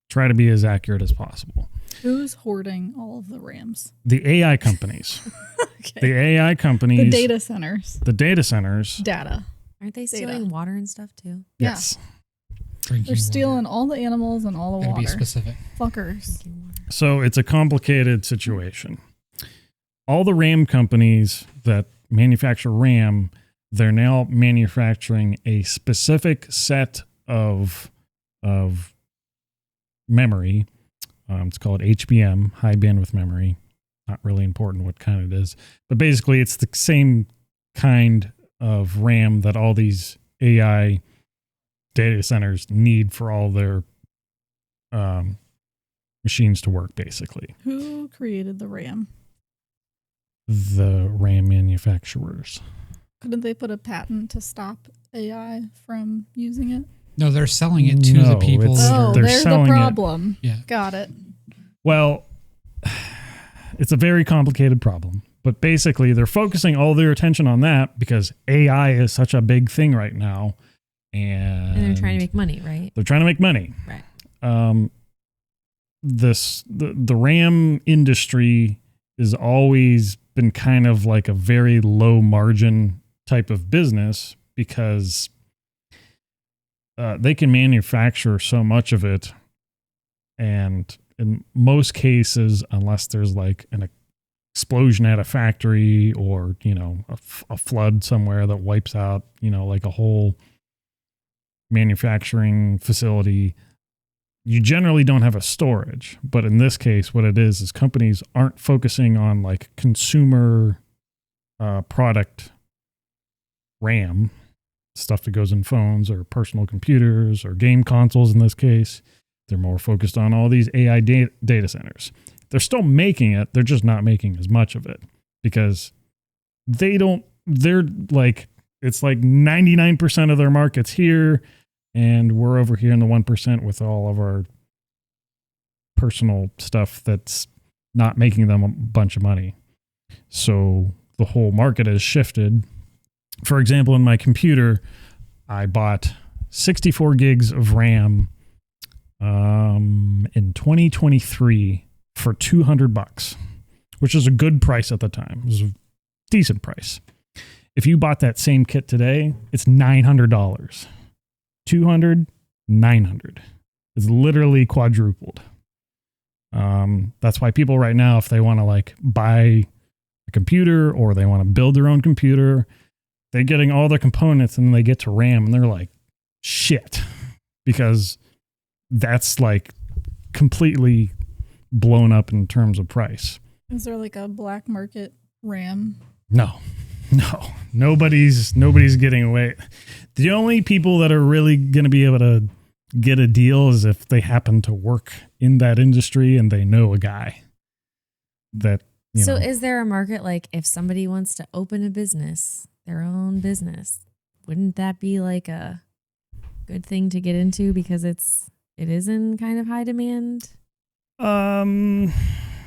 try to be as accurate as possible. Who's hoarding all of the RAMs? The AI companies. Okay. The AI companies. The data centers. The data centers. Data. Aren't they stealing water and stuff too? Yeah. Yes. Drinking They're stealing water. all the animals and all the Gotta be water. specific. Fuckers. So it's a complicated situation. All the RAM companies that manufacture RAM, they're now manufacturing a specific set of memory. It's called HBM, high bandwidth memory. Not really important what kind it is, but basically it's the same kind of RAM that all these AI data centers need for all their machines to work, basically. Who created the RAM? The RAM manufacturers. Couldn't they put a patent to stop AI from using it? No, they're selling it to the No, people. it's- that are- they're there's the selling it. problem. Yeah. Got it. Well, it's a very complicated problem, but basically they're focusing all their attention on that because AI is such a big thing right now. And And they're trying to make money, right? They're trying to make money. Right. The RAM industry has always been kind of like a very low margin type of business because they can manufacture so much of it, and in most cases, unless there's like an explosion at a factory or a flood somewhere that wipes out like a whole manufacturing facility, you generally don't have a storage. But in this case, what it is companies aren't focusing on like consumer product RAM, stuff that goes in phones or personal computers or game consoles in this case. They're more focused on all these AI data centers. They're still making it. They're just not making as much of it because they're like, it's like 99% of their market's here. And we're over here in the 1% with all of our personal stuff that's not making them a bunch of money. So the whole market has shifted. For example, in my computer, I bought 64 gigs of RAM in 2023 for $200, which is a good price at the time. It was a decent price. If you bought that same kit today, it's $900. 200, 900. It's literally quadrupled. That's why people right now, if they want to like buy a computer or they want to build their own computer, they're getting all the components and then they get to RAM and they're like, shit, because that's like completely blown up in terms of price. Is there like a black market RAM? No, nobody's getting away. The only people that are really going to be able to get a deal is if they happen to work in that industry and they know a guy that, you know. Is there a market, like if somebody wants to open a business, their own business, wouldn't that be like a good thing to get into because it is in kind of high demand?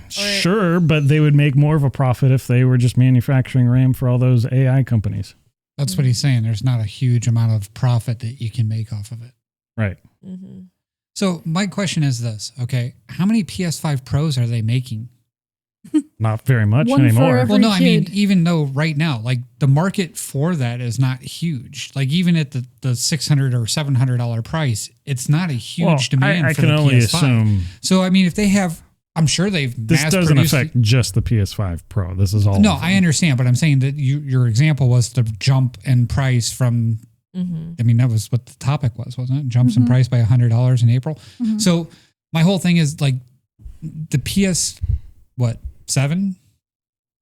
Sure, but they would make more of a profit if they were just manufacturing RAM for all those AI companies. That's what he's saying. There's not a huge amount of profit that you can make off of it. Right. Mm-hmm. So my question is this, okay, how many PS5 Pros are they making? Not very much One for anymore. every Well, no, I mean, kid. even though right now, like the market for that is not huge. Like even at the $600 or $700 price, it's not a huge demand I for can the only PS5. assume So, I mean, if they have, I'm sure they've this mass doesn't produced. affect just the PS5 Pro. This is all. No, of them. I understand, but I'm saying that your example was the jump in price from, I mean, that was what the topic was, wasn't it? Jumps in price by $100 in April. So my whole thing is like the PS7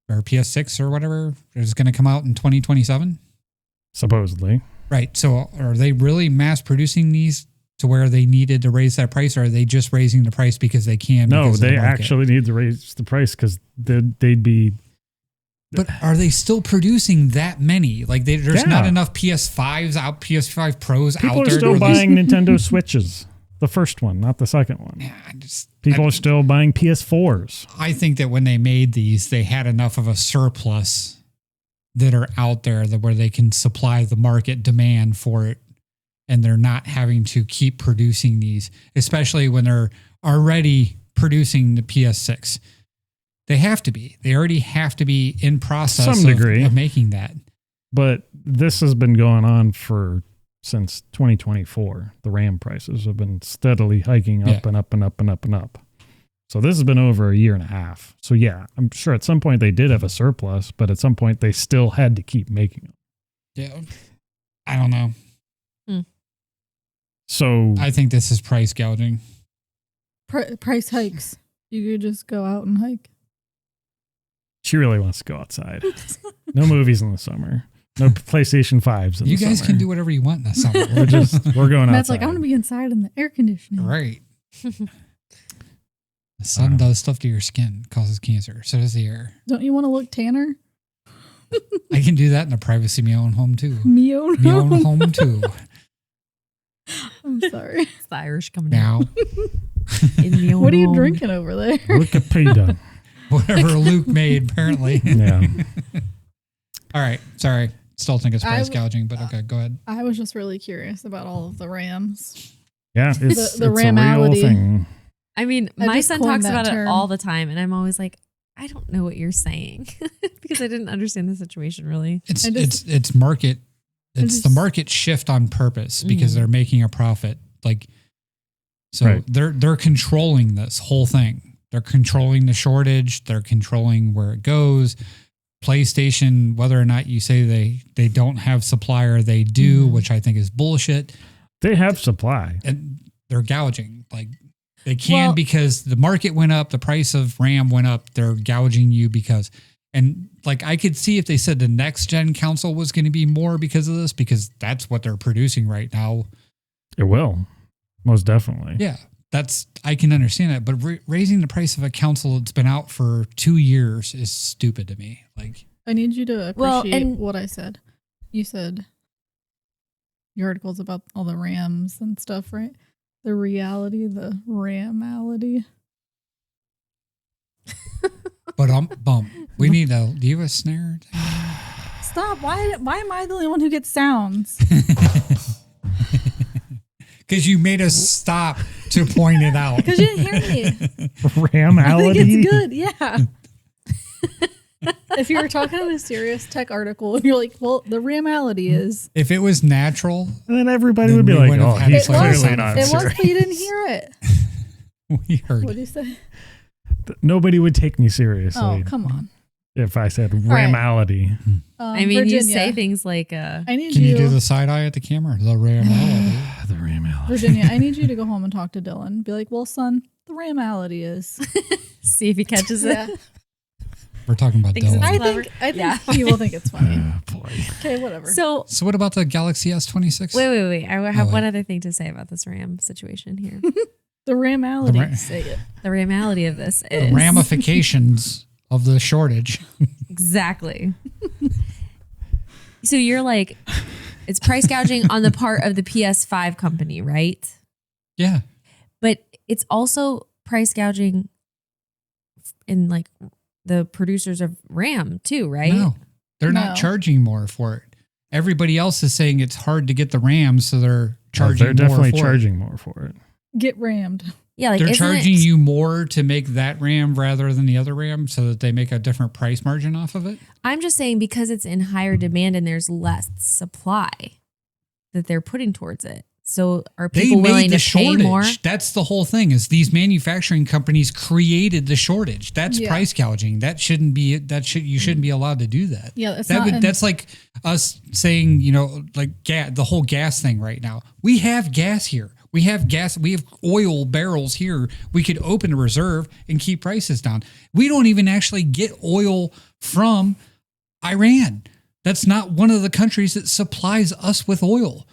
or PS6 or whatever is going to come out in 2027. Supposedly. Right. So are they really mass producing these to where they needed to raise that price, or are they just raising the price because they can? No, because of the they market? actually need to raise the price because they'd be. But are they still producing that many? Like there's Yeah. not enough PS5s out, PS5 Pros People out are there. still where buying Nintendo Switches. The first one, not the second one. People are still buying PS4s. I think that when they made these, they had enough of a surplus that are out there that where they can supply the market demand for it, and they're not having to keep producing these, especially when they're already producing the PS6. They have to be. They already have to be in process Some degree. of making that. But this has been going on since 2024. The RAM prices have been steadily hiking up and up and up and up and up. So this has been over a year and a half. So yeah, I'm sure at some point they did have a surplus, but at some point they still had to keep making them. Yeah. I don't know. So I think this is price gouging. Price hikes. You could just go out and hike. she really wants to go outside. No movies in the summer. No PlayStation 5s in You the guys summer. can do whatever you want in the summer. We're going Matt's outside. like, I want to be inside in the air conditioning. Right. The sun does stuff to your skin, causes cancer. So does the air. Don't you want to look tanner? I can do that in the privacy of my own home too. Me own My own home. home too. I'm sorry. It's the Irish coming out. Now, In the What are you home. drinking over there? Wikipedia. whatever Luke made, apparently. Yeah. All right. Sorry. Still think it's price I- gouging, but okay, go ahead. I was just really curious about all of the Rams. Yeah. It's, The it's a real ramality. thing. I mean, I my just son coined talks that about term. it all the time, and I'm always like, I don't know what you're saying because I didn't understand the situation really. It's I just- it's market. It's the just- market shift on purpose because Mhm. they're making a profit. Like, so Right. they're controlling this whole thing. They're controlling the shortage. They're controlling where it goes. PlayStation, whether or not you say they don't have supply or they do, Mhm. which I think is bullshit. They have supply. And they're gouging. Like they can Well- because the market went up, the price of RAM went up. They're gouging you because, and like I could see if they said the next gen console was going to be more because of this, because that's what they're producing right now. It will. Most definitely. Yeah, I can understand that, but raising the price of a console that's been out for 2 years is stupid to me. Like, I need you to Well, appreciate and- what I said. You said your articles about all the Rams and stuff, right? The reality, the ramality. But bump. We need do you have a snare? Stop. Why am I the only one who gets sounds? Because you made us stop to point it out. Because you didn't hear me. Ramality? I think it's good, yeah. If you were talking in a serious tech article and you're like, well, the ramality is. If it was natural, and then everybody then would be we like, wouldn't oh, have he's had clearly it not It serious. was, but you didn't hear it. we heard. What it. did you say? Nobody would take me seriously Oh, come on. if I said right. ramality. I mean, Virginia, you say things like, I need Can you do the side eye at the camera? The ramality. The ramality. Virginia, I need you to go home and talk to Dylan. Be like, well, son, the ramality is. see if he catches Yeah. it. We're talking about Thinks it's Dylan. I think Yeah. he will think it's funny. Oh, boy. Okay, whatever. So, So what about the Galaxy S26? wait. I have wait. one other thing to say about this RAM situation here. the ramality, The say it. The ramality of this The is ramifications of the shortage. exactly. So you're like, it's price gouging on the part of the PS5 company, right? Yeah. But it's also price gouging in like the producers of RAM too, right? No, they're No. not charging more for it. Everybody else is saying it's hard to get the RAM, so they're charging They're more definitely for charging more for it. Get rammed. Yeah, like They're isn't charging it, you more to make that RAM rather than the other RAM so that they make a different price margin off of it. I'm just saying because it's in higher demand and there's less supply that they're putting towards it. So are They people willing made the to pay shortage. more? That's the whole thing is these manufacturing companies created the shortage. That's Yeah. price gouging. You shouldn't be allowed to do that. Yeah, that's That's like us saying, like the whole gas thing right now. We have gas here. We have gas. We have oil barrels here. We could open a reserve and keep prices down. We don't even actually get oil from Iran. That's not one of the countries that supplies us with oil.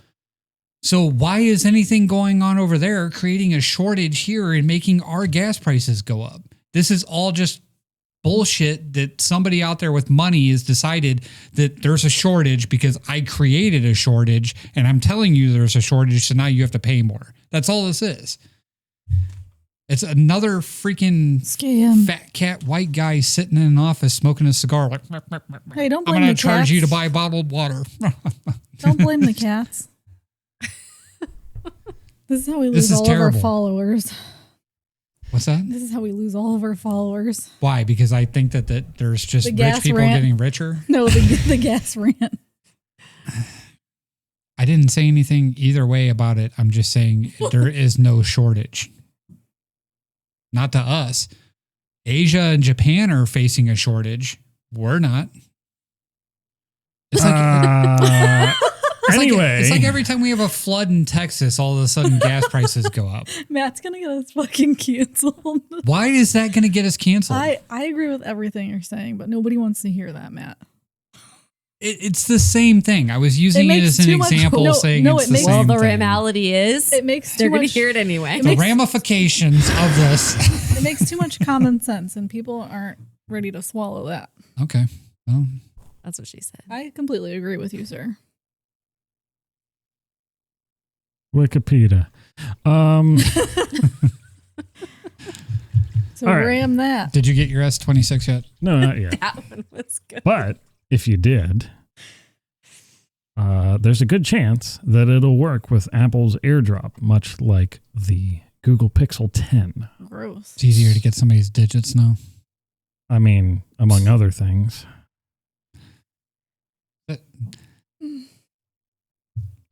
So why is anything going on over there creating a shortage here and making our gas prices go up? This is all just bullshit that somebody out there with money has decided that there's a shortage because I created a shortage and I'm telling you there's a shortage, so now you have to pay more. That's all this is. It's another freaking Scam. fat cat white guy sitting in an office smoking a cigar like, Hey, don't I'm blame going the to charge you to cats. buy bottled water. Don't blame the cats. This is how we This lose is all of our terrible. followers. What's that? This is how we lose all of our followers. Why? Because I think that there's just The rich gas people rant. getting richer. No, the gas rant. I didn't say anything either way about it. I'm just saying there is no shortage. Not to us. Asia and Japan are facing a shortage. We're not. It's like, Anyway. it's like every time we have a flood in Texas, all of a sudden gas prices go up. Matt's gonna get us fucking canceled. Why is that going to get us canceled? I agree with everything you're saying, but nobody wants to hear that, Matt. It's the same thing. I was using it makes as an too much- example no, saying no, it's it the makes- same Well, the thing. ramality is It makes too they're going much. to hear it anyway. It The makes- ramifications of this. It makes too much common sense, and people aren't ready to swallow that. Okay. Well, That's what she said. I completely agree with you, sir. Wikipedia. So All right. ram that. did you get your S26 yet? No, not yet. That one was good. But if you did, there's a good chance that it'll work with Apple's AirDrop, much like the Google Pixel 10. Gross. It's easier to get somebody's digits now. I mean, among other things.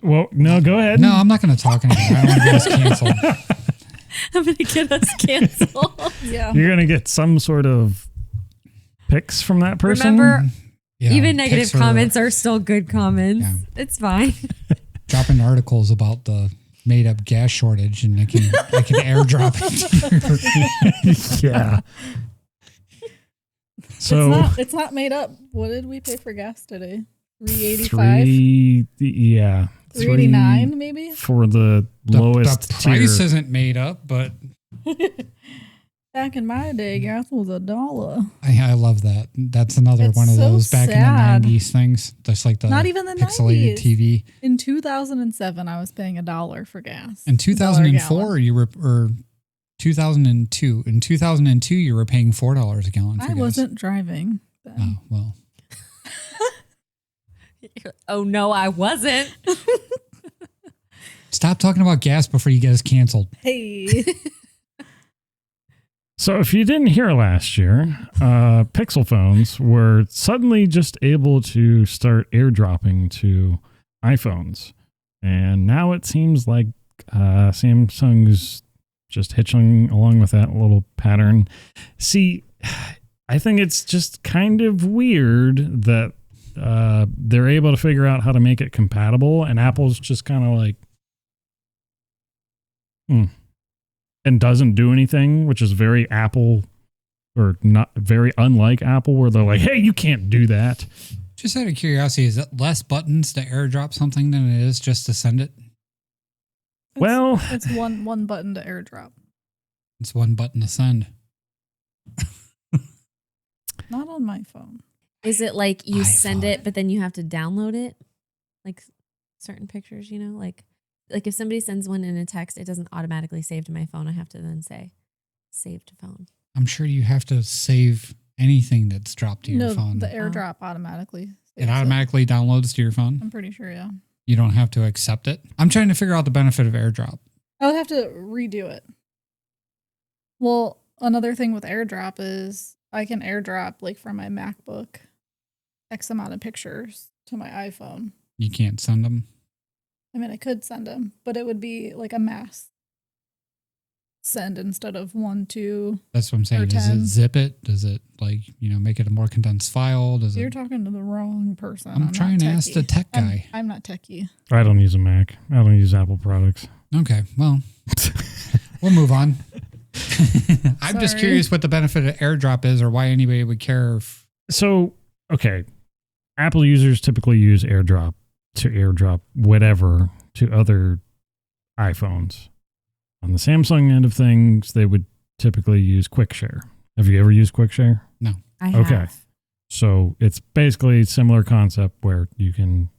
Well, no, go ahead. No, I'm not going to talk anymore. I don't want to get us canceled. I'm going to get us canceled. Yeah. You're going to get some sort of pics from that person. Remember, Yeah, even negative pics are- comments are still good comments. Yeah. It's fine. dropping articles about the made up gas shortage and I can airdrop it. Yeah. So it's not made up. What did we pay for gas today? $3.85? yeah. $3.89 maybe? For the lowest the price tier. isn't made up, but Back in my day, gas was $1. I love that. That's another It's one of so those back sad. in the 90s things. That's like the Not even the pixelated 90s. TV. In 2007, I was paying $1 for gas. In $1 a 2004, gallon. you were, or 2002. In 2002, you were paying $4 a gallon for gas. I wasn't driving then. Oh, well. Oh, no, I wasn't. Stop talking about gas before you get us canceled. Hey. So if you didn't hear last year, Pixel phones were suddenly just able to start airdropping to iPhones. And now it seems like Samsung's just hitching along with that little pattern. See, I think it's just kind of weird that they're able to figure out how to make it compatible, and Apple's just kind of like, and doesn't do anything, which is very Apple, or not very unlike Apple, where they're like, hey, you can't do that. Just out of curiosity, is it less buttons to airdrop something than it is just to send it? It's one button to airdrop. It's one button to send. Not on my phone. Is it like you send iPhone. it, but then you have to download it? Like certain pictures, like if somebody sends one in a text, it doesn't automatically save to my phone. I have to then say, save to phone. I'm sure you have to save anything that's dropped to your phone. The airdrop automatically. It automatically downloads to your phone? I'm pretty sure, yeah. You don't have to accept it? I'm trying to figure out the benefit of airdrop. I would have to redo it. Well, another thing with airdrop is I can airdrop like from my MacBook X amount of pictures to my iPhone. You can't send them? I mean, I could send them, but it would be like a mass send instead of 1, 2. That's what I'm saying. Or Does 10. it zip it? Does it make it a more condensed file? You're talking to the wrong person. I'm trying to ask the tech guy. I'm not techie. I don't use a Mac. I don't use Apple products. Okay, well, we'll move on. I'm just Sorry. curious what the benefit of airdrop is, or why anybody would care. So, okay, Apple users typically use AirDrop to airdrop whatever to other iPhones. On the Samsung end of things, they would typically use QuickShare. Have you ever used QuickShare? No. I have. Okay. So it's basically a similar concept where you can...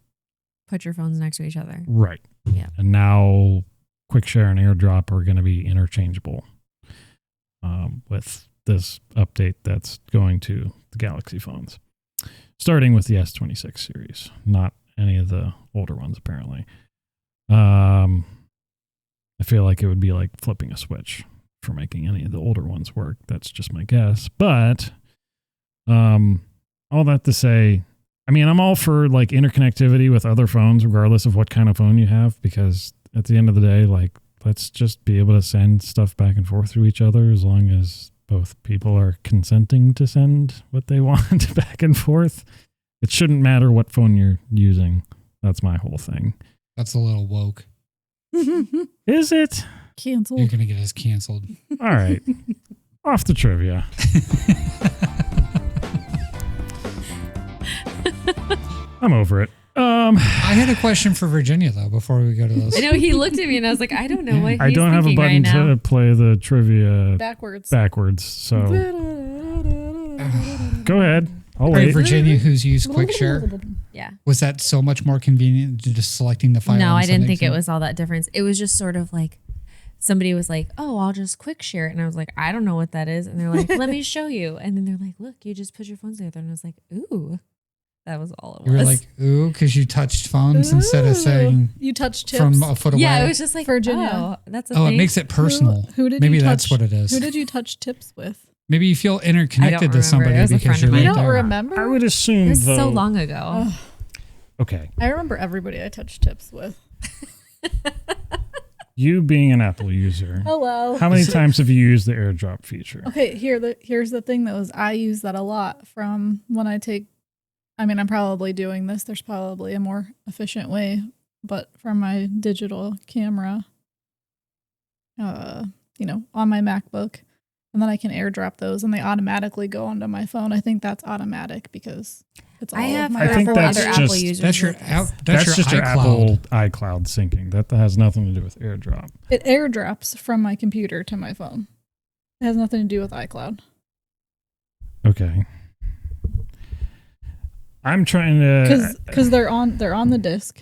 Put your phones next to each other. Right. Yeah. And now QuickShare and AirDrop are going to be interchangeable with this update that's going to the Galaxy phones. Starting with the S26 series, not any of the older ones, apparently. I feel like it would be like flipping a switch for making any of the older ones work. That's just my guess. But all that to say, I mean, I'm all for like interconnectivity with other phones, regardless of what kind of phone you have, because at the end of the day, like, let's just be able to send stuff back and forth through each other as long as both people are consenting to send what they want back and forth. It shouldn't matter what phone you're using. That's my whole thing. That's a little woke. Is it? Canceled. You're going to get us canceled. All right. Off the trivia. I'm over it. I had a question for Virginia, though, before we go to this. I know he looked at me and I was like, I don't know what he's I don't have a thinking button right now. to play the trivia Backwards. so go ahead. I'll All right, wait. Virginia, who's used QuickShare, Yeah. was that so much more convenient to just selecting the file? No, and I didn't sending think it to- was all that difference. It was just sort of like somebody was like, oh, I'll just quick share it. And I was like, I don't know what that is. And they're like, let me show you. And then they're like, look, you just put your phones together. And I was like, ooh, that was all it was. You were like, ooh, because you touched phones instead of saying You touched tips. from a foot away. yeah, it was just like, Virginia. oh, that's a Oh, thing. it makes it personal. Who did Maybe you that's touch, what it is. Who did you touch tips with? Maybe you feel interconnected remember. to somebody It was a because friend you're of right You don't there. remember? I would assume It was though. so long ago. Ugh. Okay. I remember everybody I touched tips with. You being an Apple user, Hello. how many times have you used the AirDrop feature? Okay, here's the thing though, is I use that a lot from when I take, I mean, I'm probably doing this. There's probably a more efficient way, but from my digital camera, on my MacBook, and then I can airdrop those and they automatically go onto my phone. I think that's automatic because it's all I have of my I think heard Apple that's other just- Apple users. That's your with this. out. That's just your iCloud. Apple iCloud syncing. That has nothing to do with AirDrop. It airdrops from my computer to my phone. It has nothing to do with iCloud. Okay. I'm trying to. Because they're on the disk,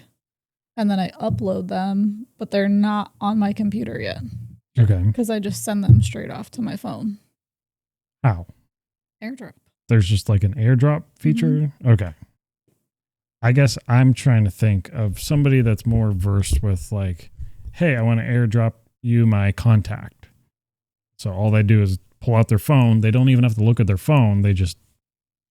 and then I upload them, but they're not on my computer yet. Okay. because I just send them straight off to my phone. How? AirDrop. There's just like an airdrop feature? Okay. I guess I'm trying to think of somebody that's more versed with like, hey, I want to airdrop you my contact. So all they do is pull out their phone. They don't even have to look at their phone. They just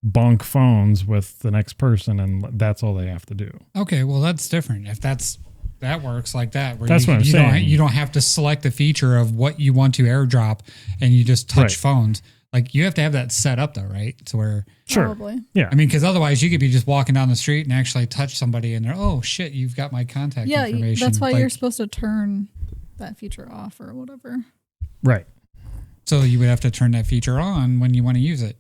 bonk phones with the next person, and that's all they have to do. Okay, well, that's different. If that works like that, where That's what I'm saying. You don't have to select the feature of what you want to airdrop, and you just touch Right. phones. Like, you have to have that set up though, right? To where, Sure. Probably. Yeah. I mean, because otherwise you could be just walking down the street and actually touch somebody, and they're, oh shit, you've got my contact Yeah, information. that's why Like, you're supposed to turn that feature off or whatever. Right. So you would have to turn that feature on when you want to use it,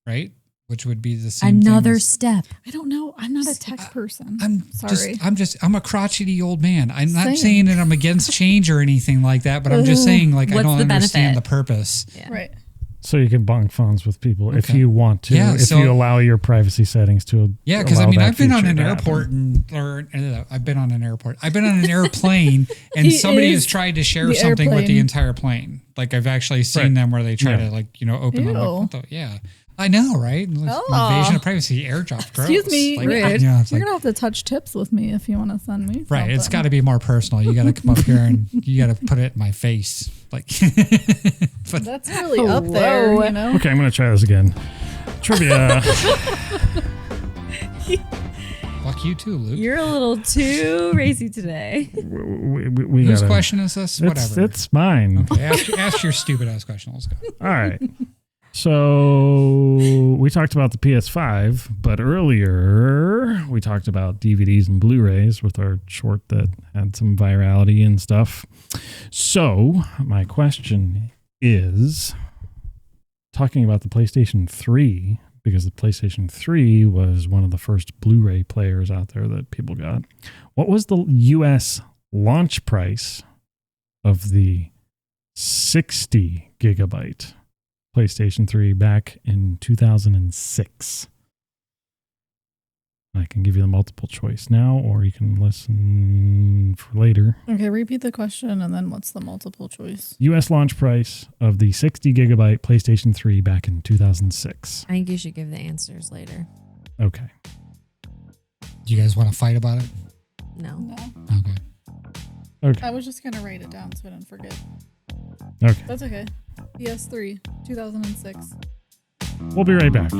right? Which would be the same Another thing as- step. I don't know. I'm not a tech person. I'm sorry. I'm a crotchety old man. I'm not Same. saying that I'm against change or anything like that, but I'm just saying, like, I What's don't the understand benefit? the purpose. Yeah. Right. So you can bonk phones with people if Okay. you want to, Yeah, if so- you allow your privacy settings to. Yeah, because I allow mean, that I've been on feature an to airport happen. I've been on an airport. I've been on an airplane, and He somebody is has tried to share the something with the airplane. entire plane. Like, I've actually seen Right. them where they try Yeah. to, like, open them. Like, Ew. what the, yeah, I know, right? Like, Oh. invasion of privacy, airdrop. Gross. Excuse me, Like, Rich. yeah, it's You're like, gonna have to touch tips with me if you want to send me. right. It's something. got to be more personal. You got to come up here and you got to put it in my face, like. But That's really up there, Whoa. you know. Okay, I'm going to try this again. Trivia. fuck you too, Luke. You're a little too racy today. we Whose gotta- question is this? Whatever. It's mine. Okay, ask your stupid ass question. Let's go. All right. So we talked about the PS5, but earlier we talked about DVDs and Blu-rays with our short that had some virality and stuff. So my question is, talking about the PlayStation 3, because the PlayStation 3 was one of the first Blu-ray players out there that people got. What was the US launch price of the 60 gigabyte PlayStation 3 back in 2006? I can give you the multiple choice now, or you can listen for later. Okay, repeat the question and then what's the multiple choice? US launch price of the 60 gigabyte PlayStation 3 back in 2006. I think you should give the answers later. Okay. Do you guys want to fight about it? No. No. Okay. I was just gonna write it down so I didn't forget. Okay. That's okay. PS3, 2006. We'll be right back.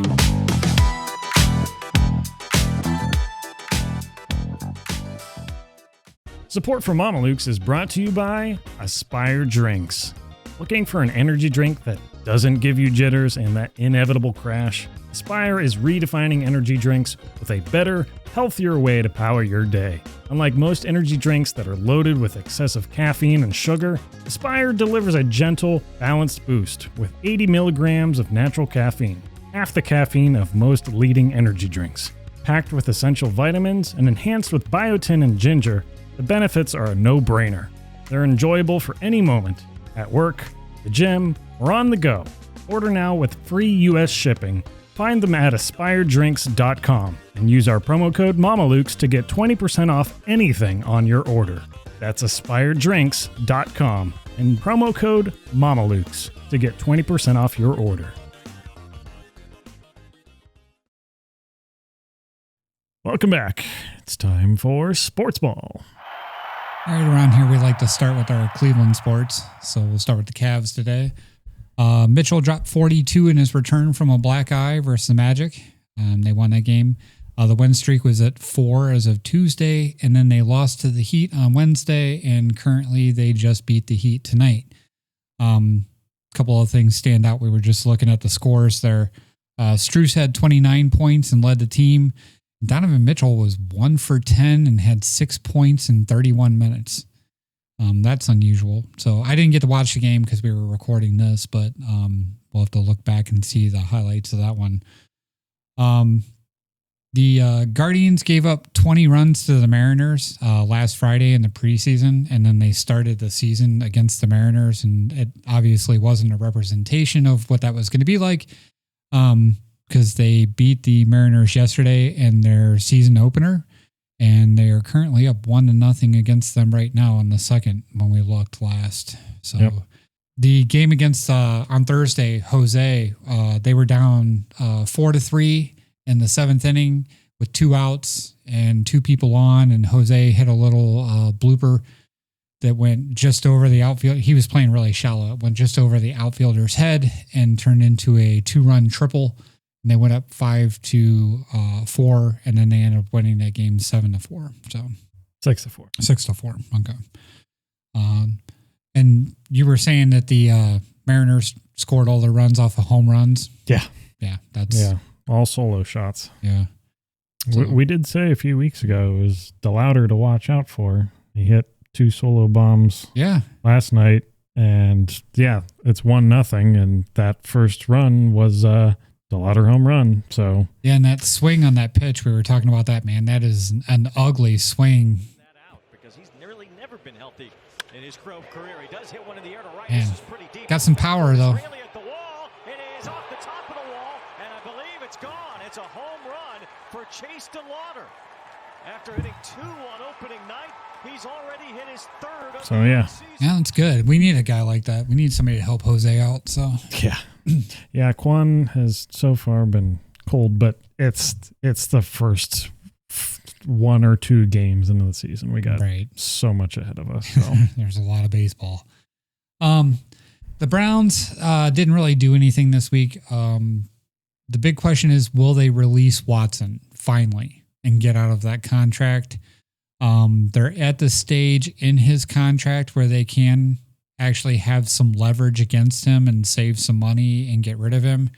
Support for Mamalukes is brought to you by Aspire Drinks. Looking for an energy drink that doesn't give you jitters and that inevitable crash? Aspire is redefining energy drinks with a better, healthier way to power your day. Unlike most energy drinks that are loaded with excessive caffeine and sugar, Aspire delivers a gentle, balanced boost with 80 milligrams of natural caffeine, half the caffeine of most leading energy drinks. Packed with essential vitamins and enhanced with biotin and ginger, the benefits are a no-brainer. They're enjoyable for any moment, at work, the gym, or on the go. Order now with free US shipping. Find them at aspiredrinks.com and use our promo code Mamalukes to get 20% off anything on your order. That's aspiredrinks.com and promo code Mamalukes to get 20% off your order. Welcome back. It's time for Sportsball. All right, around here we like to start with our Cleveland sports. So we'll start with the Cavs today. Mitchell dropped 42 in his return from a black eye versus the Magic. They won that game. The win streak was at 4 as of Tuesday, and then they lost to the Heat on Wednesday, and currently they just beat the Heat tonight. A couple of things stand out. We were just looking at the scores there. Strus had 29 points and led the team. Donovan Mitchell was 1 for 10 and had 6 points in 31 minutes. That's unusual. So I didn't get to watch the game because we were recording this, but we'll have to look back and see the highlights of that one. The Guardians gave up 20 runs to the Mariners last Friday in the preseason, and then they started the season against the Mariners, and it obviously wasn't a representation of what that was going to be like. Because they beat the Mariners yesterday in their season opener, and they are currently up 1-0 against them right now in the second when we looked last. So the game against on Thursday, Jose, they were down 4-3 in the 7th inning with 2 outs and 2 people on, and Jose hit a little blooper that went just over the outfield. He was playing really shallow. It went just over the outfielder's head and turned into a 2-run triple. And they went up 5-4, and then they ended up winning that game 7-4. So 6-4. 6-4. Okay. And you were saying that the Mariners scored all their runs off of home runs. Yeah. Yeah. That's all solo shots. Yeah. So. We did say a few weeks ago it was DeLauder to watch out for. He hit 2 solo bombs last night, and it's 1-0, and that first run was DeLauder home run. So and that swing on that pitch, we were talking about that, man. That is an ugly swing. That out because he's nearly never been healthy in his career. He does hit one in the air to right. Man, This is pretty deep. got some power though. Really at the wall. It is off the top of the wall, and I believe it's gone. It's a home run for Chase DeLauder. After hitting 2 on opening night, he's already hit his 3rd of the season. Yeah, that's good. We need a guy like that. We need somebody to help Jose out. So yeah, Quan has so far been cold, but it's the first 1 or 2 games into the season. We got so much ahead of us. So. There's a lot of baseball. The Browns didn't really do anything this week. The big question is, will they release Watson finally and get out of that contract? They're at the stage in his contract where they can actually have some leverage against him and save some money and get rid of him.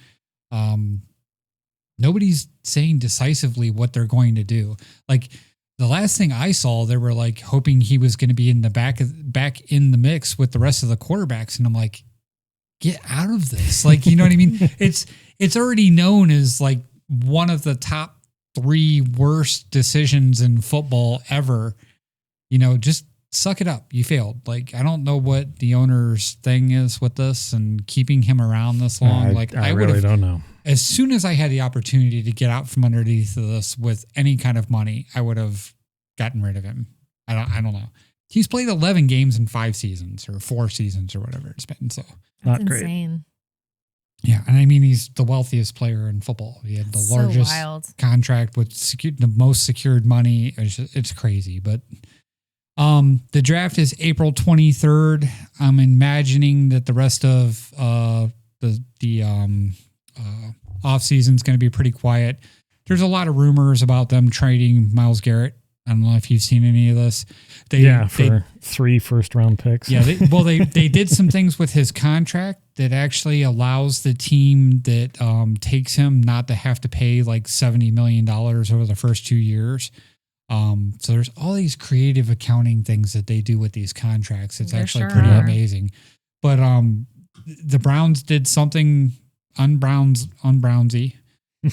Nobody's saying decisively what they're going to do. Like the last thing I saw, they were like hoping he was going to be in the back in the mix with the rest of the quarterbacks. And I'm like, get out of this. Like, you know what I mean? It's already known as like one of the top 3 worst decisions in football ever. You know, just suck it up. You failed. Like, I don't know what the owner's thing is with this and keeping him around this long. I really don't know. As soon as I had the opportunity to get out from underneath of this with any kind of money, I would have gotten rid of him. I don't know. He's played 11 games in 5 seasons or 4 seasons or whatever it's been. So That's not great. insane. Yeah, and I mean, he's the wealthiest player in football. He had the largest contract with the most secured money. It's crazy, but the draft is April 23rd. I'm imagining that the rest of the off season is going to be pretty quiet. There's a lot of rumors about them trading Myles Garrett. I don't know if you've seen any of this. For 3 first-round picks. Yeah, they did some things with his contract that actually allows the team that takes him not to have to pay like $70 million over the first 2 years. So there's all these creative accounting things that they do with these contracts. It's actually pretty amazing. But the Browns did something unbrownsy.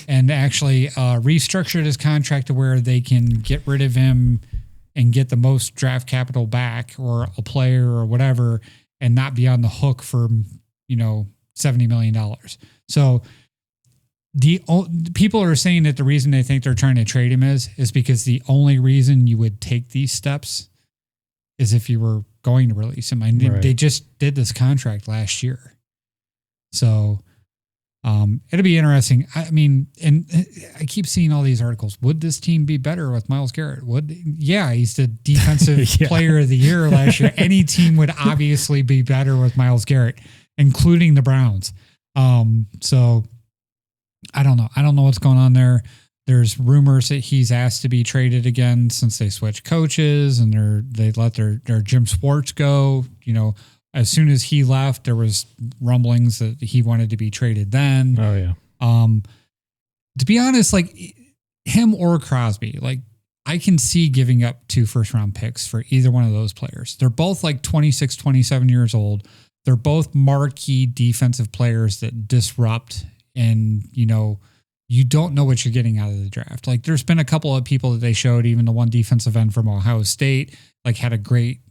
And actually restructured his contract to where they can get rid of him and get the most draft capital back or a player or whatever and not be on the hook for, $70 million. So the people are saying that the reason they think they're trying to trade him is because the only reason you would take these steps is if you were going to release him. And they just did this contract last year. So it'll be interesting. I mean, and I keep seeing all these articles. Would this team be better with Myles Garrett? He's the defensive player of the year last year. Any team would obviously be better with Myles Garrett, including the Browns. So I don't know. I don't know what's going on there. There's rumors that he's asked to be traded again since they switched coaches and they let their Jim Schwartz go. As soon as he left, there was rumblings that he wanted to be traded then. Oh, yeah. To be honest, like him or Crosby, like I can see giving up 2 first-round picks for either one of those players. They're both like 26, 27 years old. They're both marquee defensive players that disrupt and, you don't know what you're getting out of the draft. Like there's been a couple of people that they showed, even the one defensive end from Ohio State, like had a great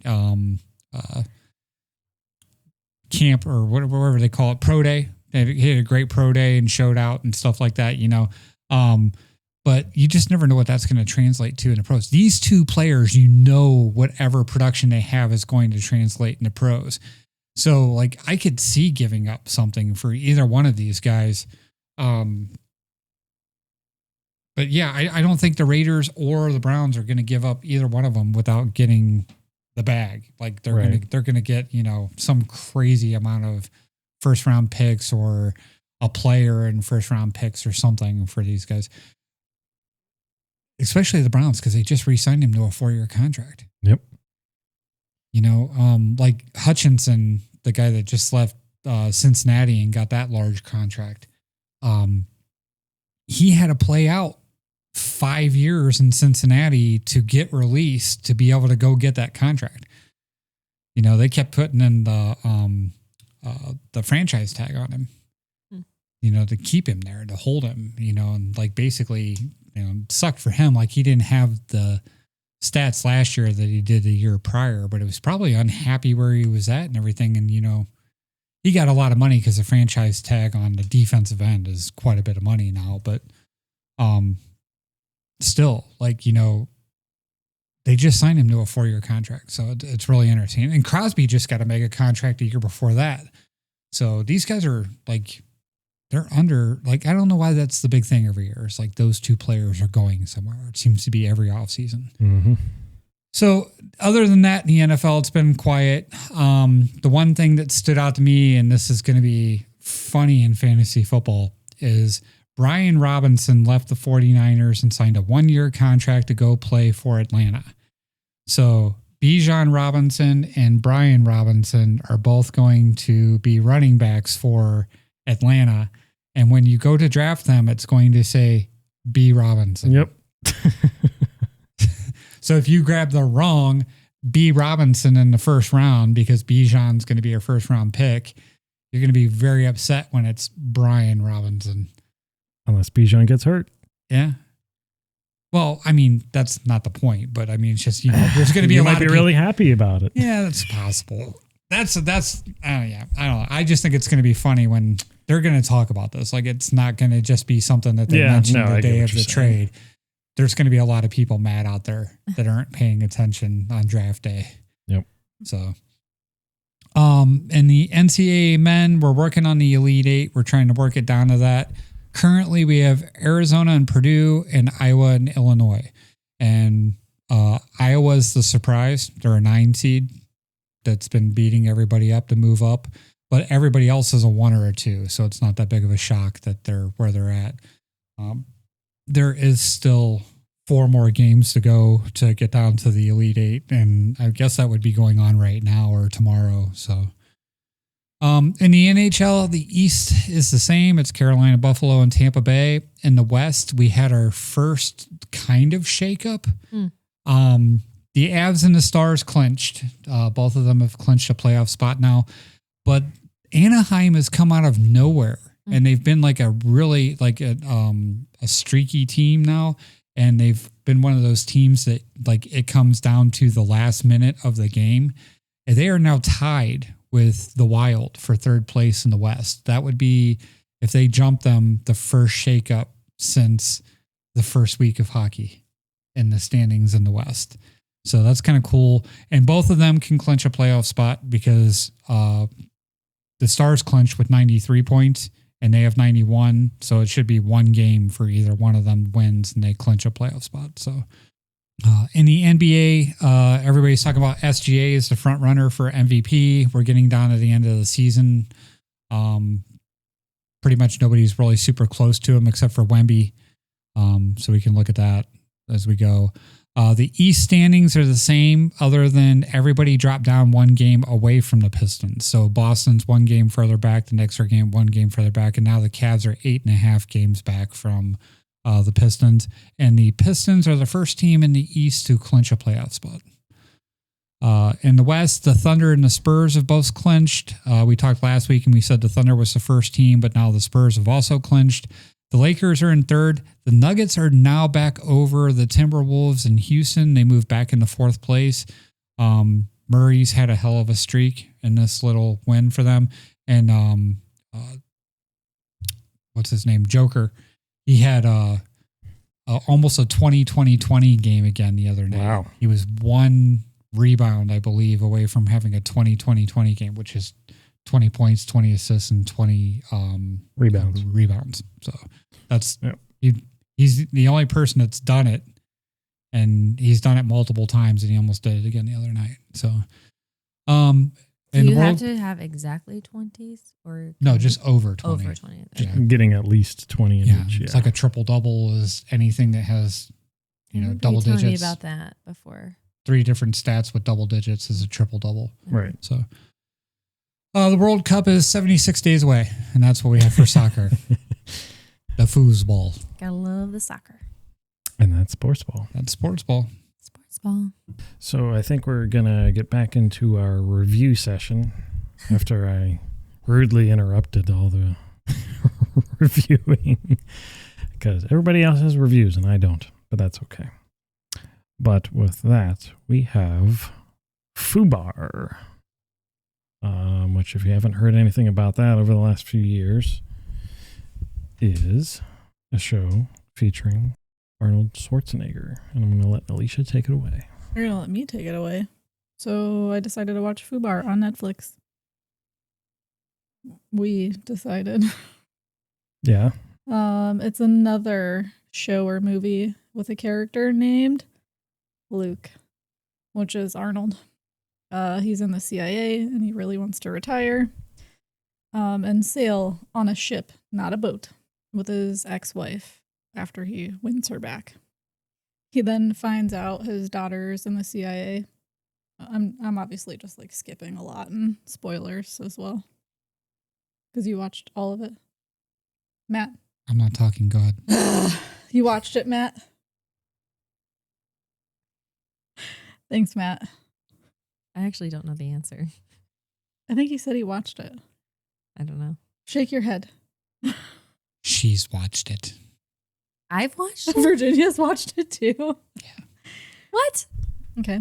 camp or whatever they call it, pro day. He had a great pro day and showed out and stuff like that, but you just never know what that's going to translate to in the pros. These two players, whatever production they have is going to translate into pros. So like I could see giving up something for either one of these guys. But yeah, I don't think the Raiders or the Browns are going to give up either one of them without getting the bag. Like they're going to get, some crazy amount of first round picks or a player and first round picks or something for these guys. Especially the Browns, because they just re-signed him to a 4-year contract. Yep. Like Hutchinson, the guy that just left Cincinnati and got that large contract. He had to play out 5 years in Cincinnati to get released to be able to go get that contract. They kept putting in the franchise tag on him, to keep him there, to hold him, and like basically, it sucked for him. Like he didn't have the stats last year that he did the year prior, but it was probably unhappy where he was at and everything. And, he got a lot of money because the franchise tag on the defensive end is quite a bit of money now, but, still, like, they just signed him to a 4-year contract. So it's really entertaining. And Crosby just got a mega contract a year before that. So these guys are like, they're under, like, I don't know why that's the big thing every year. It's like those two players are going somewhere. It seems to be every offseason. Mm-hmm. So other than that, in the NFL, it's been quiet. The one thing that stood out to me, and this is going to be funny in fantasy football, is Brian Robinson left the 49ers and signed a 1-year contract to go play for Atlanta. So Bijan Robinson and Brian Robinson are both going to be running backs for Atlanta. And when you go to draft them, it's going to say B Robinson. Yep. So if you grab the wrong B Robinson in the first round, because Bijan's going to be your first round pick, you're going to be very upset when it's Brian Robinson. Unless Bijan gets hurt. Yeah. Well, I mean, that's not the point, but I mean, it's just, there's going to be you a might lot be of really happy about it. Yeah, that's possible. That's, yeah, I don't know. I just think it's going to be funny when they're going to talk about this. Like, it's not going to just be something that they mentioned the day of the trade. There's going to be a lot of people mad out there that aren't paying attention on draft day. Yep. So, in the NCAA men, we're working on the Elite Eight. We're trying to work it down to that. Currently, we have Arizona and Purdue and Iowa and Illinois. And Iowa's the surprise. They're a 9 seed that's been beating everybody up to move up. But everybody else is a 1 or a 2. So it's not that big of a shock that they're where they're at. There is still 4 more games to go to get down to the Elite Eight. And I guess that would be going on right now or tomorrow. So in the NHL, the East is the same. It's Carolina, Buffalo, and Tampa Bay. In the West, we had our first kind of shakeup. The Avs and the Stars clinched. Both of them have clinched a playoff spot now. But Anaheim has come out of nowhere. And they've been like a really like a streaky team now. And they've been one of those teams that like it comes down to the last minute of the game. And they are now tied with the Wild for 3rd place in the West. That would be, if they jump them, the first shakeup since the first week of hockey in the standings in the West. So that's kind of cool. And both of them can clinch a playoff spot because the Stars clinched with 93 points and they have 91. So it should be 1 game for either one of them wins and they clinch a playoff spot. So in the NBA, everybody's talking about SGA as the front runner for MVP. We're getting down to the end of the season. Pretty much nobody's really super close to him except for Wemby. So we can look at that as we go. The East standings are the same other than everybody dropped down 1 game away from the Pistons. So Boston's 1 game further back, the Knicks are 1 game further back, and now the Cavs are 8.5 games back from the Pistons. And the Pistons are the first team in the East to clinch a playoff spot. In the West, the Thunder and the Spurs have both clinched. We talked last week and we said the Thunder was the first team, but now the Spurs have also clinched. The Lakers are in 3rd. The Nuggets are now back over the Timberwolves in Houston. They moved back into 4th place. Murray's had a hell of a streak in this little win for them. And what's his name? Joker. He had almost a 20-20-20 game again the other night. Wow. He was 1 rebound, I believe, away from having a 20-20-20 game, which is 20 points, 20 assists, and 20 rebounds. So that's he's the only person that's done it, and he's done it multiple times, and he almost did it again the other night. So, do you have to have exactly 20s or no, just over 20. Over 20. Just getting at least 20 in each. It's like a triple double is anything that has double digits. Told me about that before. 3 different stats with double digits is a triple double. Right. So the World Cup is 76 days away, and that's what we have for soccer. The foosball. Gotta love the soccer. And that's Sportsball. That's Sportsball. Sportsball. So I think we're going to get back into our review session after I rudely interrupted all the reviewing, because everybody else has reviews and I don't, but that's okay. But with that, we have FUBAR, which, if you haven't heard anything about that over the last few years, is a show featuring Arnold Schwarzenegger. And I'm going to let Alysha take it away. You're going to let me take it away. So I decided to watch FUBAR on Netflix. We decided. Yeah. It's another show or movie with a character named Luke, which is Arnold. He's in the CIA and he really wants to retire and sail on a ship, not a boat, with his ex-wife after he wins her back. He then finds out his daughter's in the CIA. I'm obviously just like skipping a lot and spoilers as well, because you watched all of it, Matt. I'm not talking God. You watched it, Matt? Thanks, Matt. I actually don't know the answer. I think he said he watched it. I don't know. Shake your head. She's watched it. I've watched it? Virginia's watched it too. Yeah. What? Okay.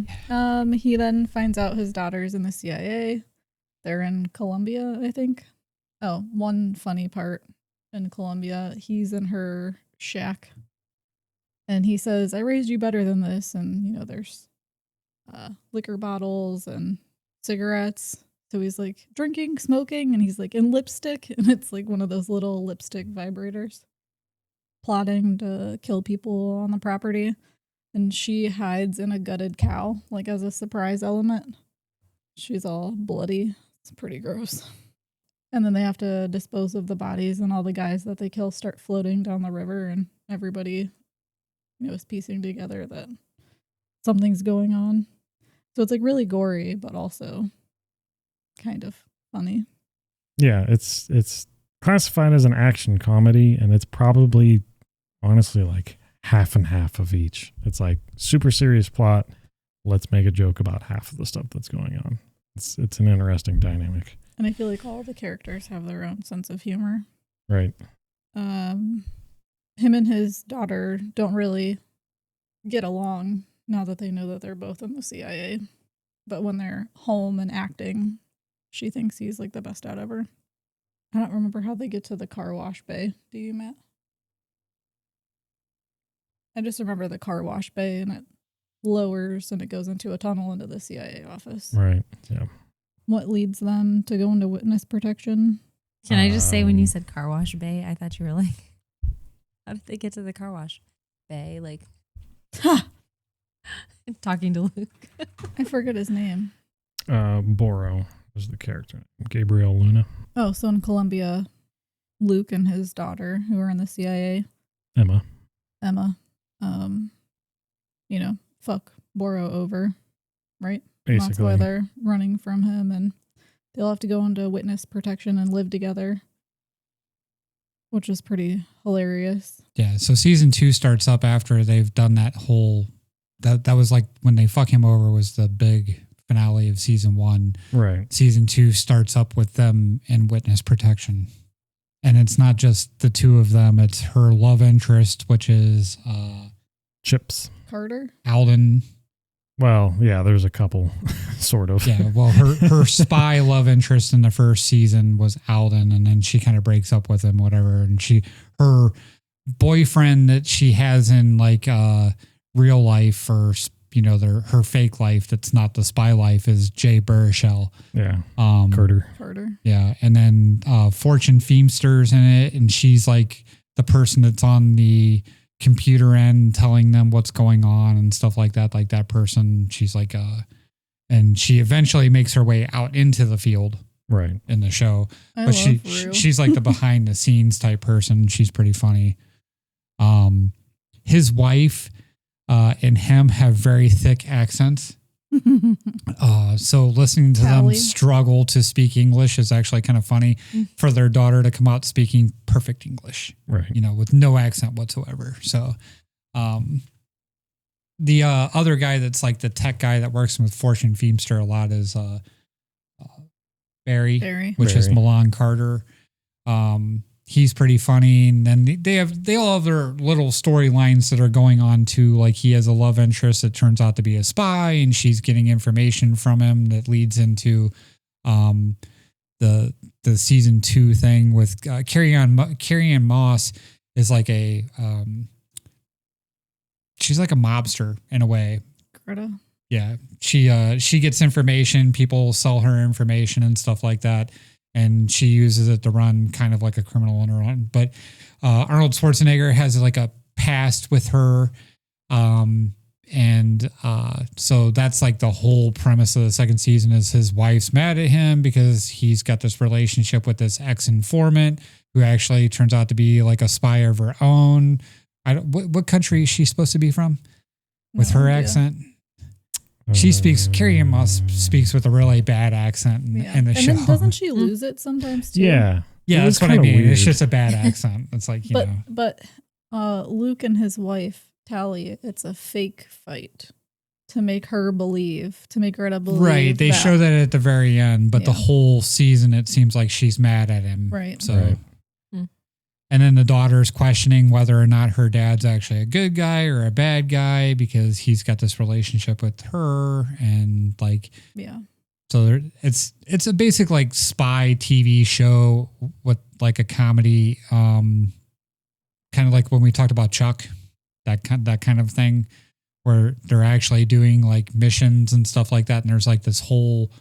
He then finds out his daughter's in the CIA. They're in Colombia, I think. Oh, one funny part in Colombia, he's in her shack. And he says, I raised you better than this. And, there's liquor bottles and cigarettes. So he's like drinking, smoking, and he's like in lipstick. And it's like one of those little lipstick vibrators. Plotting to kill people on the property. And she hides in a gutted cow, like as a surprise element. She's all bloody. It's pretty gross. And then they have to dispose of the bodies, and all the guys that they kill start floating down the river, and everybody, is piecing together that something's going on. So it's like really gory, but also kind of funny. Yeah, it's classified as an action comedy, and it's probably honestly like half and half of each. It's like super serious plot. Let's make a joke about half of the stuff that's going on. It's an interesting dynamic. And I feel like all the characters have their own sense of humor. Right. Him and his daughter don't really get along now that they know that they're both in the CIA. But when they're home and acting, she thinks he's like the best out of her. I don't remember how they get to the car wash bay. Do you, Matt? I just remember the car wash bay, and it lowers and it goes into a tunnel into the CIA office. Right. Yeah. What leads them to go into witness protection? Can I just say, when you said car wash bay, I thought you were like, how did they get to the car wash bay? Like, talking to Luke. I forget his name. Boro was the character. Gabriel Luna. Oh, so in Colombia, Luke and his daughter, who are in the CIA, Emma, fuck Boro over, right? basically. That's why they're running from him, and they'll have to go into witness protection and live together, which is pretty hilarious. Yeah, so season 2 starts up after they've done that whole... That was like when they fuck him over was the big finale of season 1. Right. Season 2 starts up with them in witness protection. And it's not just the two of them, it's her love interest, which is... Chips. Carter? Alden. Well, yeah, there's a couple, sort of. Yeah, well, her spy love interest in the first season was Alden, and then she kind of breaks up with him, whatever. And her boyfriend that she has in like real life, or her fake life that's not the spy life, is Jay Baruchel. Yeah. Carter. Yeah. And then Fortune Feimster's in it, and she's like the person that's on the computer end telling them what's going on and stuff like that. Like that person, she's like and she eventually makes her way out into the field. Right. In the show. I But love Rue. she's like the behind the scenes type person. She's pretty funny. His wife and him have very thick accents. So listening to them struggle to speak English is actually kind of funny for their daughter to come out speaking perfect English, right? With no accent whatsoever. So, the other guy that's like the tech guy that works with Fortune Feimster a lot is Barry, which is Milan Carter. He's pretty funny, and then they all have their little storylines that are going on too. Like he has a love interest that turns out to be a spy, and she's getting information from him that leads into the season 2 thing with Carrie-Anne Moss is like she's like a mobster in a way. Greta. Yeah, she gets information. People sell her information and stuff like that. And she uses it to run kind of like a criminal on her own. But Arnold Schwarzenegger has like a past with her. So that's like the whole premise of the second season is his wife's mad at him because he's got this relationship with this ex-informant who actually turns out to be like a spy of her own. What country is she supposed to be from with her accent? She speaks, Carrie-Anne Moss speaks with a really bad accent in the show. And then doesn't she lose it sometimes too? Yeah. Yeah, that's what I mean. Weird. It's just a bad accent. It's like, But Luke and his wife, Tally, it's a fake fight to make Greta believe. Right. They show that at the very end, but the whole season, it seems like she's mad at him. Right. So. Right. And then the daughter's questioning whether or not her dad's actually a good guy or a bad guy because he's got this relationship with her and like, so it's a basic like spy TV show with like a comedy, kind of like when we talked about Chuck, that kind of thing where they're actually doing like missions and stuff like that. And there's like this whole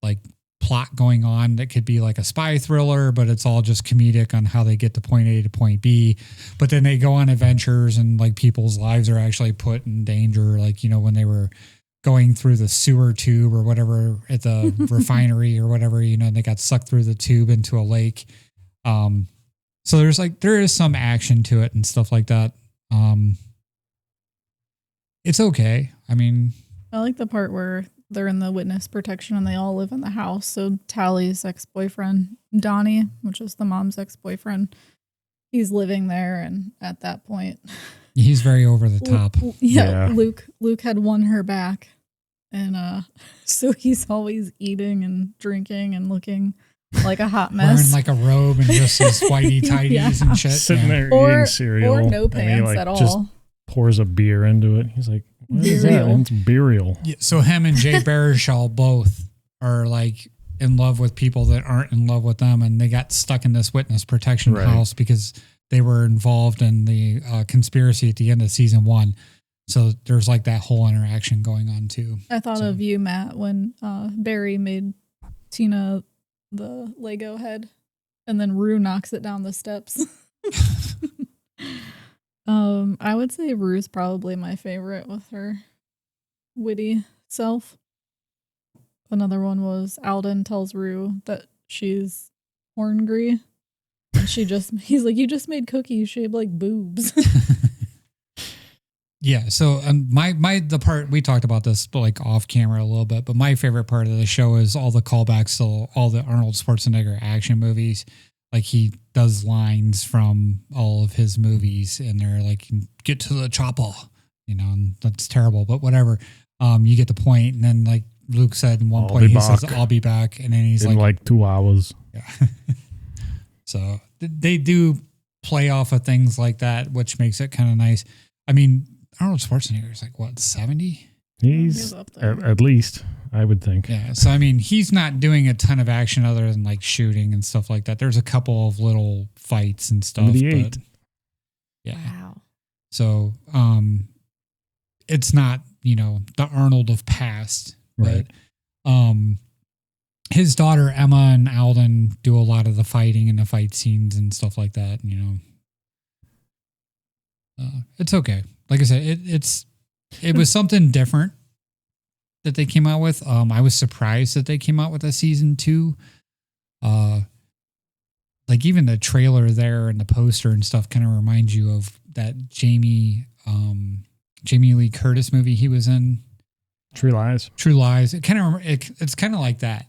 like plot going on that could be like a spy thriller, but it's all just comedic on how they get to point A to point B. But then they go on adventures and like people's lives are actually put in danger. Like, when they were going through the sewer tube or whatever at the refinery or whatever, they got sucked through the tube into a lake. So there is some action to it and stuff like that. It's okay. I mean, I like the part where they're in the witness protection and they all live in the house. So Tally's ex-boyfriend, Donnie, which is the mom's ex-boyfriend, he's living there. And at that point, he's very over the top. Luke had won her back. And so he's always eating and drinking and looking like a hot mess. Wearing like a robe and just his whitey tighties and shit. Sitting there eating cereal. Or no pants at all. Just pours a beer into it. He's like, what is that? It's burial. Yeah, so him and Jay Baruchel both are like in love with people that aren't in love with them, and they got stuck in this witness protection house because they were involved in the conspiracy at the end of season 1. So there's like that whole interaction going on too. I thought of you, Matt, when Barry made Tina the Lego head, and then Rue knocks it down the steps. I would say Rue's probably my favorite with her witty self. Another one was Alden tells Rue that she's ornery. And he's like, you just made cookies shaped like boobs. Yeah. So the part, we talked about this like off camera a little bit, but my favorite part of the show is all the callbacks to all the Arnold Schwarzenegger action movies. Like he does lines from all of his movies and they're like, get to the chopper, and that's terrible, but whatever. You get the point. And then like Luke said in one point, he says, I'll be back. And then he's in like 2 hours. Yeah. So they do play off of things like that, which makes it kind of nice. I mean, Arnold Schwarzenegger is like, what, 70? He's up there. At least, I would think. Yeah. So, I mean, he's not doing a ton of action other than like shooting and stuff like that. There's a couple of little fights and stuff. 78. Yeah. Wow. So, it's not, the Arnold of past, Right. but, his daughter, Emma, and Alden do a lot of the fighting and the fight scenes and stuff like that. It's okay. Like I said, it was something different that they came out with. I was surprised that they came out with a season 2. Like even the trailer there and the poster and stuff kind of reminds you of that Jamie Lee Curtis movie he was in. True Lies. True Lies. It's kind of like that.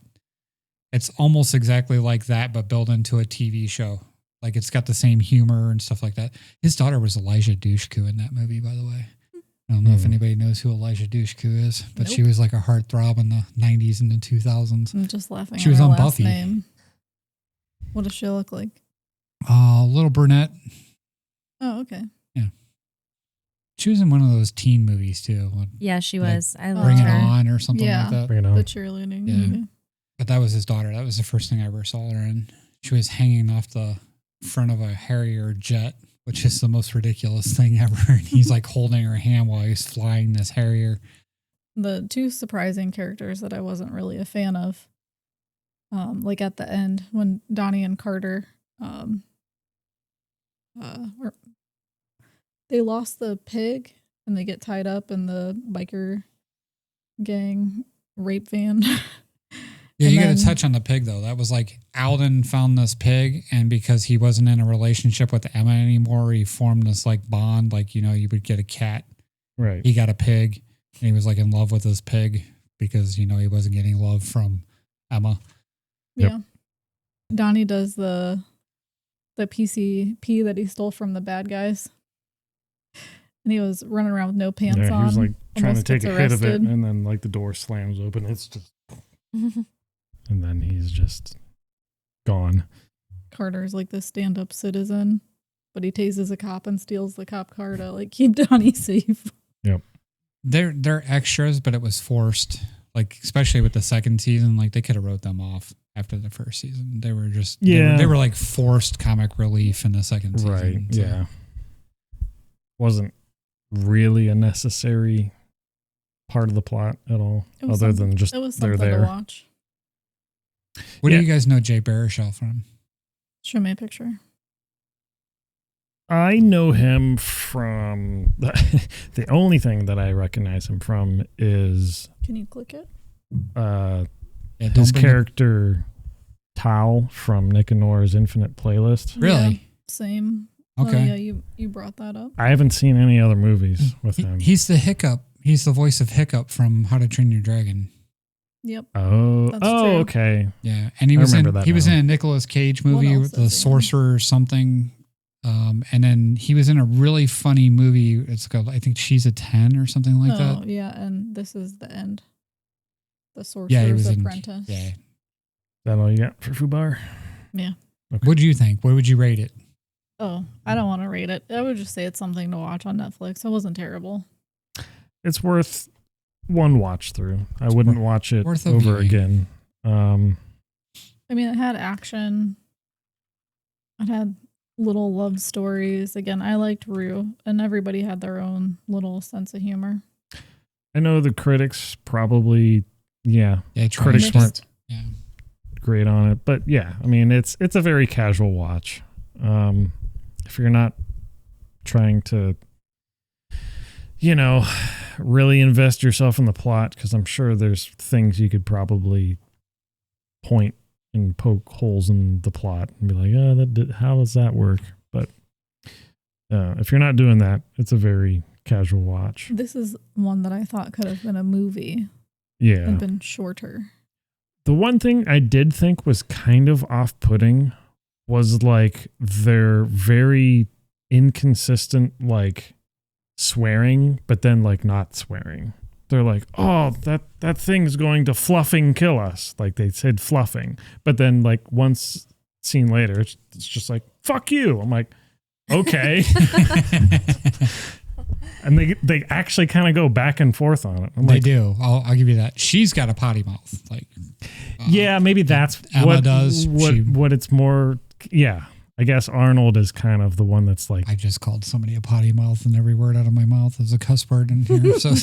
It's almost exactly like that, but built into a TV show. Like it's got the same humor and stuff like that. His daughter was Alysha Dushku in that movie, by the way. I don't know if anybody knows who Alysha Dushku is, but she was like a heartthrob in the 90s and the 2000s. I'm just laughing. She was at her on last Buffy. Name. What does she look like? Little brunette. Oh, okay. She was in one of those teen movies too. Yeah, she Like, was. I Bring loved It her. On or something Yeah. like that. Bring it on. The cheerleading Yeah. movie. But that was his daughter. That was the first thing I ever saw her in. She was hanging off the front of a Harrier jet, which is the most ridiculous thing ever. And he's like holding her hand while he's flying this Harrier. The two surprising characters that I wasn't really a fan of, like at the end when Donnie and Carter, they lost the pig and they get tied up in the biker gang rape van. Yeah, And you got to then- touch on the pig though. That was like Alden found this pig, and because he wasn't in a relationship with Emma anymore, he formed this like bond. Like, you would get a cat. Right. He got a pig, and he was like in love with his pig because, he wasn't getting love from Emma. Yep. Yeah. Donnie does the PCP that he stole from the bad guys. And he was running around with no pants Yeah, on. he was like trying to almost take a gets hit of it, arrested. and then like the door slams open. It's just, and then he's just gone. Carter's like this stand-up citizen, but he tases a cop and steals the cop car to like keep Donnie safe. They're extras, but it was forced. Like, especially with the second season, like they could have wrote them off after the first season. They were just they were like forced comic relief in the second season. Right. So- Yeah. Wasn't really a necessary part of the plot at all, It was other something- than just It was they're something to there. watch. Where do Yeah. you guys know Jay Baruchel from? Show me a picture. I know him from the only thing that I recognize him from is Can you click it? Yeah, don't his bring it- character Tao from Nick and Nora's Infinite Playlist. Really? Yeah, same. Okay. Oh, yeah, you brought that up. I haven't seen any other movies with him. He's the Hiccup. He's the voice of Hiccup from How to Train Your Dragon. Yep. Oh, That's true. okay. Yeah, and he I was in remember that he was now. in a Nicolas Cage movie, else The is he in? Sorcerer or something. And then he was in a really funny movie. It's called, I think, She's a 10 or something like oh, that. yeah, and this is the end. The Sorcerer's Yeah, he was in. Apprentice. Yeah. Is that all you got for FUBAR? Yeah. What do you think? What would you rate it? Oh, I don't want to rate it. I would just say it's something to watch on Netflix. It wasn't terrible. It's worth one watch through. I wouldn't watch it worth a over viewing. again. I mean, it had action. It had little love stories. Again, I liked Rue, and everybody had their own little sense of humor. I know the critics probably, Yeah, critics Mixed. weren't Yeah. great on it, but yeah, I mean, it's a very casual watch. If you're not trying to, really invest yourself in the plot, because I'm sure there's things you could probably point and poke holes in the plot and be like, how does that work? But if you're not doing that, it's a very casual watch. This is one that I thought could have been a movie Yeah. and been shorter. The one thing I did think was kind of off-putting was like their very inconsistent like swearing, but then like not swearing. They're like, oh, that thing's going to fluffing kill us. Like they said fluffing, but then like once scene later, it's just like, fuck you. I'm like, okay. And they actually kind of go back and forth on it. I'm They like, do. I'll give you that. She's got a potty mouth. Like, yeah, maybe that's Emma what does. What it's more. Yeah, I guess Arnold is kind of the one that's like, I just called somebody a potty mouth, and every word out of my mouth is a cuss word in here. So,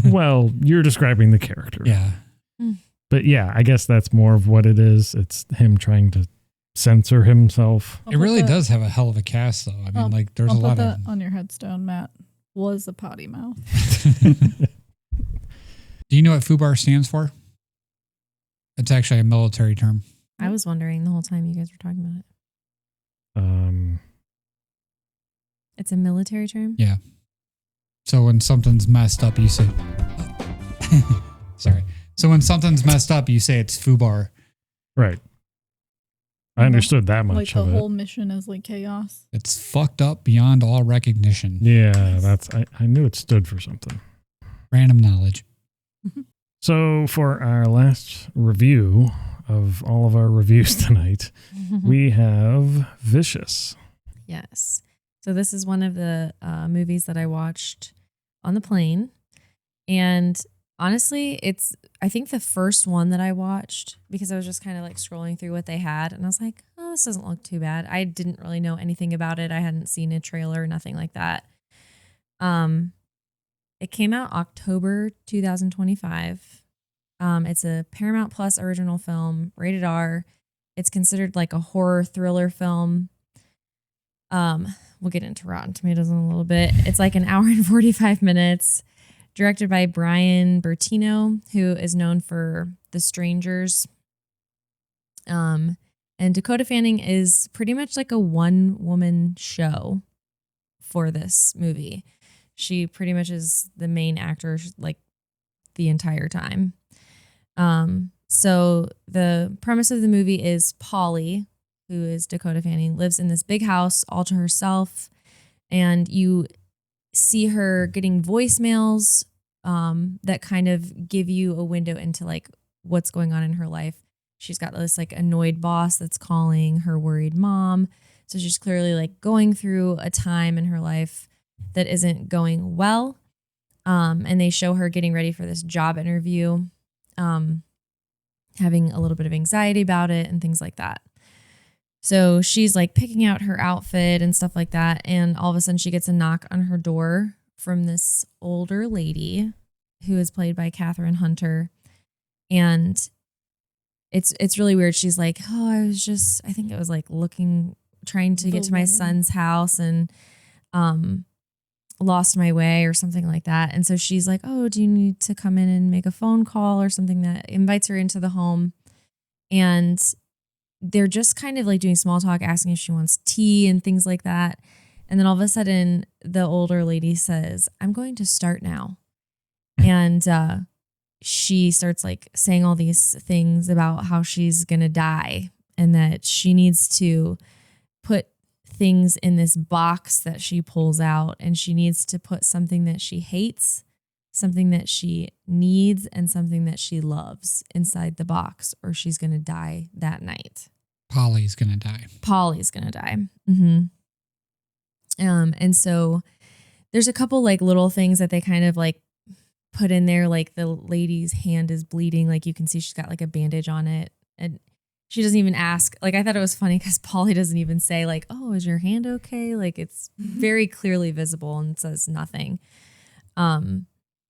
well, you're describing the character. yeah. But yeah, I guess that's more of what it is. It's him trying to censor himself. It really does have a hell of a cast, though. I mean, like, there's a lot of. On your headstone, Matt was a potty mouth. Do you know what FUBAR stands for? It's actually a military term. I was wondering the whole time you guys were talking about it. It's a military term? Yeah. So when something's messed up, you say. Sorry. So when something's messed up, you say it's FUBAR. Right. I understood that much like of the it. whole mission is like chaos. It's fucked up beyond all recognition. Yeah, I knew it stood for something. Random knowledge. So for our last review of all of our reviews tonight, we have Vicious. Yes. So this is one of the movies that I watched on the plane. And honestly, it's, I think the first one that I watched because I was just kind of like scrolling through what they had. And I was like, oh, this doesn't look too bad. I didn't really know anything about it. I hadn't seen a trailer, nothing like that. It came out October 2025. It's a Paramount Plus original film, rated R. It's considered like a horror thriller film. We'll get into Rotten Tomatoes in a little bit. It's like an hour and 45 minutes, directed by Brian Bertino, who is known for The Strangers. And Dakota Fanning is pretty much like a one-woman show for this movie. She pretty much is the main actor like the entire time. So the premise of the movie is Polly, who is Dakota Fanning, lives in this big house all to herself. And you see her getting voicemails that kind of give you a window into like what's going on in her life. She's got this like annoyed boss that's calling, her worried mom. So she's clearly like going through a time in her life that isn't going well. And they show her getting ready for this job interview, having a little bit of anxiety about it and things like that. So she's like picking out her outfit and stuff like that. And all of a sudden she gets a knock on her door from this older lady who is played by Catherine Hunter. And it's really weird. She's like, oh, I think it was like trying to get to my son's house and lost my way or something like that. And so she's like, oh, do you need to come in and make a phone call or something? That invites her into the home. And they're just kind of like doing small talk, asking if she wants tea and things like that. And then all of a sudden the older lady says, I'm going to start now. And she starts like saying all these things about how she's going to die and that she needs to put things in this box that she pulls out, and she needs to put something that she hates, something that she needs, and something that she loves inside the box, or she's going to die that night. Polly's going to die. Mm-hmm. And so there's a couple like little things that they kind of like put in there. Like the lady's hand is bleeding. Like you can see she's got like a bandage on it, and she doesn't even ask. Like I thought it was funny because Polly doesn't even say like, oh, is your hand okay? Like it's very clearly visible and says nothing.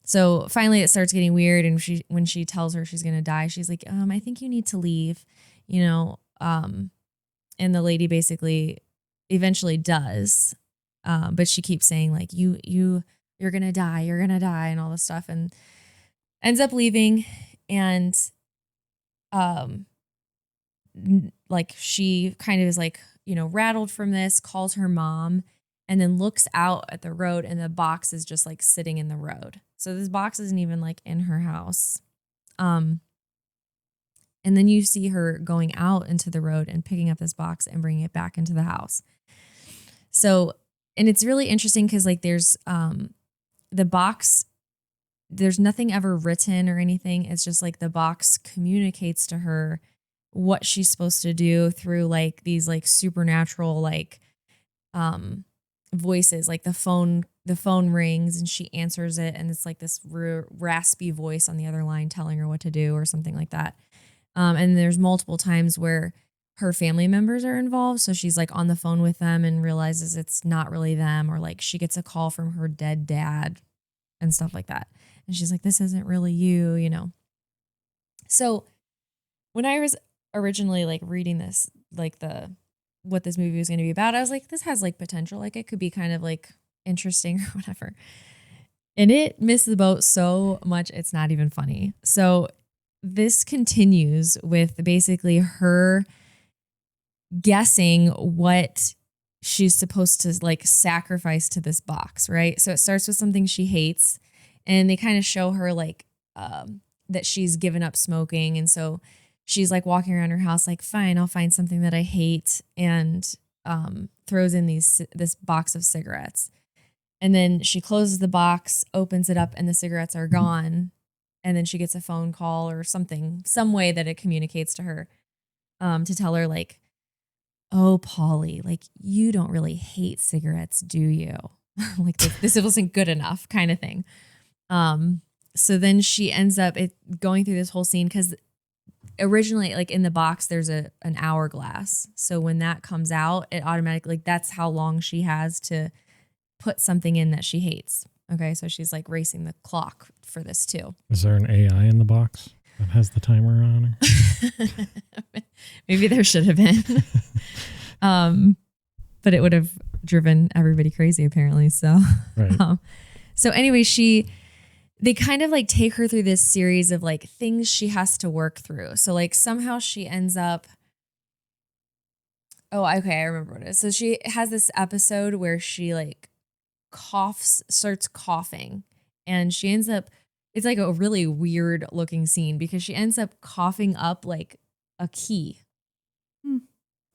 So finally it starts getting weird. And when she tells her she's going to die, she's like, I think you need to leave, and the lady basically eventually does. But she keeps saying like, you're going to die, and all this stuff, and ends up leaving. And, like she kind of is like, rattled from this, calls her mom, and then looks out at the road, and the box is just like sitting in the road. So this box isn't even like in her house. And then you see her going out into the road and picking up this box and bringing it back into the house. So, and it's really interesting because like there's the box, there's nothing ever written or anything. It's just like the box communicates to her what she's supposed to do through like these like supernatural like voices. Like the phone rings and she answers it, and it's like this raspy voice on the other line telling her what to do or something like that. And there's multiple times where her family members are involved. So she's like on the phone with them and realizes it's not really them, or like she gets a call from her dead dad and stuff like that. And she's like, this isn't really you, you know? So when I was originally like reading this, like what this movie was going to be about, I was like, this has like potential. Like it could be kind of like interesting or whatever. And it missed the boat so much, it's not even funny. So this continues with basically her guessing what she's supposed to like sacrifice to this box, right? So it starts with something she hates, and they kind of show her like that she's given up smoking. And so she's like walking around her house like, fine, I'll find something that I hate, and throws in this box of cigarettes. And then she closes the box, opens it up, and the cigarettes are gone. And then she gets a phone call or something, some way that it communicates to her to tell her like, oh, Polly, like you don't really hate cigarettes, do you? Like this wasn't good enough kind of thing. So then she ends up going through this whole scene because originally, like in the box, there's an hourglass. So when that comes out, it automatically, like that's how long she has to put something in that she hates. Okay, so she's like racing the clock for this too. Is there an AI in the box that has the timer on her? Maybe there should have been. But it would have driven everybody crazy apparently. So, Right. So anyway, they kind of like take her through this series of like things she has to work through. So like somehow she ends up, oh, okay, I remember what it is. So she has this episode where she like starts coughing, and she ends up, it's like a really weird looking scene because she ends up coughing up like a key.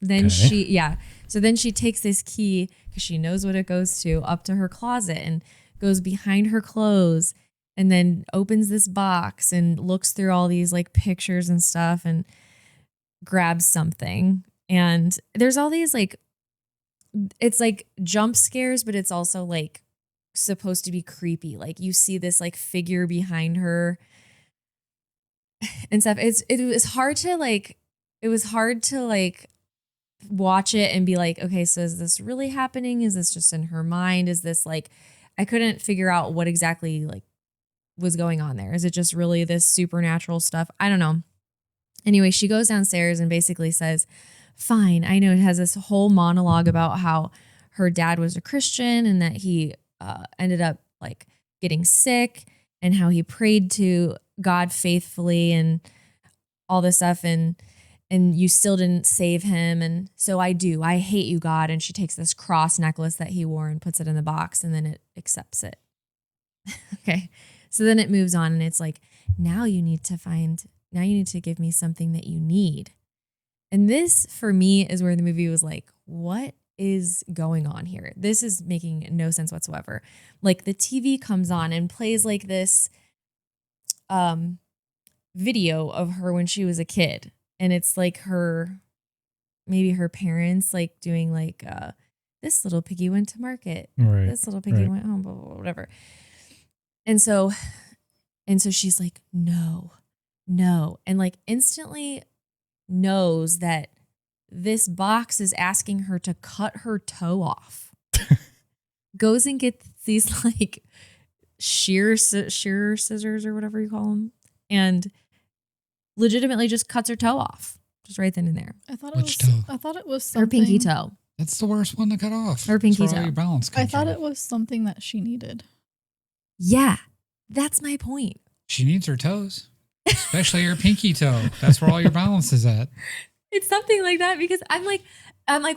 Then so then she takes this key because she knows what it goes to up to her closet and goes behind her clothes and then opens this box and looks through all these like pictures and stuff and grabs something. And there's all these like, it's like jump scares, but it's also like supposed to be creepy. Like you see this like figure behind her and stuff. It was hard to like watch it and be like, okay, so is this really happening? Is this just in her mind? Is this like, I couldn't figure out what exactly like was going on there. Is it just really this supernatural stuff? I don't know. Anyway, she goes downstairs and basically says, fine, I know. It has this whole monologue about how her dad was a Christian and that he ended up like getting sick and how he prayed to God faithfully and all this stuff. And you still didn't save him. And so I hate you, God. And she takes this cross necklace that he wore and puts it in the box, and then it accepts it. Okay. So then it moves on and it's like, now you need to give me something that you need. And this for me is where the movie was like, what is going on here? This is making no sense whatsoever. Like the TV comes on and plays like this video of her when she was a kid. And it's like maybe her parents like doing like, this little piggy went to market. Right. This little piggy went home, blah, blah, blah, whatever. And so she's like, no. And like instantly knows that this box is asking her to cut her toe off. Goes and gets these like shear scissors or whatever you call them. And legitimately just cuts her toe off. Just right then and there. I thought it was something. Her pinky toe. That's the worst one to cut off. Her pinky That's where toe. all your balance comes I thought from. it was something that she needed. Yeah, that's my point. She needs her toes, especially her pinky toe. That's where all your balance is at. It's something like that because I'm like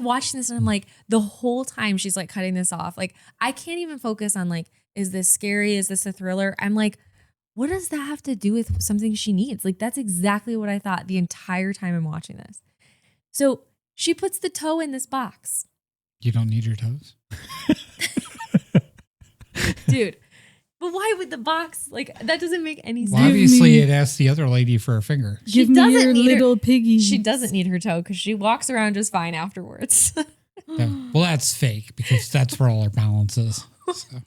watching this and I'm like, the whole time she's like cutting this off. Like I can't even focus on like, is this scary? Is this a thriller? I'm like, what does that have to do with something she needs? Like that's exactly what I thought the entire time I'm watching this. So she puts the toe in this box. You don't need your toes? Dude. But why would the box, like, that doesn't make any sense. Well, obviously, it asked the other lady for a finger. Give me your little piggy. She doesn't need her toe because she walks around just fine afterwards. Yeah. Well, that's fake because that's where all our balance is. So.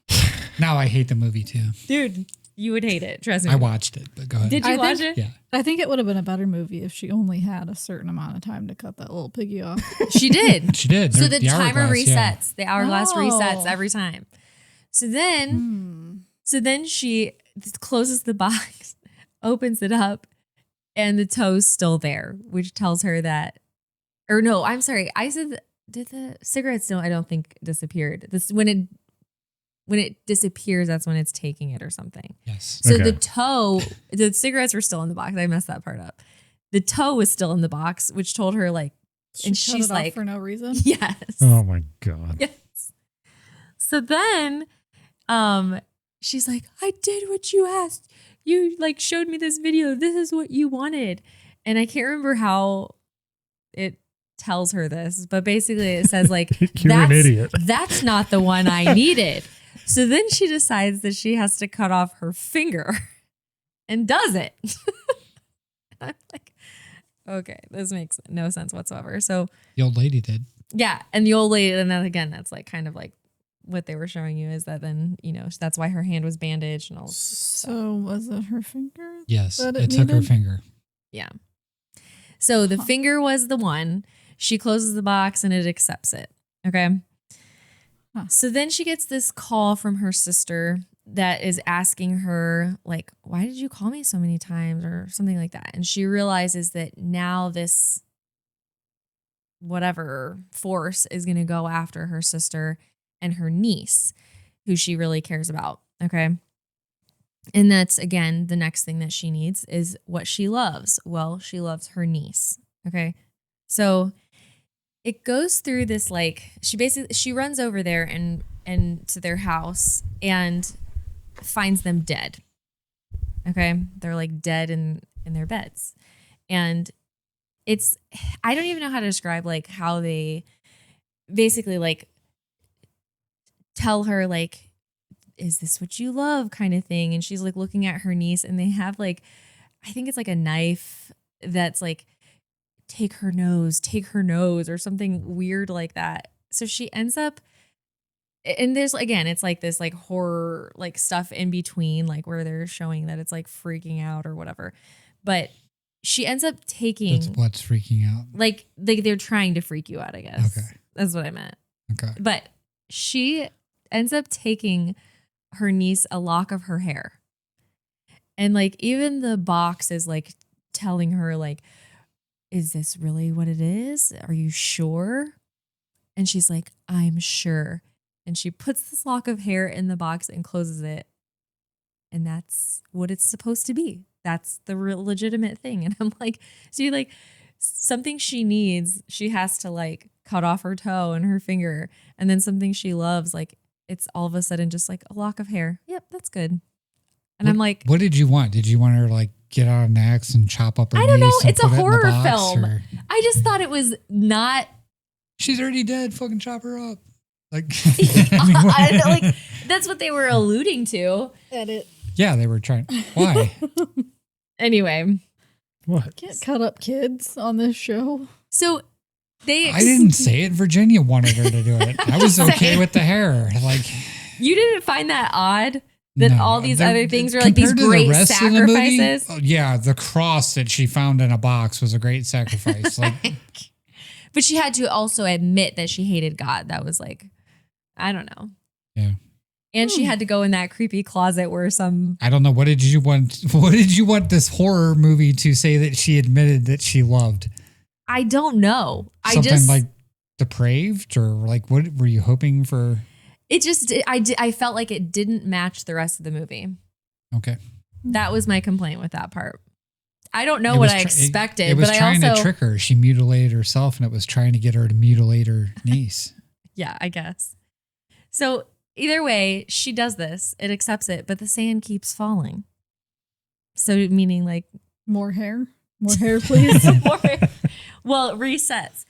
Now I hate the movie too. Dude, You would hate it. Trust me. I watched it, but go ahead. Did you I watch think- it? Yeah. I think it would have been a better movie if she only had a certain amount of time to cut that little piggy off. She did. She did. So the timer hourglass, resets. yeah. The hourglass Oh. resets every time. So then she closes the box, opens it up, and the toe's still there, which tells her that, or no, I'm sorry. I said, did the cigarettes still, I don't think disappeared. This when it disappears, that's when it's taking it or something. Yes. So Okay. the cigarettes were still in the box. I messed that part up. The toe was still in the box, which told her like, and She cut she's it off like, for no reason. yes. Oh my God. Yes. So then she's like, I did what you asked. You like showed me this video. This is what you wanted. And I can't remember how it tells her this, but basically it says like, You're an idiot. That's not the one I needed. So then she decides that she has to cut off her finger and does it. I'm like, okay, this makes no sense whatsoever. So The old lady did. yeah, and the old lady, and then again, that's like kind of like what they were showing you is that then, you know, that's why her hand was bandaged and all. So was it her finger? Yes. That It it took her needed? finger. Yeah. So the finger was the one. She closes the box and it accepts it. Okay. Huh. So then she gets this call from her sister that is asking her, like, why did you call me so many times or something like that? And she realizes that now this whatever force is going to go after her sister and her niece, who she really cares about. Okay. And that's, again, the next thing that she needs is what she loves. Well, she loves her niece. Okay. So it goes through this, like, she runs over there and to their house and finds them dead. Okay. They're like dead in their beds. And I don't even know how to describe like how they basically like tell her like, is this what you love kind of thing? And she's like looking at her niece and they have like, I think it's like a knife that's like, take her nose or something weird like that. So she ends up, and there's, again, it's like this like horror like stuff in between, like where they're showing that it's like freaking out or whatever. But she ends up taking That's what's freaking out. like they're trying to freak you out, I guess. Okay. That's what I meant. Okay. But she ends up taking her niece a lock of her hair. And like even the box is like telling her like, is this really what it is? Are you sure? And she's like, I'm sure. And she puts this lock of hair in the box and closes it. And that's what it's supposed to be. That's the real legitimate thing. And I'm like, so you like something she needs, she has to like cut off her toe and her finger. And then something she loves, like it's all of a sudden just like a lock of hair. Yep, that's good. And I'm like, what did you want? Did you want her to like get out an axe and chop up her I don't know. niece and It's a put it in the horror box, film. or- I just thought it was not. She's already dead. Fucking chop her up. Like, I mean, what- I know, like that's what they were alluding to. Edit. yeah, they were trying. Why? Anyway, What? Can't cut up kids on this show. so they. I didn't say it. Virginia wanted her to do it. I was okay Same. with the hair. Like, You didn't find that odd that no, all these the- other things are like these compared to the great rest of the movie, sacrifices. oh, yeah, the cross that she found in a box was a great sacrifice. Like, But she had to also admit that she hated God. That was like, I don't know. yeah. And she had to go in that creepy closet where some. I don't know. What did you want? What did you want this horror movie to say that she admitted that she loved? I don't know. Something like depraved, or like what were you hoping for? It just, I felt like it didn't match the rest of the movie. Okay. That was my complaint with that part. I don't know It what was I try- expected, It was but I trying also. to trick her. She mutilated herself, and it was trying to get her to mutilate her niece. Yeah, I guess. So either way, she does this. It accepts it, but the sand keeps falling. So meaning like More hair. More hair, please. more, well, it resets.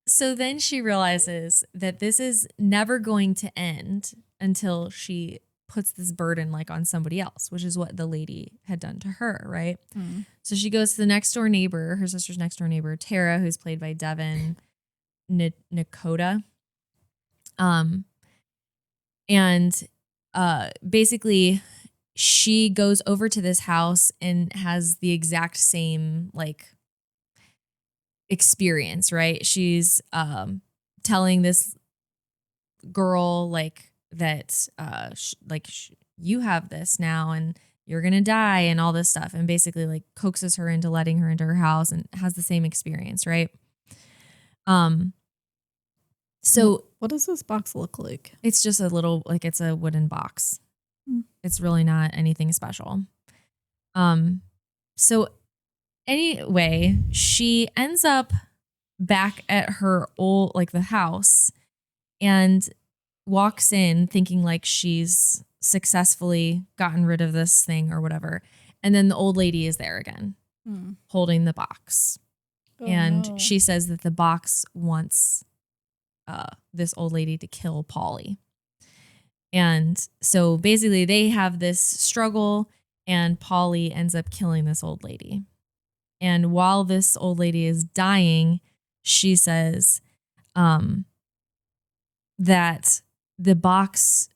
So then she realizes that this is never going to end until she puts this burden like on somebody else, which is what the lady had done to her, right? Mm. So she goes to the next door neighbor, her sister's next door neighbor, Tara, who's played by Devin Nakota. And basically, she goes over to this house and has the exact same like experience, right? She's telling this girl like that you have this now and you're gonna die and all this stuff, and basically like coaxes her into letting her into her house and has the same experience, right? So what does this box look like? it's just a little, like, it's a wooden box. Hmm. It's really not anything special. So anyway, she ends up back at her old, like the house, and walks in thinking like she's successfully gotten rid of this thing or whatever. And then the old lady is there again, holding the box. And she says that the box wants this old lady to kill Polly. And so basically they have this struggle, and Polly ends up killing this old lady. And while this old lady is dying, she says that the box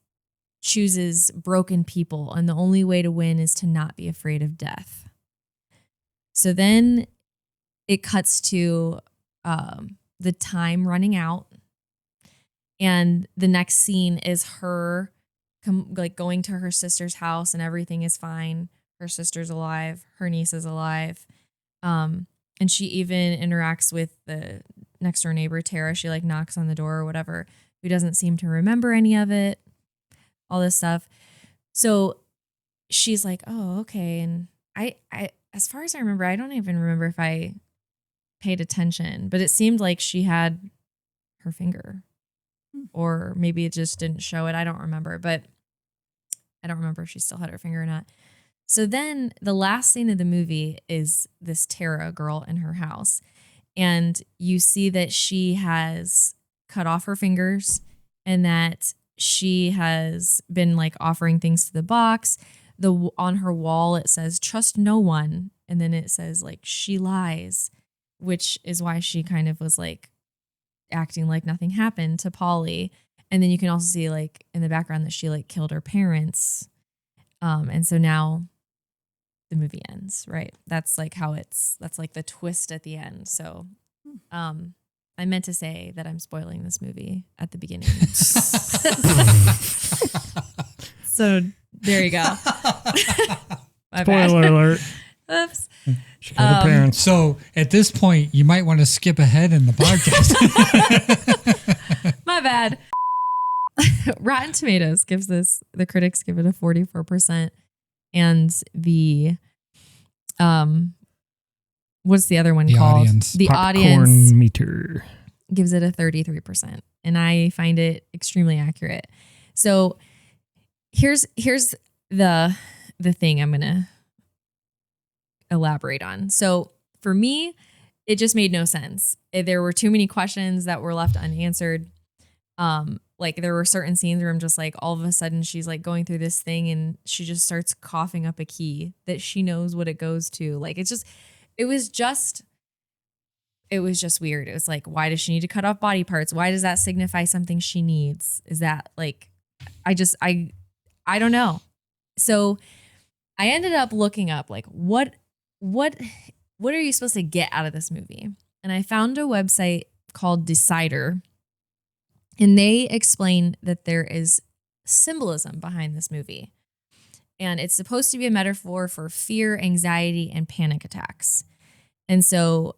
chooses broken people, and the only way to win is to not be afraid of death. So then it cuts to the time running out, and the next scene is her going to her sister's house, and everything is fine. Her sister's alive. Her niece is alive. And she even interacts with the next door neighbor, Tara. She like knocks on the door or whatever, who doesn't seem to remember any of it, all this stuff. So she's like, oh, okay. And I, as far as I remember, I don't even remember if I paid attention, but it seemed like she had her finger, or maybe it just didn't show it. I don't remember, but I don't remember if she still had her finger or not. So then the last scene of the movie is this Tara girl in her house. And you see that she has cut off her fingers, and that she has been like offering things to the box. On her wall, it says, trust no one. And then it says like, she lies, which is why she kind of was like acting like nothing happened to Polly. And then you can also see like in the background that she like killed her parents. And so now the movie ends, right? That's like that's like the twist at the end. So, I meant to say that I'm spoiling this movie at the beginning. So there you go. My Spoiler bad. alert. Oops. She killed her parents. So at this point, you might want to skip ahead in the podcast. My bad. Rotten Tomatoes gives this, the critics give it a 44%. And the, what's the other one called? Audience. The Popcorn audience meter gives it a 33%. And I find it extremely accurate. So here's the thing I'm going to elaborate on. So for me, it just made no sense. There were too many questions that were left unanswered. Like there were certain scenes where I'm just like, all of a sudden she's like going through this thing and she just starts coughing up a key that she knows what it goes to. Like it was just weird. It was like, why does she need to cut off body parts? Why does that signify something she needs? Is that like, I don't know. So I ended up looking up like, what are you supposed to get out of this movie? And I found a website called Decider, and they explain that there is symbolism behind this movie. And it's supposed to be a metaphor for fear, anxiety, and panic attacks. And so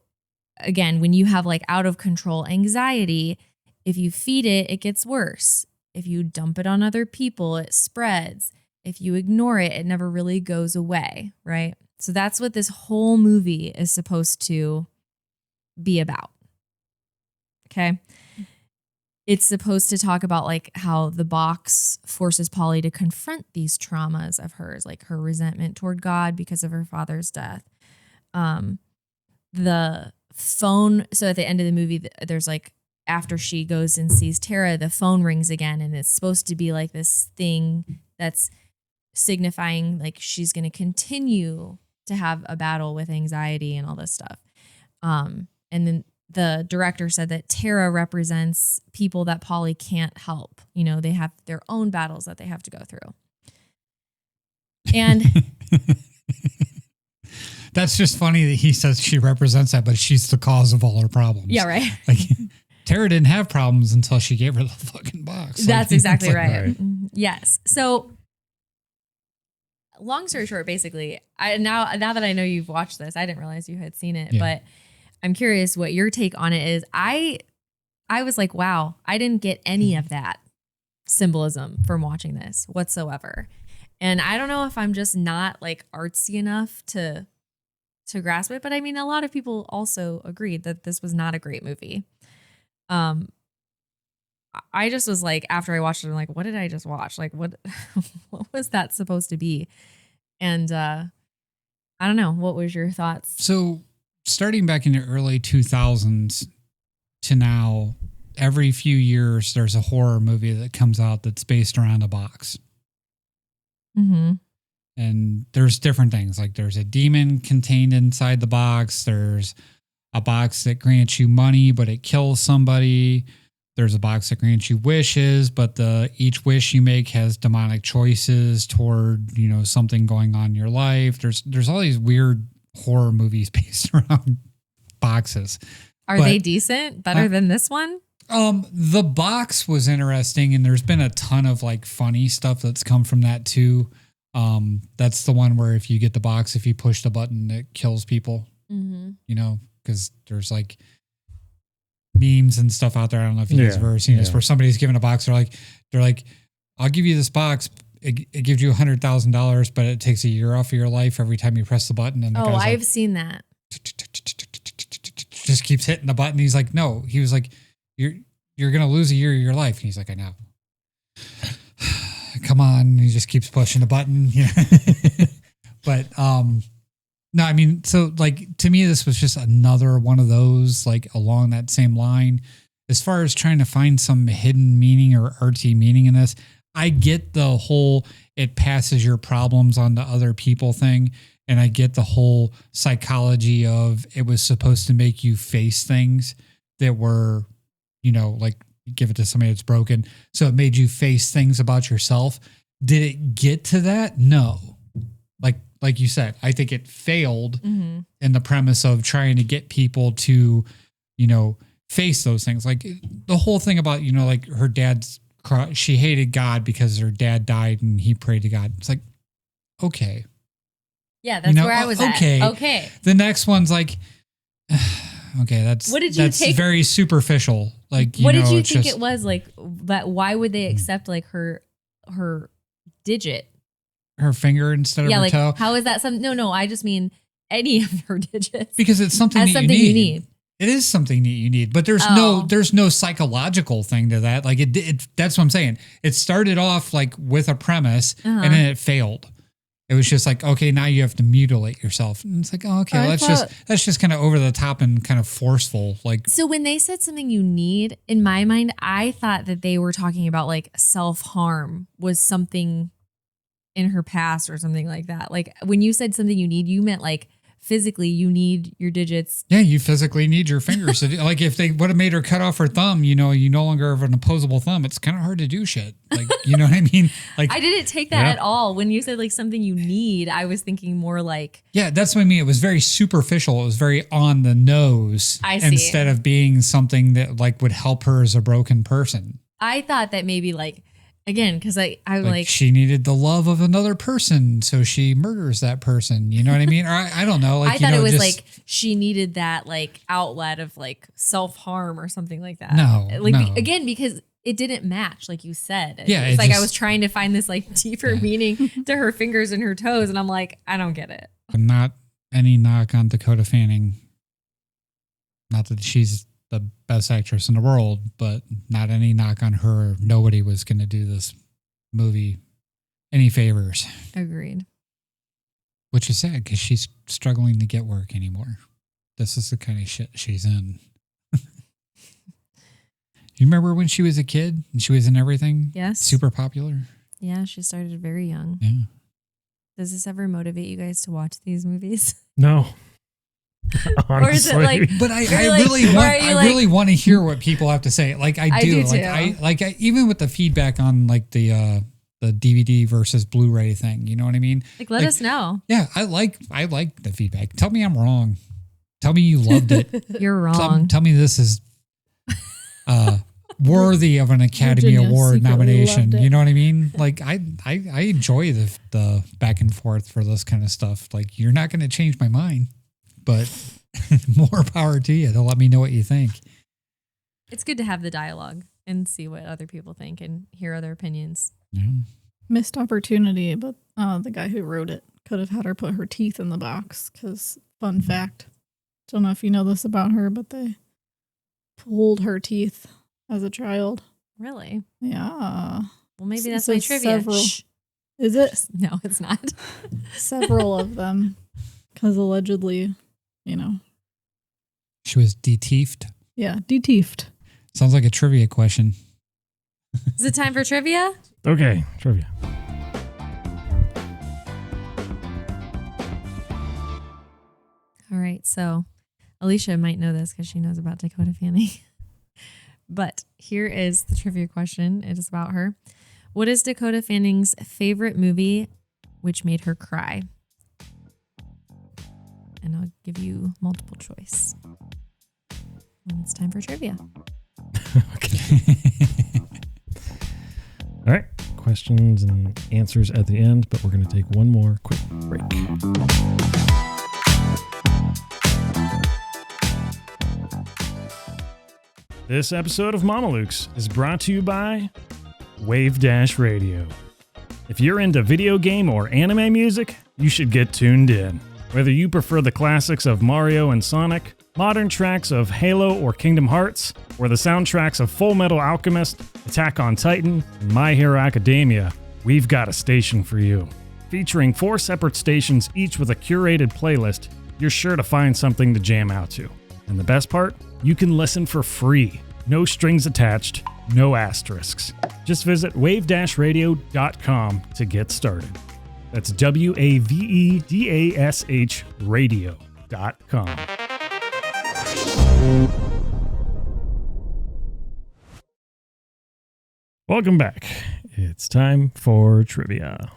again, when you have like out of control anxiety, if you feed it, it gets worse. If you dump it on other people, it spreads. If you ignore it, it never really goes away, right? So that's what this whole movie is supposed to be about. Okay. It's supposed to talk about like how the box forces Polly to confront these traumas of hers, like her resentment toward God because of her father's death. The phone. So at the end of the movie, there's like, after she goes and sees Tara, the phone rings again, and it's supposed to be like this thing that's signifying like she's going to continue to have a battle with anxiety and all this stuff. And then the director said that Tara represents people that Polly can't help. You know, they have their own battles that they have to go through. And that's just funny that he says she represents that, but she's the cause of all her problems. yeah, right. Like Tara didn't have problems until she gave her the fucking box. That's like, exactly like, right. right. Yes. So long story short, basically, now that I know you've watched this, I didn't realize you had seen it, but I'm curious what your take on it is. I was like, wow, I didn't get any of that symbolism from watching this whatsoever. And I don't know if I'm just not like artsy enough to grasp it, but I mean, a lot of people also agreed that this was not a great movie. I just was like, after I watched it, I'm like, what did I just watch? Like, what was that supposed to be? And I don't know. What was your thoughts? So starting back in the early 2000s to now, every few years, there's a horror movie that comes out that's based around a box. Mm-hmm. And there's different things. Like there's a demon contained inside the box. There's a box that grants you money, but it kills somebody. There's a box that grants you wishes, but each wish you make has demonic choices toward, something going on in your life. There's all these weird horror movies based around boxes. Are they decent? Better than this one? The box was interesting, and there's been a ton of like funny stuff that's come from that too. That's the one where if you get the box, if you push the button, it kills people. Mm-hmm. Because there's like memes and stuff out there. I don't know if you guys have ever seen this, where somebody's given a box. They're like, I'll give you this box. It gives you $100,000, but it takes a year off of your life every time you press the button. And I've seen that. Just keeps hitting the button. He's like, no. He was like, you're gonna lose a year of your life. And he's like, I know. Come on. And he just keeps pushing the button. But no, I mean, so like to me, this was just another one of those like along that same line. As far as trying to find some hidden meaning or artsy meaning in this, I get the whole it passes your problems on to other people thing. And I get the whole psychology of it was supposed to make you face things that were, like give it to somebody that's broken. So it made you face things about yourself. Did it get to that? No. Like you said, I think it failed in the premise of trying to get people to, face those things. Like the whole thing about, like her dad's, she hated God because her dad died and he prayed to God. It's like, okay. Yeah, that's where I was at. Okay. The next one's like, okay, that's very superficial. Like, what did you think it was like that? Why would they accept like her digit? Her finger instead of her toe? How is that something? No, I just mean any of her digits. Because it's something that you need. It is something that you need, but there's no psychological thing to that. Like it that's what I'm saying. It started off like with a premise and then it failed. It was just like, okay, now you have to mutilate yourself. And it's like, oh, okay, that's just kind of over the top and kind of forceful. Like, so when they said something you need, in my mind, I thought that they were talking about like self-harm was something in her past or something like that. Like when you said something you need, you meant like physically you need your digits. Yeah, you physically need your fingers. Like if they would have made her cut off her thumb, you no longer have an opposable thumb. It's kind of hard to do shit. Like, you know what I mean? Like I didn't take that at all. When you said like something you need, I was thinking more like. Yeah, that's what I mean. It was very superficial. It was very on the nose. I see. Instead of being something that like would help her as a broken person. I thought that maybe like, again, because I like she needed the love of another person, so she murders that person. You know what I mean? Or I don't know. Like I thought it was like she needed that like outlet of like self-harm or something like that. No, again, because it didn't match, like you said. Yeah, it's like I was trying to find this like deeper meaning to her fingers and her toes, and I'm like, I don't get it. Not any knock on Dakota Fanning. Not that she's the best actress in the world, but not any knock on her. Nobody was going to do this movie any favors. Agreed. Which is sad because she's struggling to get work anymore. This is the kind of shit she's in. You remember when she was a kid and she was in everything? Yes. Super popular. Yeah, she started very young. Yeah. Does this ever motivate you guys to watch these movies? No. Honestly. Or is it like, but I really want to hear what people have to say. Like I do. Too. Like I even with the feedback on like the DVD versus Blu-ray thing. You know what I mean? Like, let us know. Yeah, I like the feedback. Tell me I'm wrong. Tell me you loved it. You're wrong. Tell me this is worthy of an Academy Virginia Award secretly nomination. loved it. You know what I mean? Like I enjoy the back and forth for this kind of stuff. Like, you're not going to change my mind, but more power to you to let me know what you think. It's good to have the dialogue and see what other people think and hear other opinions. Yeah. Missed opportunity, but the guy who wrote it could have had her put her teeth in the box. Because, fun fact, don't know if you know this about her, but they pulled her teeth as a child. Really? Yeah. Well, maybe So that's my trivia. several- Shh. Is it? No, it's not. Several of them. Because allegedly, She was de-teethed. yeah, de-teethed. Sounds like a trivia question. Is it time for trivia? Okay, trivia. All right. So Alysha might know this because she knows about Dakota Fanning. But here is the trivia question. It is about her. What is Dakota Fanning's favorite movie which made her cry? And I'll give you multiple choice when it's time for trivia. Okay. All right. Questions and answers at the end, but we're going to take one more quick break. This episode of Mamalukes is brought to you by Wave Dash Radio. If you're into video game or anime music, you should get tuned in. Whether you prefer the classics of Mario and Sonic, modern tracks of Halo or Kingdom Hearts, or the soundtracks of Full Metal Alchemist, Attack on Titan, and My Hero Academia, we've got a station for you. Featuring 4 separate stations, each with a curated playlist, you're sure to find something to jam out to. And the best part? You can listen for free. No strings attached, no asterisks. Just visit wave-radio.com to get started. That's WAVEDASH radio.com. Welcome back. It's time for trivia.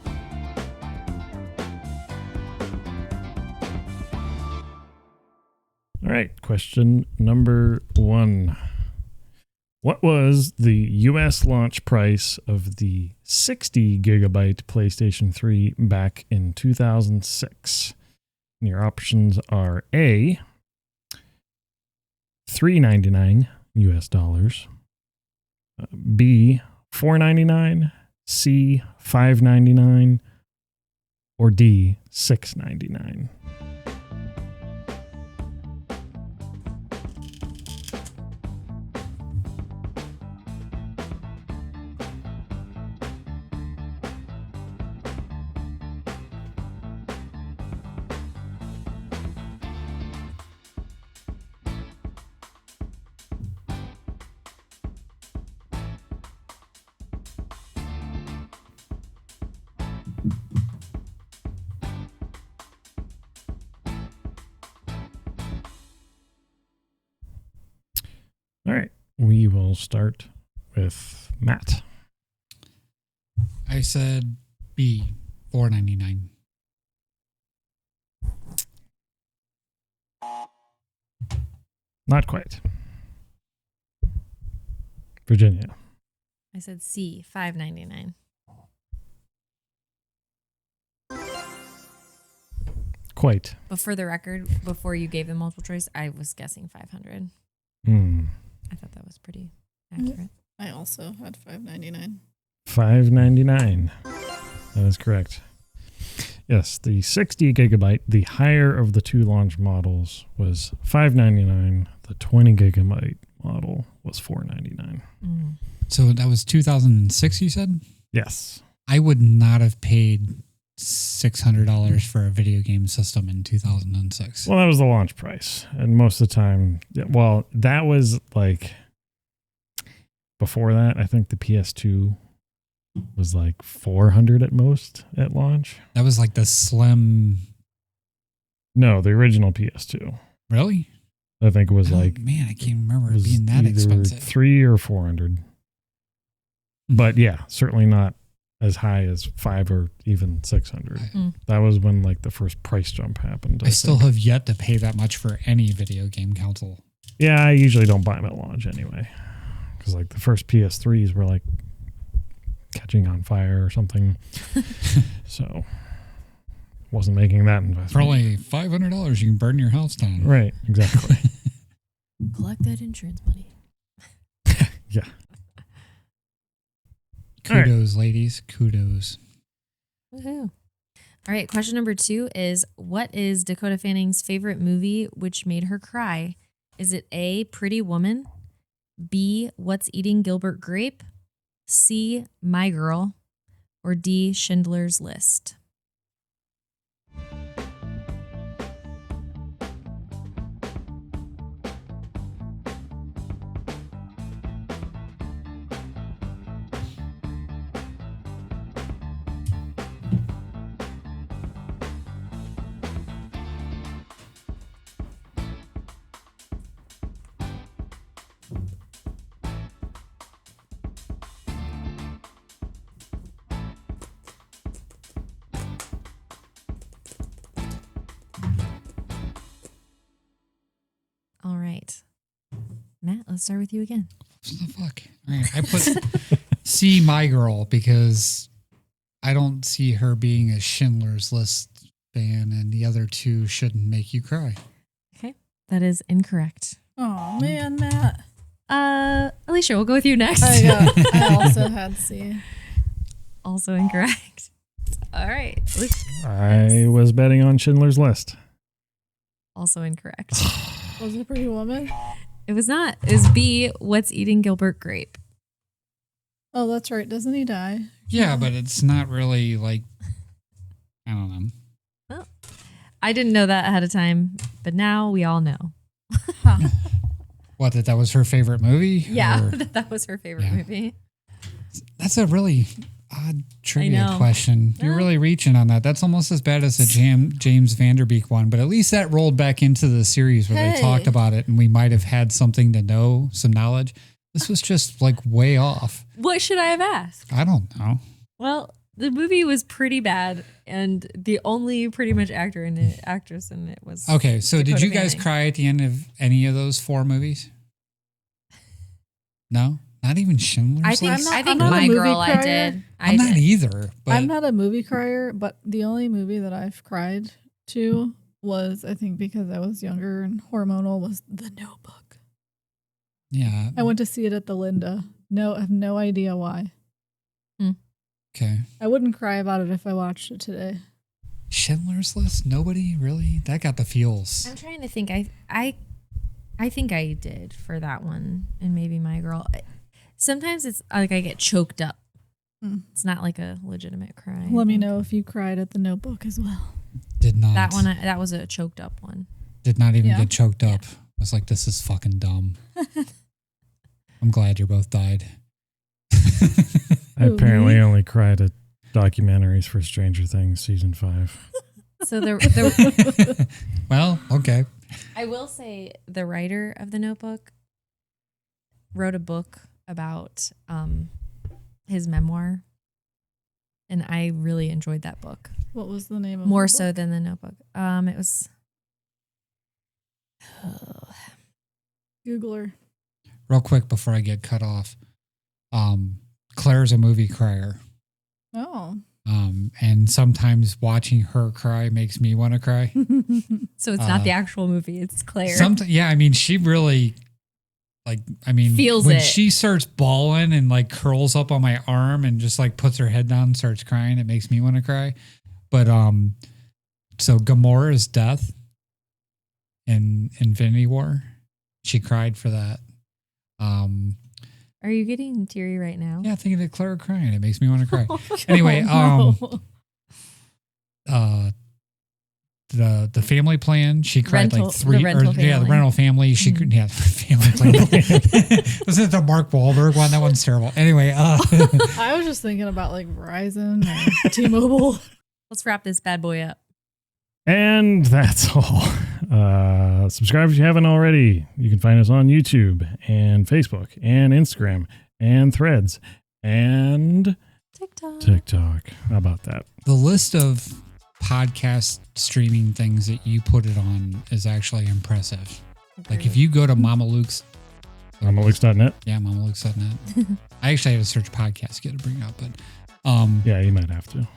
All right, question number 1. What was the US launch price of the 60 gigabyte PlayStation 3 back in 2006? And your options are A, $399 US dollars, B, $499, C, $599, or D, $699. All right, we will start with Matt. I said B, $4.99. Not quite. Virginia. I said C, $5.99. Quite. But for the record, before you gave the multiple choice, I was guessing 500. I thought that was pretty accurate. I also had $5.99. $5.99. That is correct. Yes, the 60 gigabyte, the higher of the 2 launch models, was $5.99. The 20 gigabyte model was $4.99. So that was 2006, you said? Yes. I would not have paid $600 for a video game system in 2006. Well, that was the launch price. And most of the time, well, that was like, before that, I think the PS2 was like $400 at most at launch. That was like the slim. No, the original PS2. Really? I think it was Oh, like, man, I can't remember it it was being that either expensive. $300 or $400. But yeah, certainly not as high as 500 or even 600. That was when like the first price jump happened. I still have yet to pay that much for any video game console. Yeah, I usually don't buy them at launch anyway. Because like the first PS3s were like catching on fire or something. So wasn't making that investment. For only $500, you can burn your house down. Right, exactly. Collect that insurance money. Yeah. Kudos, ladies. Kudos. Woohoo. All right, question number 2 is, what is Dakota Fanning's favorite movie which made her cry? Is it A, Pretty Woman, B, What's Eating Gilbert Grape, C, My Girl, or D, Schindler's List? All right. Matt, let's start with you again. What the fuck? All right, I put C, My Girl, because I don't see her being a Schindler's List fan, and the other two shouldn't make you cry. Okay, that is incorrect. Oh man, Matt. Alysha, we'll go with you next. I also had C. Also incorrect. All right. I was betting on Schindler's List. Also incorrect. Was it Pretty Woman? It was not. It was B, What's Eating Gilbert Grape. Oh, that's right. Doesn't he die? Yeah, but it's not really like, I don't know. Well, I didn't know that ahead of time, but now we all know. Huh. What, that was her favorite movie? Yeah, Or- that was her favorite Yeah. movie. That's a really odd trivia know. question. You're Yeah. really reaching on that. That's almost as bad as the James Vanderbeek one, but at least that rolled back into the series where they Hey. talked about it and we might have had something to know, some knowledge. This was just like way off. What should I have asked? I don't know. Well, the movie was pretty bad, and the only pretty much actress in it was Okay, so did Dakota you guys Fanning. cry at the end of any of those 4 movies? No? Not even Schindler's I think List? I'm I think not a My movie Girl I crier. did. I'm not either. But I'm not a movie crier, but the only movie that I've cried to was, I think because I was younger and hormonal, was The Notebook. yeah. I went to see it at the Linda. No, I have no idea why. Okay. I wouldn't cry about it if I watched it today. Schindler's List? Nobody really? That got the feels. I'm trying to think. I think I did for that one, and maybe My Girl. Sometimes it's like I get choked up. It's not like a legitimate cry. Let me know if you cried at The Notebook as well. Did not. That one. That was a choked up one. Did not even Yeah. get choked up. I was like, this is fucking dumb. I'm glad you both died. I Who, apparently me? only cried at documentaries for Stranger Things season 5. So the Well, okay. I will say the writer of The Notebook wrote a book about his memoir, and I really enjoyed that book What was the name of more the so book? than The Notebook. It was Googler. Real quick before I get cut off. Claire's a movie crier. Oh. And sometimes watching her cry makes me want to cry. so it's not the actual movie; it's Claire. Yeah, I mean, she really, Feels when it. she starts bawling and like curls up on my arm and just like puts her head down and starts crying, it makes me want to cry. But so Gamora's death in Infinity War, she cried for that. Are you getting teary right now? Yeah, thinking of Claire crying, it makes me want to cry. Anyway, Oh, no. the family plan, she cried Rental- like 3 the rental the family. rental family. She could family plan. Was it the Mark Wahlberg one? That one's terrible. Anyway, I was just thinking about like Verizon or T-Mobile. Let's wrap this bad boy up. And that's all. Subscribe if you haven't already. You can find us on YouTube and Facebook and Instagram and Threads and TikTok. How about that? The list of podcast streaming things that you put it on is actually impressive. Like if you go to Mamalukes. Mamalukes.net? Yeah, Mamalukes.net. I actually had to search podcast to get it to bring up, but yeah, you might have to.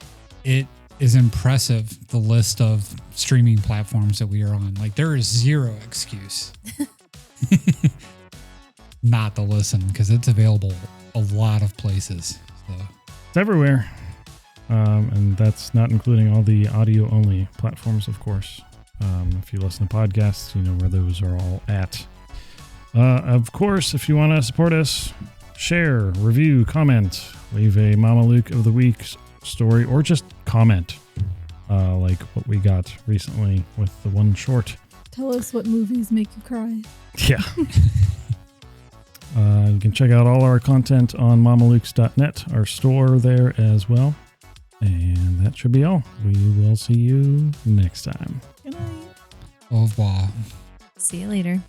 It is impressive, the list of streaming platforms that we are on. Like there is zero excuse not to listen because it's available a lot of places. So it's everywhere. And that's not including all the audio only platforms, of course. If you listen to podcasts, you know where those are all at. Of course, if you want to support us, share, review, comment, leave a Mamaluke of the Week story, or just comment, like what we got recently with the one short. Tell us what movies make you cry. Yeah. You can check out all our content on mamalukes.net, our store there as well. And that should be all. We will see you next time. Good night. au revoir. See you later.